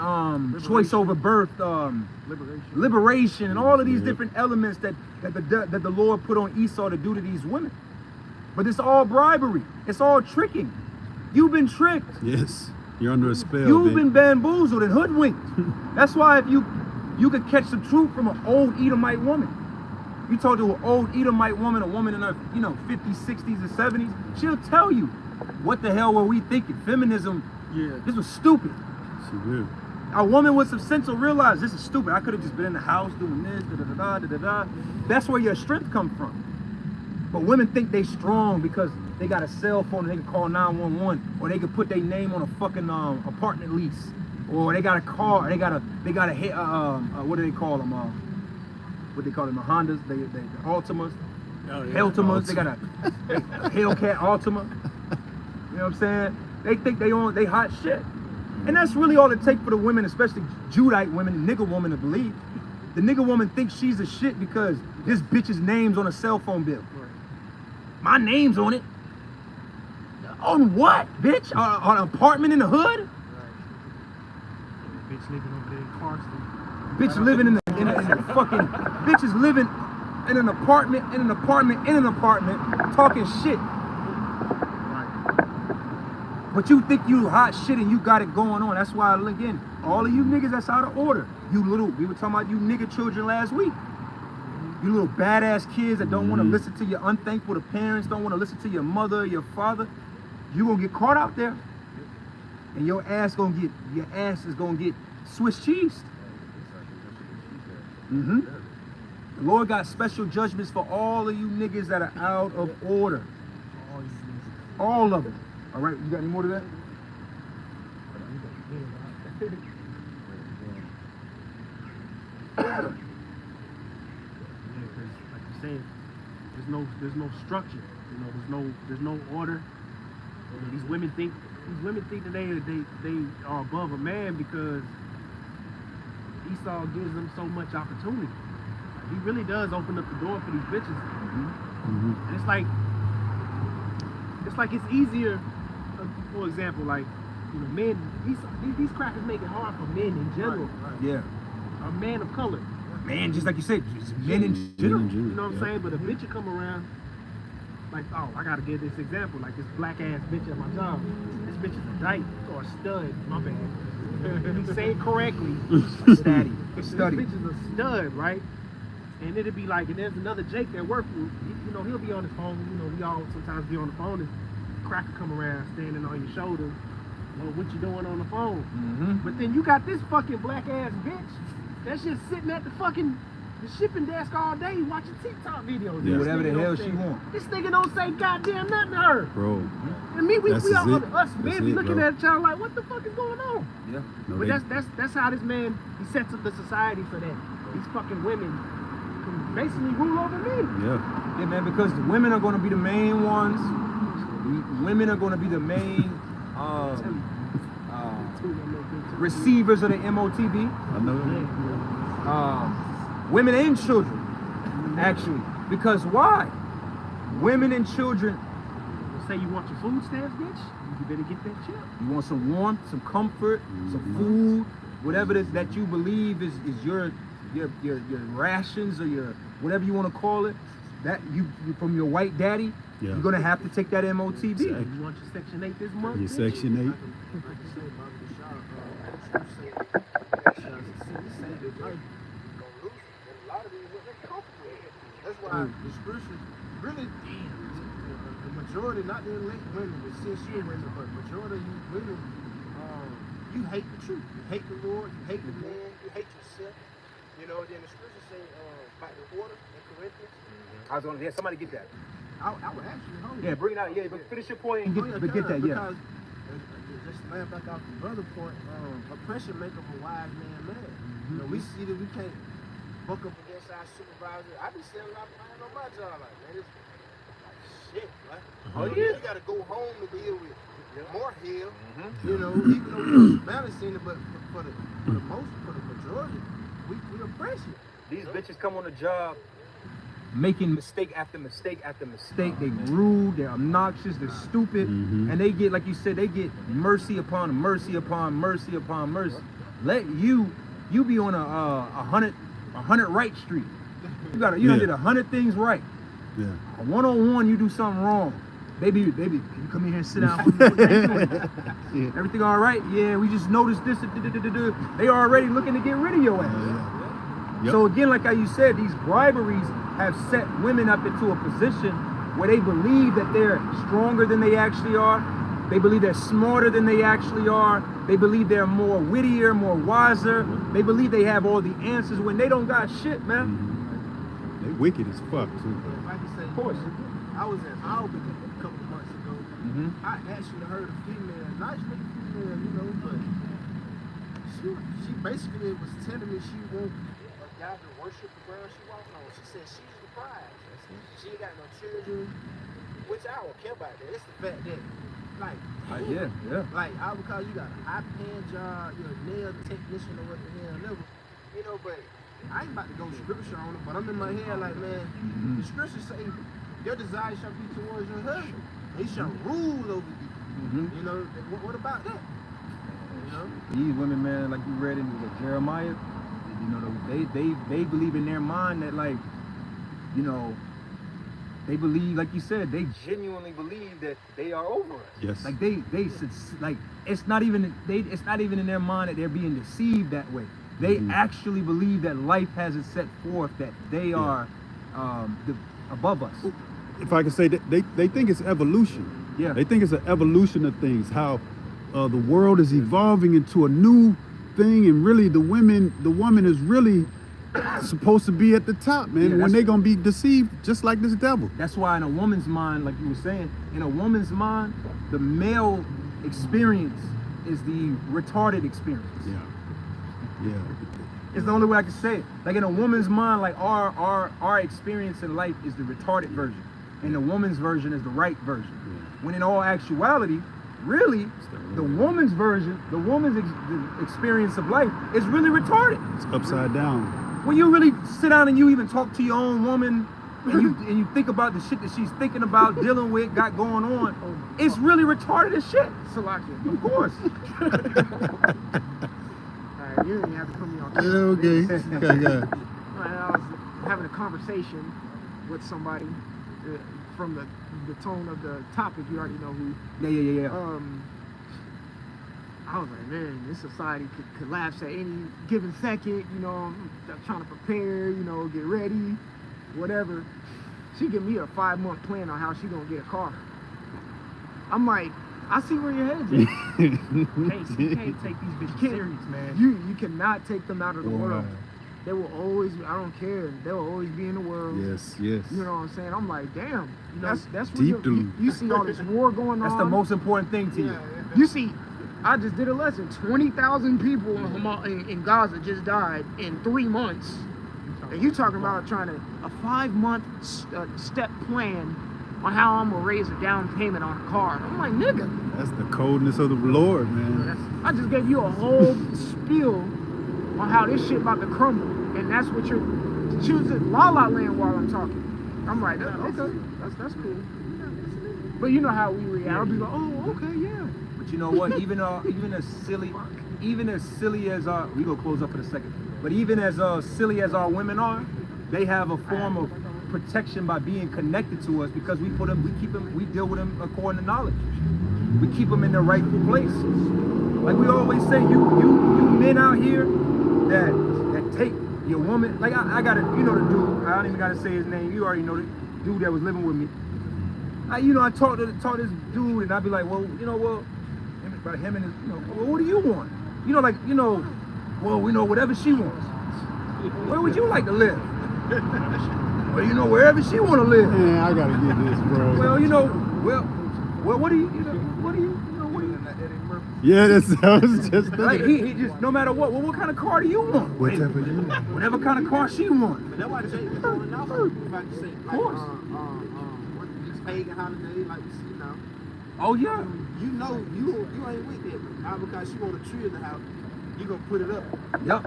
choice over birth, liberation, and all of these different elements that the Lord put on Esau to do to these women. But it's all bribery. It's all tricking. You've been tricked. Yes, you're under a spell. You've been bamboozled and hoodwinked. That's why if you could catch the truth from an old Edomite woman. You talk to an old Edomite woman, a woman in her, 50s, 60s, and 70s, she'll tell you, what the hell were we thinking? Feminism, this was stupid. She will. A woman with some sense will realize this is stupid. I could have just been in the house doing this, da-da-da-da. That's where your strength comes from. But women think they strong because they got a cell phone and they can call 911, or they can put their name on a fucking apartment lease, or they got a car, they got a what do they call them? What they call them? The Hondas, the Altimas, Heltimas. They got a Hellcat Altima. You know what I'm saying? They think they hot shit, and that's really all it takes for the women, especially Judite women, the nigga woman, to believe. The nigga woman thinks she's a shit because this bitch's name's on a cell phone bill. My name's on it. On what, bitch? On an apartment in the hood? Bitch living over there in Carson. Bitch living in the fucking, bitch is living in an apartment, talking shit. But you think you hot shit and you got it going on. That's why, again, all of you niggas that's out of order. We were talking about you nigga children last week. You little badass kids that don't want to listen to your unthankful parents, don't want to listen to your mother, your father. You gonna get caught out there, and your ass is gonna get Swiss cheesed. The Lord got special judgments for all of you niggas that are out of order. All of them. All right, you got any more to that? Saying there's no structure, there's no order. These women think that they are above a man because Esau gives them so much opportunity. He really does open up the door for these bitches. And it's like it's easier. For example, like men, these crackers make it hard for men in general. Yeah. A man of color. Man, just like you said, just men in general. You know what I'm saying? But a bitch will come around, like, oh, I gotta give this example, like this black ass bitch at my job. This bitch is a dyke or a stud, my bad. You say it correctly. Study. This bitch is a stud, right? And it'll be like, and there's another Jake that work with, he'll be on his phone, we all sometimes be on the phone, and cracker come around standing on your shoulder, what you doing on the phone? But then you got this fucking black ass bitch that's just sitting at the shipping desk all day watching TikTok videos. Yeah, whatever the hell she want. This nigga don't say goddamn nothing to her. Bro. And me, we all, us That's men be it, looking bro. at each other like, what the fuck is going on? Yeah. No, But they- that's how this man, he sets up the society for that. These fucking women can basically rule over men. Yeah. Yeah, man, because the women are going to be the main ones. Women are going to be the main receivers of the MOTB. I know. Women and children, actually. Because why? Women and children. Say you want your food stamps, bitch, you better get that chip. You want some warmth, some comfort, some food, whatever it is that you believe is your rations or your whatever you want to call it. That you from your white daddy, you're gonna have to take that MOTB. Exactly. You want your Section 8 this month? Your bitch? Section 8. That's why the scriptures really, the majority, not the elect women, the sincere women, but majority of you women, you hate the truth. You hate the Lord, you hate the man, you hate yourself. Then the scriptures say about the order in Corinthians. I was gonna somebody get that. I would actually hold Yeah, bring it out. Yeah, but finish your point and get that. Yeah. Because just laying back off the brother point, oppression make up a wise man mad. We see that we can't buck up against our supervisor. I be saying a lot of mine on my job, like, man, it's like shit, right? Oh, yeah. You gotta go home to deal with more hell. Even though we're balancing it, but for the majority, we oppress you. These bitches come on the job making mistake after mistake after mistake. They rude, they're obnoxious, they're stupid, and they get, like you said, they get mercy upon mercy upon mercy upon mercy. Let you be on a 100 right street. You done did 100 things right. Yeah. A one-on-one, you do something wrong. Baby, can you come in here and sit down? Everything all right? Yeah, we just noticed this. They already looking to get rid of your ass. Yep. So again, like how you said, these briberies have set women up into a position where they believe that they're stronger than they actually are. They believe they're smarter than they actually are. They believe they're more wittier, more wiser. They believe they have all the answers when they don't got shit, man. Mm-hmm. They wicked as fuck too. If I can say, Of course. I was in Albany a couple months ago. Mm-hmm. I actually heard a female, nice looking female, you know, but she basically was telling me she won't a guy to worship the ground she walking on. She said she's the prize. She ain't got no children, which I don't care about that. It's the fact that, like, Yeah. like, because you got a high paying job, you're a nail technician or what the hell, never, you know, but I ain't about to go scripture on it, but I'm in my head like, man, the scriptures say your desire shall be towards your husband. He shall rule over you. You know, what about that? You know? These women, man, like you read in Jeremiah, you know, they believe in their mind that, like, you know, they believe, like you said, they genuinely believe that they are over us. Yes. Like like it's not even in their mind that they're being deceived that way. They actually believe that life has it set forth that they are above us. If I could say that they think it's evolution. Yeah. They think it's an evolution of things. How the world is evolving into a new thing, and really the woman is really supposed to be at the top, man. When they gonna be deceived just like this devil. That's why in a woman's mind, like you were saying, in a woman's mind, the male experience is the retarded experience. Yeah. It's the only way I can say it. Like in a woman's mind, like our experience in life is the retarded version, and the woman's version is the right version. When in all actuality, really, the woman's version, the experience of life is really retarded. It's upside down. When you really sit down and you even talk to your own woman, and you think about the shit that she's thinking about, dealing with, got going on, it's really retarded as shit. Salakia. Of course. Alright, you didn't have to put me on. Okay. I was having a conversation with somebody from the tone of the topic. You already know who. Yeah. I was like, man, this society could collapse at any given second. You know, I'm trying to prepare. You know, get ready, whatever. She give me a 5-month plan on how she gonna get a car. I'm like, I see where your head's at. You can't take these bitches serious, man. You cannot take them out of the world. They will always, I don't care, they will always be in the world. Yes. You know what I'm saying? I'm like, damn, You know, that's where you see all this war going on. That's the most important thing to you. You see, I just did a lesson. 20,000 people in Gaza just died in 3 months. And you talking about trying to, a 5-month step plan on how I'm gonna raise a down payment on a car. I'm like, nigga. That's the coldness of the Lord, man. I just gave you a whole spiel on how this shit about to crumble. And that's what you're choosing La La Land while I'm talking. I'm like, okay, that's cool. But you know how we react. I'll be like, oh, okay, yeah. But you know what? Even as silly as we gonna close up in a second. But even as silly as our women are, they have a form of protection by being connected to us because we deal with them according to knowledge. We keep them in their rightful place. Like we always say, you men out here that take your woman. Like I gotta, you know the dude. I don't even gotta say his name. You already know the dude that was living with me. I talk this dude and I'd be like, well, him and his, well, what do you want? Whatever she wants. Where would you like to live? Well, wherever she want to live. Man, I gotta get this, bro. Well, what do you? Yeah, that's I was just thinking. Like he just no matter what. Well, what kind of car do you want? Whatever you want. Whatever kind of car she wants. But that's why Jake was going out for if I can say, Of course. These pagan holidays like we see now. Oh yeah. You know you ain't with it. Now because she want a tree in the house, you gonna put it up. Yup.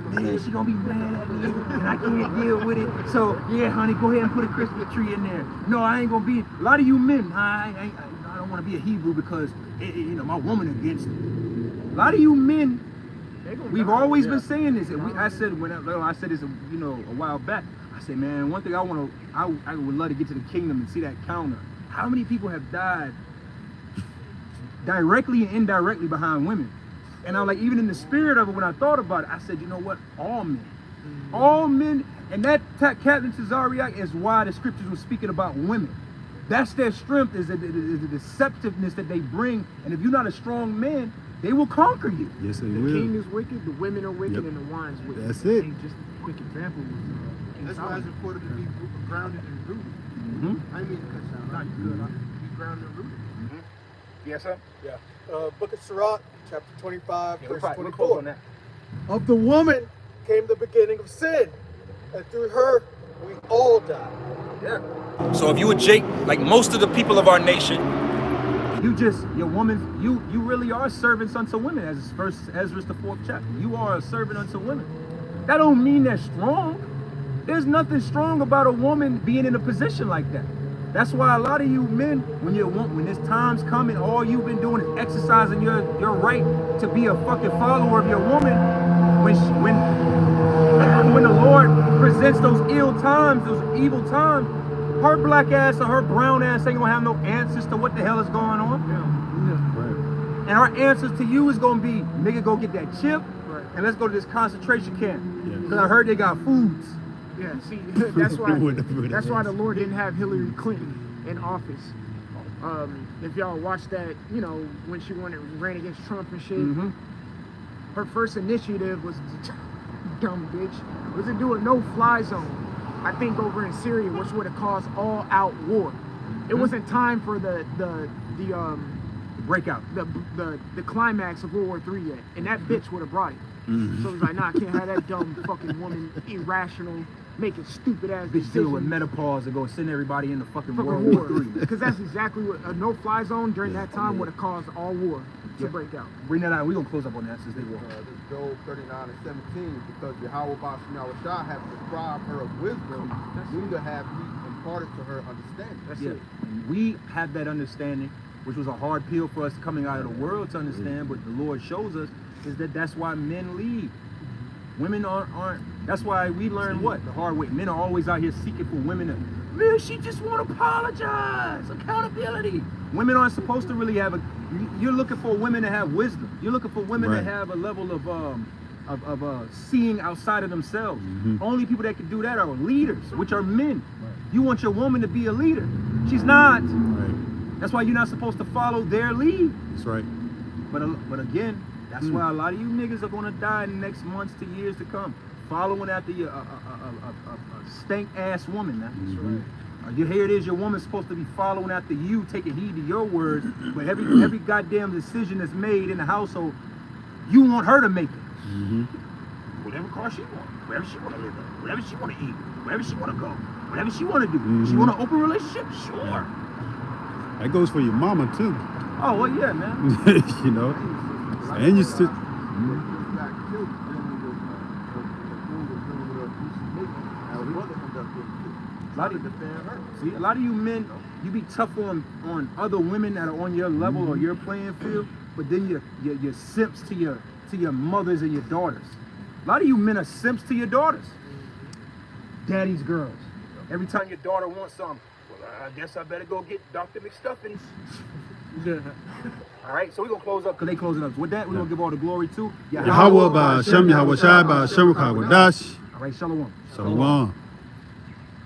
Man, she gonna be mad at me and I can't deal with it. So yeah, honey, go ahead and put a Christmas tree in there. No, I ain't gonna be. A lot of you men, I don't want to be a Hebrew because my woman against it. A lot of you men, we've always been saying this. And I said this, a while back. I said, man, one thing I would love to get to the kingdom and see that counter. How many people have died directly and indirectly behind women? And I'm like, even in the spirit of it, when I thought about it, I said, you know what? All men. All men, and that Captain Tazariak is why the scriptures were speaking about women. That's their strength, is the deceptiveness that they bring. And if you're not a strong man, they will conquer you. Yes, they The will. king is wicked, the women are wicked, Yep. and the wine's wicked. That's it. And just a quick example was King That's why Solomon. it's important to be grounded and rooted. I didn't mean to cut you out. No, you good. Be grounded and rooted. Yes, sir? Book of Sirach, chapter 25, Yeah, verse we're close 24. on that. Of the woman came the beginning of sin, and through her we all died. Yeah. So if you a Jake, like most of the people of our nation, Your woman, you really are servants unto women, as First Ezra the 4th chapter. You are a servant unto women. That don't mean they're strong. There's nothing strong about a woman being in a position like that. That's why a lot of you men, when this time's coming, all you've been doing is exercising your right to be a fucking follower of your woman. When the Lord presents those ill times, those evil times, her black ass or her brown ass ain't gonna have no answers to what the hell is going on. Right. And our answers to you is gonna be, nigga, go get that chip, and let's go to this concentration camp. Because I heard they got foods. Yeah, see, that's why Whatever that's that why is. the Lord didn't have Hillary Clinton in office. If y'all watched that, when she ran against Trump and shit, her first initiative was dumb bitch, was to do a no-fly zone. I think over in Syria, which would have caused all-out war. It wasn't time for the Breakout. the climax of World War III yet, and that bitch would have brought it. So it was like, nah, I can't have that dumb fucking woman, irrational, making stupid ass Bitch dealing with decisions. menopause and go send everybody in the fucking World Fucking War war. III. Because that's exactly what a no-fly zone during that time would have caused all war to break out. Bring that out. We're gonna close up on that since they walk. This Job 39 and 17, because Yahweh Bashim Shah hath deprived her of wisdom, neither have he imparted to her understanding. That's Yeah, it. and we have that understanding, which was a hard pill for us coming out of the world to understand, but the Lord shows us is that's why men leave. Women aren't. That's why we learn what? The hard way. Men are always out here seeking for women to, man, she just want to apologize. Accountability. Women aren't supposed to really have you're looking for women to have wisdom. You're looking for women to have a level of seeing outside of themselves. Only people that can do that are leaders, which are men. You want your woman to be a leader. She's not. Right. That's why you're not supposed to follow their lead. That's right. But again, that's why a lot of you niggas are gonna die in the next months to years to come, following after a stank ass woman. Now. Here it is, your woman's supposed to be following after you, taking heed to your words, but every goddamn decision that's made in the household, you want her to make it. Whatever car she wants, wherever she want to live at, whatever she want to eat, wherever she want to go, whatever she want to do. She want an open relationship? Sure. That goes for your mama too. Oh, well, yeah, man. You know. And you still. A lot of you men, you be tough on other women that are on your level or your playing field, but then you're simps to your mothers and your daughters. A lot of you men are simps to your daughters. Daddy's girls. Every time your daughter wants something, well, I guess I better go get Dr. McStuffins. All right, so we're going to close up because they closing up. With that, we're going to give all the glory to Yahweh Ba'Shem Yahweh Shai Ba'Shem Ruchah Wadash. All right, shalom. Shalom.